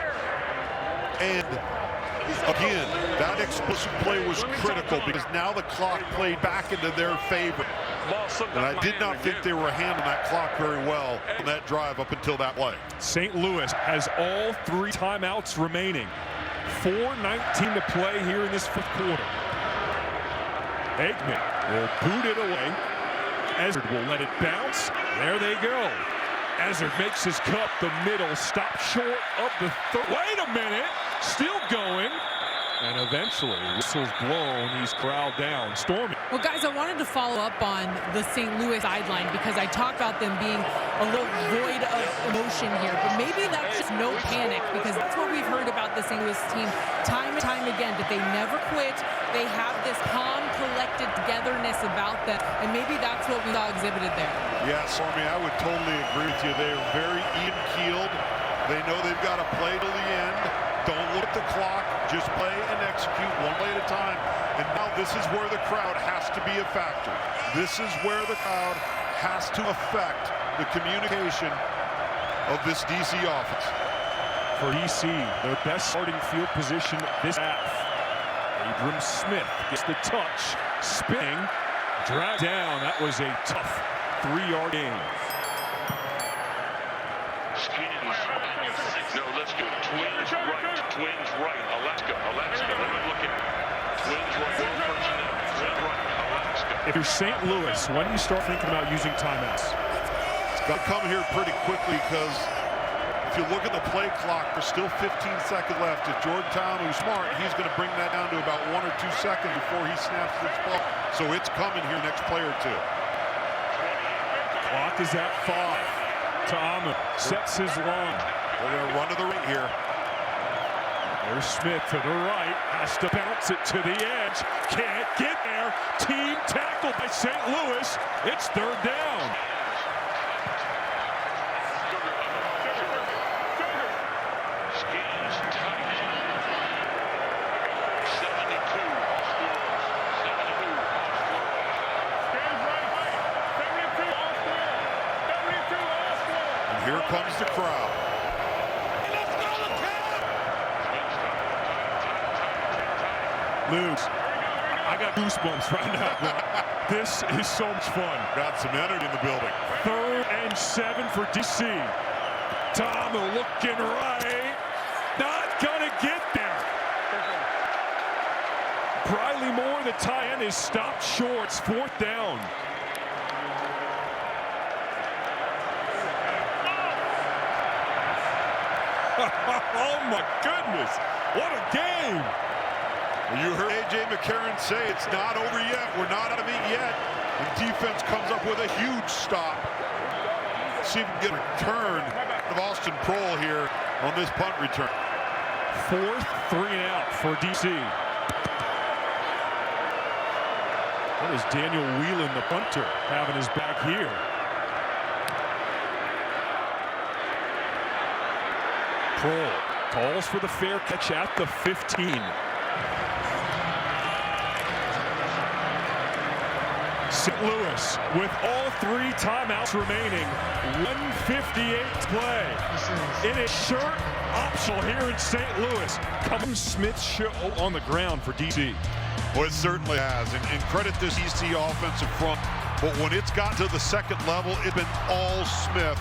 And again, that explosive play was critical because now the clock played back into their favor. And I did not think they were handling that clock very well on that drive up until that play. St. Louis has all 3 timeouts remaining. 4:19 to play here in this 4th quarter. Aikman will boot it away. Ezard will let it bounce. There they go. Ezard makes his cut. The middle stopped short of the third. Wait a minute. Still going. And eventually, whistle's blown. He's corralled down. Stormy. Well, guys, I wanted to follow up on the St. Louis sideline because I talked about them being a little void of emotion here. But maybe that's just no panic because that's what we've heard about the St. Louis team time and time again, that they never quit. They have this calm, collected togetherness about them. And maybe that's what we saw exhibited there. Yeah, Stormy, I would totally agree with you. They're very even-keeled. They know they've got to play to the end. Don't look at the clock. Just play and execute one play at a time. And now this is where the crowd has to be a factor. This is where the crowd has to affect the communication of this DC offense. For DC, their best starting field position this half. Abram Smith gets the touch. Spinning. Dragged down. That was a tough 3-yard gain. No, let's go. Twins right. Alaska. Let me look at Twins right. Twins right. Alaska. If you're St. Louis, when do you start thinking about using timeouts? It's got to come here pretty quickly because if you look at the play clock, there's still 15 seconds left. If Jordan Tom, who's smart, he's going to bring that down to about 1 or 2 seconds before he snaps this ball. So it's coming here next play or two. Clock is at 5. Tom sets his line. They're going to run to the right here. There's Smith to the right. Has to bounce it to the edge. Can't get there. Team tackled by St. Louis. It's 3rd down. Skins tight. 72. 72. And here comes the crowd. Luke, I got goosebumps right now, bro. This is so much fun. Got some energy in the building. 3rd and 7 for DC. Tom looking right. Not gonna get there. Briley Moore, the tight end, is stopped short. It's 4th down. Oh my goodness. What a game. You heard A.J. McCarron say it's not over yet. We're not out of it yet. The defense comes up with a huge stop. See if we can get a return of Austin Prohl here on this punt return. 4th, 3 and out for DC. What is Daniel Whelan, the punter, having his back here? Prohl calls for the fair catch at the 15. St. Louis with all 3 timeouts remaining. 1:58 to play. It is shirt optional here in St. Louis. Come Smith's show on the ground for DC. Well, it certainly has. And credit this DC offensive front. But when it's got to the second level, it's been all Smith.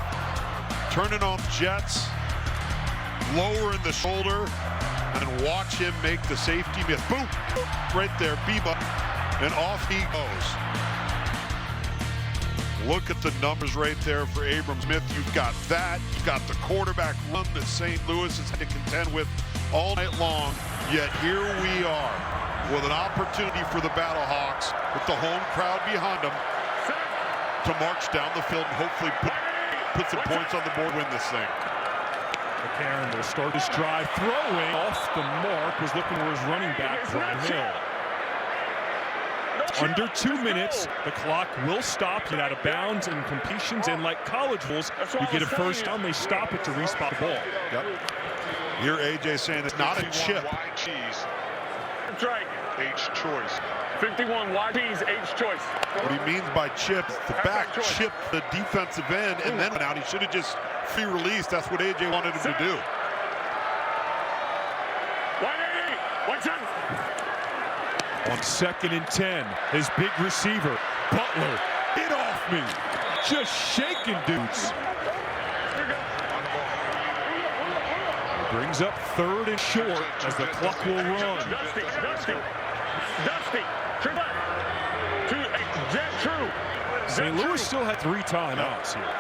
Turning on jets, lowering the shoulder, and watch him make the safety miss. Boom! Right there, Biba. And off he goes. Look at the numbers right there for Abram Smith. You've got that. You've got the quarterback run that St. Louis has had to contend with all night long. Yet here we are with an opportunity for the BattleHawks with the home crowd behind them to march down the field and hopefully put some points on the board, win this thing. McCarron will start his drive throwing off the mark. Was looking for his running back, Brian Hill. Under 2 minutes, the clock will stop. Get out of bounds and completions, and like college rules, you get a first down, they stop it to respot the ball. Yep. Here AJ saying it's not a chip. Wide cheese. That's right. H choice. 51 wide cheese, H choice. What he means by chip, the back chip the defensive end and then went out. He should have just free released. That's what AJ wanted him to do. On 2nd and 10, his big receiver, Butler, get off me. Just shaking dudes. Brings up 3rd and short as the clock will run. Dusty, true. St. Louis still had 3 timeouts here.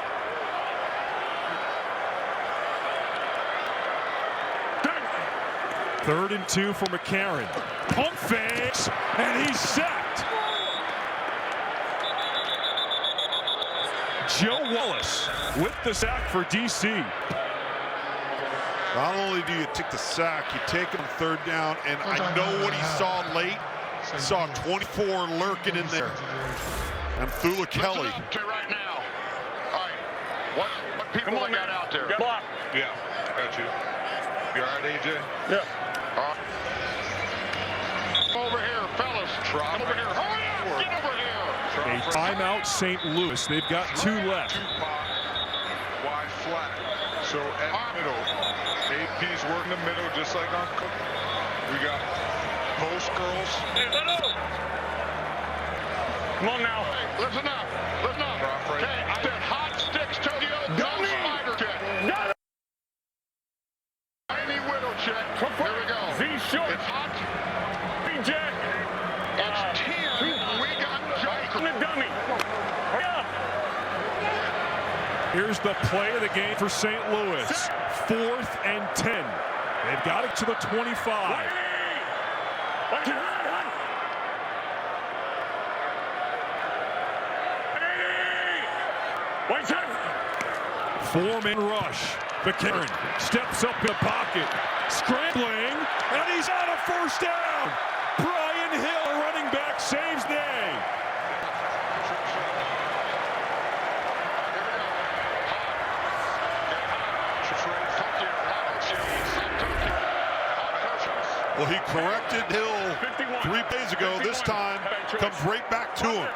Third and 2 for McCarron. Pump fakes, and he's sacked. Joe Wallace with the sack for DC. Not only do you take the sack, you take him 3rd down, and I know what he saw late. He saw 24 lurking in there. And Thula Kelly. Right now. All right. What people they got out there? Block. Yeah, got you. You all right, AJ? Yeah. Over here, fellas. Come over here. Hurry up! Get over here. A timeout, St. Louis. They've got 2 left. Wide flat. So at middle, AP's working the middle just like on Cook. We got post girls. Come on now. Hey, listen up. Listen up. Okay, I said hot sticks to the dummy spider check. Amy Widow check. Here we go. Z short. It's hot. BJ. It's 10. We got Jacob. The dummy. Hurry up. Here's the play of the game for St. Louis. 4th and 10. They've got it to the 25. Four-man rush. McCarron steps up in the pocket, scrambling, and he's on a 1st down. Brian Hill, running back, saves day. Well, he corrected Hill 3 days ago. This time comes right back to him.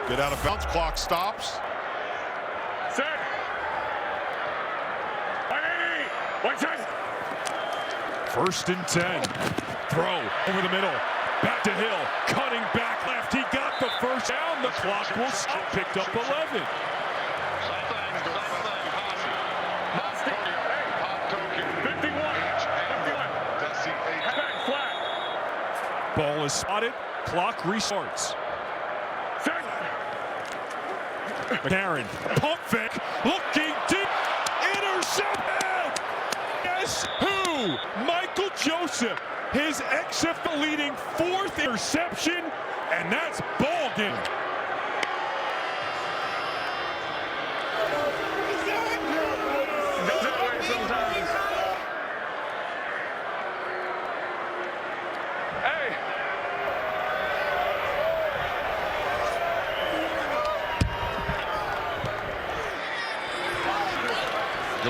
Get out of bounds. Clock stops. First and 10. Throw over the middle. Back to Hill. Cutting back left. He got the 1st down. The clock will stop. Picked up 11. Ball is spotted. Clock restarts. McCarron, pump fake, looking deep, intercepted! Guess who? 2. Michael Joseph, his XFL leading 4th interception, and that's ball game.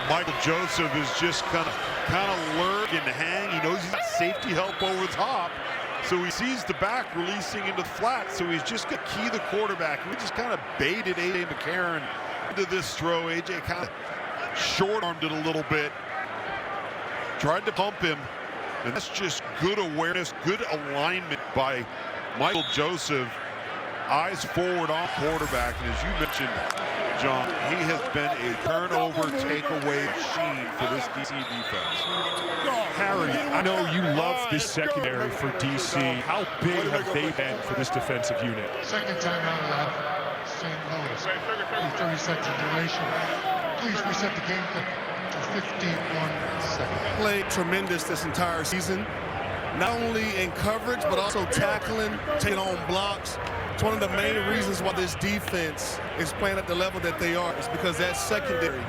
Michael Joseph is just kind of lurk and hang. He knows he's got safety help over the top, so he sees the back releasing into the flat, so he's just going to key the quarterback. We just kind of baited A.J. McCarron into this throw. A.J. kind of short-armed it a little bit, tried to pump him, and that's just good awareness, good alignment by Michael Joseph. Eyes forward on quarterback, and as you mentioned, John, he has been a turnover takeaway machine for this DC defense. Harry, I know you love this secondary for DC. How big have they been for this defensive unit? Second time out of St. Louis. 30 seconds duration. Please reset the game to 51 seconds. Played tremendous this entire season. Not only in coverage, but also tackling, taking on blocks. It's one of the main reasons why this defense is playing at the level that they are. It's because that secondary,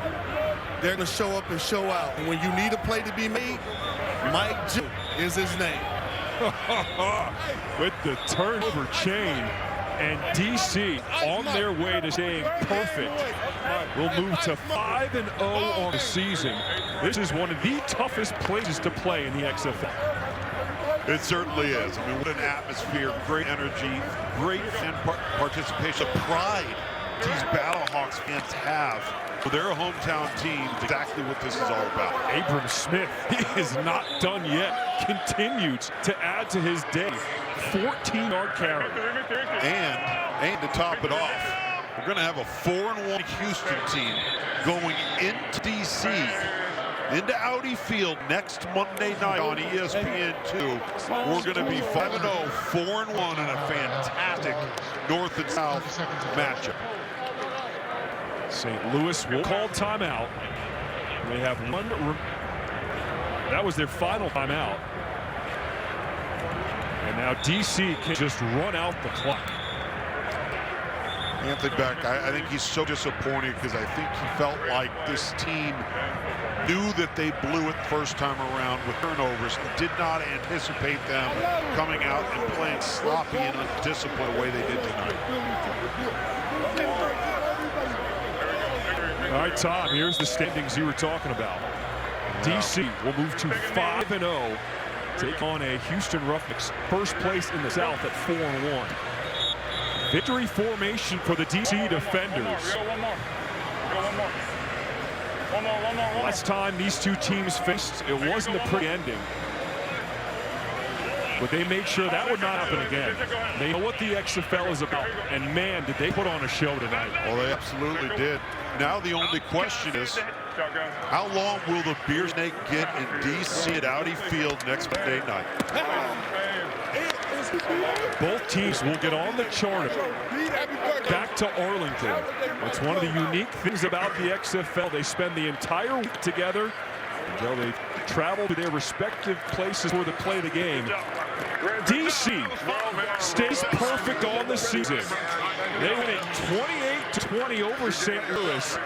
they're going to show up and show out. And when you need a play to be made, Mike J is his name. With the turnover chain, and DC on their way to staying perfect. We'll move to 5-0 on the season. This is one of the toughest places to play in the XFL. It certainly is. I mean, what an atmosphere, great energy, great fan participation, the pride these BattleHawks fans have for their hometown team. Exactly what this is all about. Abram Smith, he is not done yet. Continues to add to his day. 14-yard carry. And to top it off, we're going to have a 4-1 Houston team going into DC, into Audi Field next Monday night on ESPN2. We're going to be 5-0, 4-1 in a fantastic North and South matchup. St. Louis will call timeout. They have one. That was their final timeout. And now DC can just run out the clock. Anthony Beck, I think he's so disappointed because I think he felt like this team knew that they blew it first time around with turnovers, did not anticipate them coming out and playing sloppy and undisciplined the way they did tonight. All right, Tom, here's the standings you were talking about. DC will move to 5-0, take on a Houston Roughnecks, first place in the South at 4-1. Victory formation for the DC defenders. Last time these two teams faced, it wasn't a pretty ending. But they made sure that would not happen again. They know what the XFL is about, and man, did they put on a show tonight. Well, they absolutely did. Now the only question is, how long will the Beer Snake get in DC at Audi Field next Monday night? Both teams will get on the charter back to Arlington. It's one of the unique things about the XFL. They spend the entire week together until they travel to their respective places for the play of the game. DC stays perfect on the season. They win it 28-20 over St. Louis.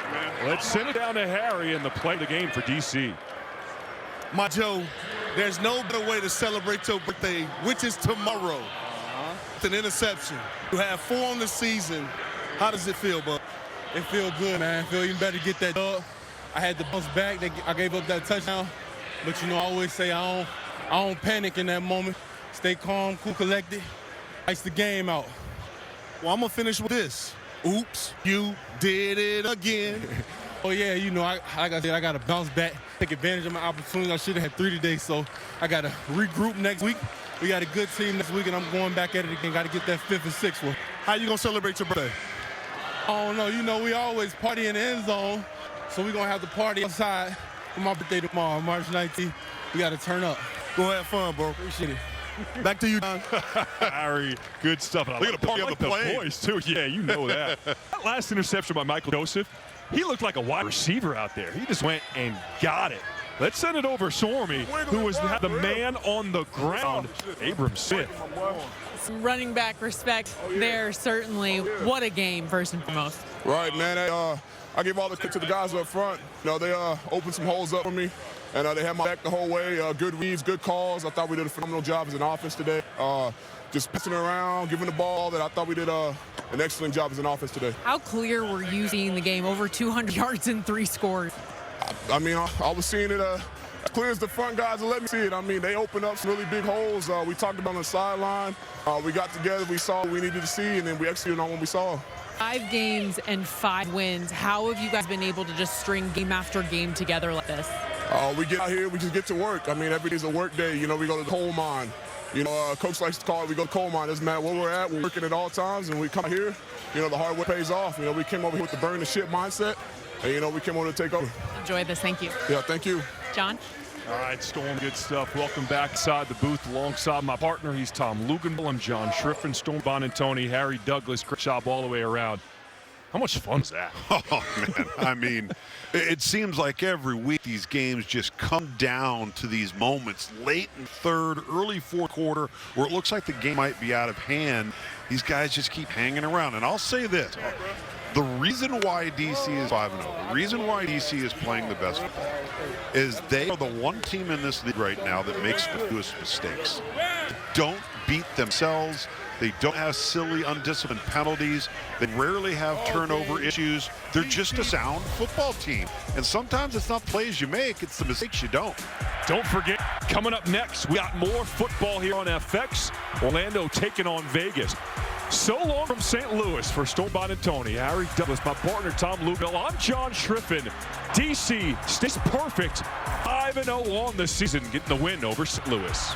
Let's send it down to Harry and the play of the game for DC. My Joe, there's no better way to celebrate your birthday, which is tomorrow. With an interception. You have 4 on the season. How does it feel, bud? It feels good, man. Feel even better to get that dub. I had to bounce back. I gave up that touchdown. But, you know, I always say I don't panic in that moment. Stay calm, cool, collected. Ice the game out. Well, I'm going to finish with this. Oops, you did it again. Oh, yeah, you know, like I said, I got to bounce back, take advantage of my opportunity. I should have had 3 today, so I got to regroup next week. We got a good team next week, and I'm going back at it again. Got to get that 5th and 6th one. How you going to celebrate your birthday? I don't know. You know, we always party in the end zone, so we're going to have the party outside for my birthday tomorrow, March 19th. We got to turn up. Go have fun, bro. Appreciate it. Back to you, John. Harry, good stuff. And I Look like at the party on the plane. voice, too. Yeah, you know that. That last interception by Michael Joseph, he looked like a wide receiver out there. He just went and got it. Let's send it over Sormy, who was the man on the ground. Abram Smith. Some running back respect there, certainly. What a game, first and foremost. Right, man. I give all the credit to the guys up front. You know, they opened some holes up for me, and they had my back the whole way. Good reads, good calls. I thought we did a phenomenal job as an offense today. Just passing around, giving the ball. That I thought we did an excellent job as an offense today. How clear were you seeing the game? Over 200 yards and 3 scores. I mean, I was seeing it as clear as the front guys would let me see it. I mean, they opened up some really big holes. We talked about on the sideline. We got together, we saw what we needed to see, and then we executed on what we saw. 5 games and 5 wins. How have you guys been able to just string game after game together like this? We get out here, we just get to work. I mean, every day's a work day. You know, we go to the coal mine. You know, Coach likes to call it, we go to coal mine. Doesn't matter where we're at, we're working at all times, and we come here, you know, the hard work pays off. You know, we came over here with the burn the shit mindset, and, you know, we came over to take over. Enjoy this. Thank you. Yeah, thank you. John? All right, Storm, good stuff. Welcome back inside the booth alongside my partner. He's Tom Luganville. I'm John Schriffen, Storm Bonantoni, Harry Douglas. Great job all the way around. How much fun is that? Oh, man. I mean, it seems like every week these games just come down to these moments late in third, early fourth quarter, where it looks like the game might be out of hand. These guys just keep hanging around. And I'll say this. The reason why DC is 5-0, the reason why DC is playing the best football is they are the one team in this league right now that makes the fewest mistakes. Don't beat themselves. They don't have silly, undisciplined penalties. They rarely have turnover issues. They're just a sound football team. And sometimes it's not plays you make, it's the mistakes you don't. Don't forget, coming up next, we got more football here on FX. Orlando taking on Vegas. So long from St. Louis for Storm Bonantoni, Harry Douglas, my partner Tom Luganville. I'm John Schriffen. DC stays perfect, 5-0 on the season, getting the win over St. Louis.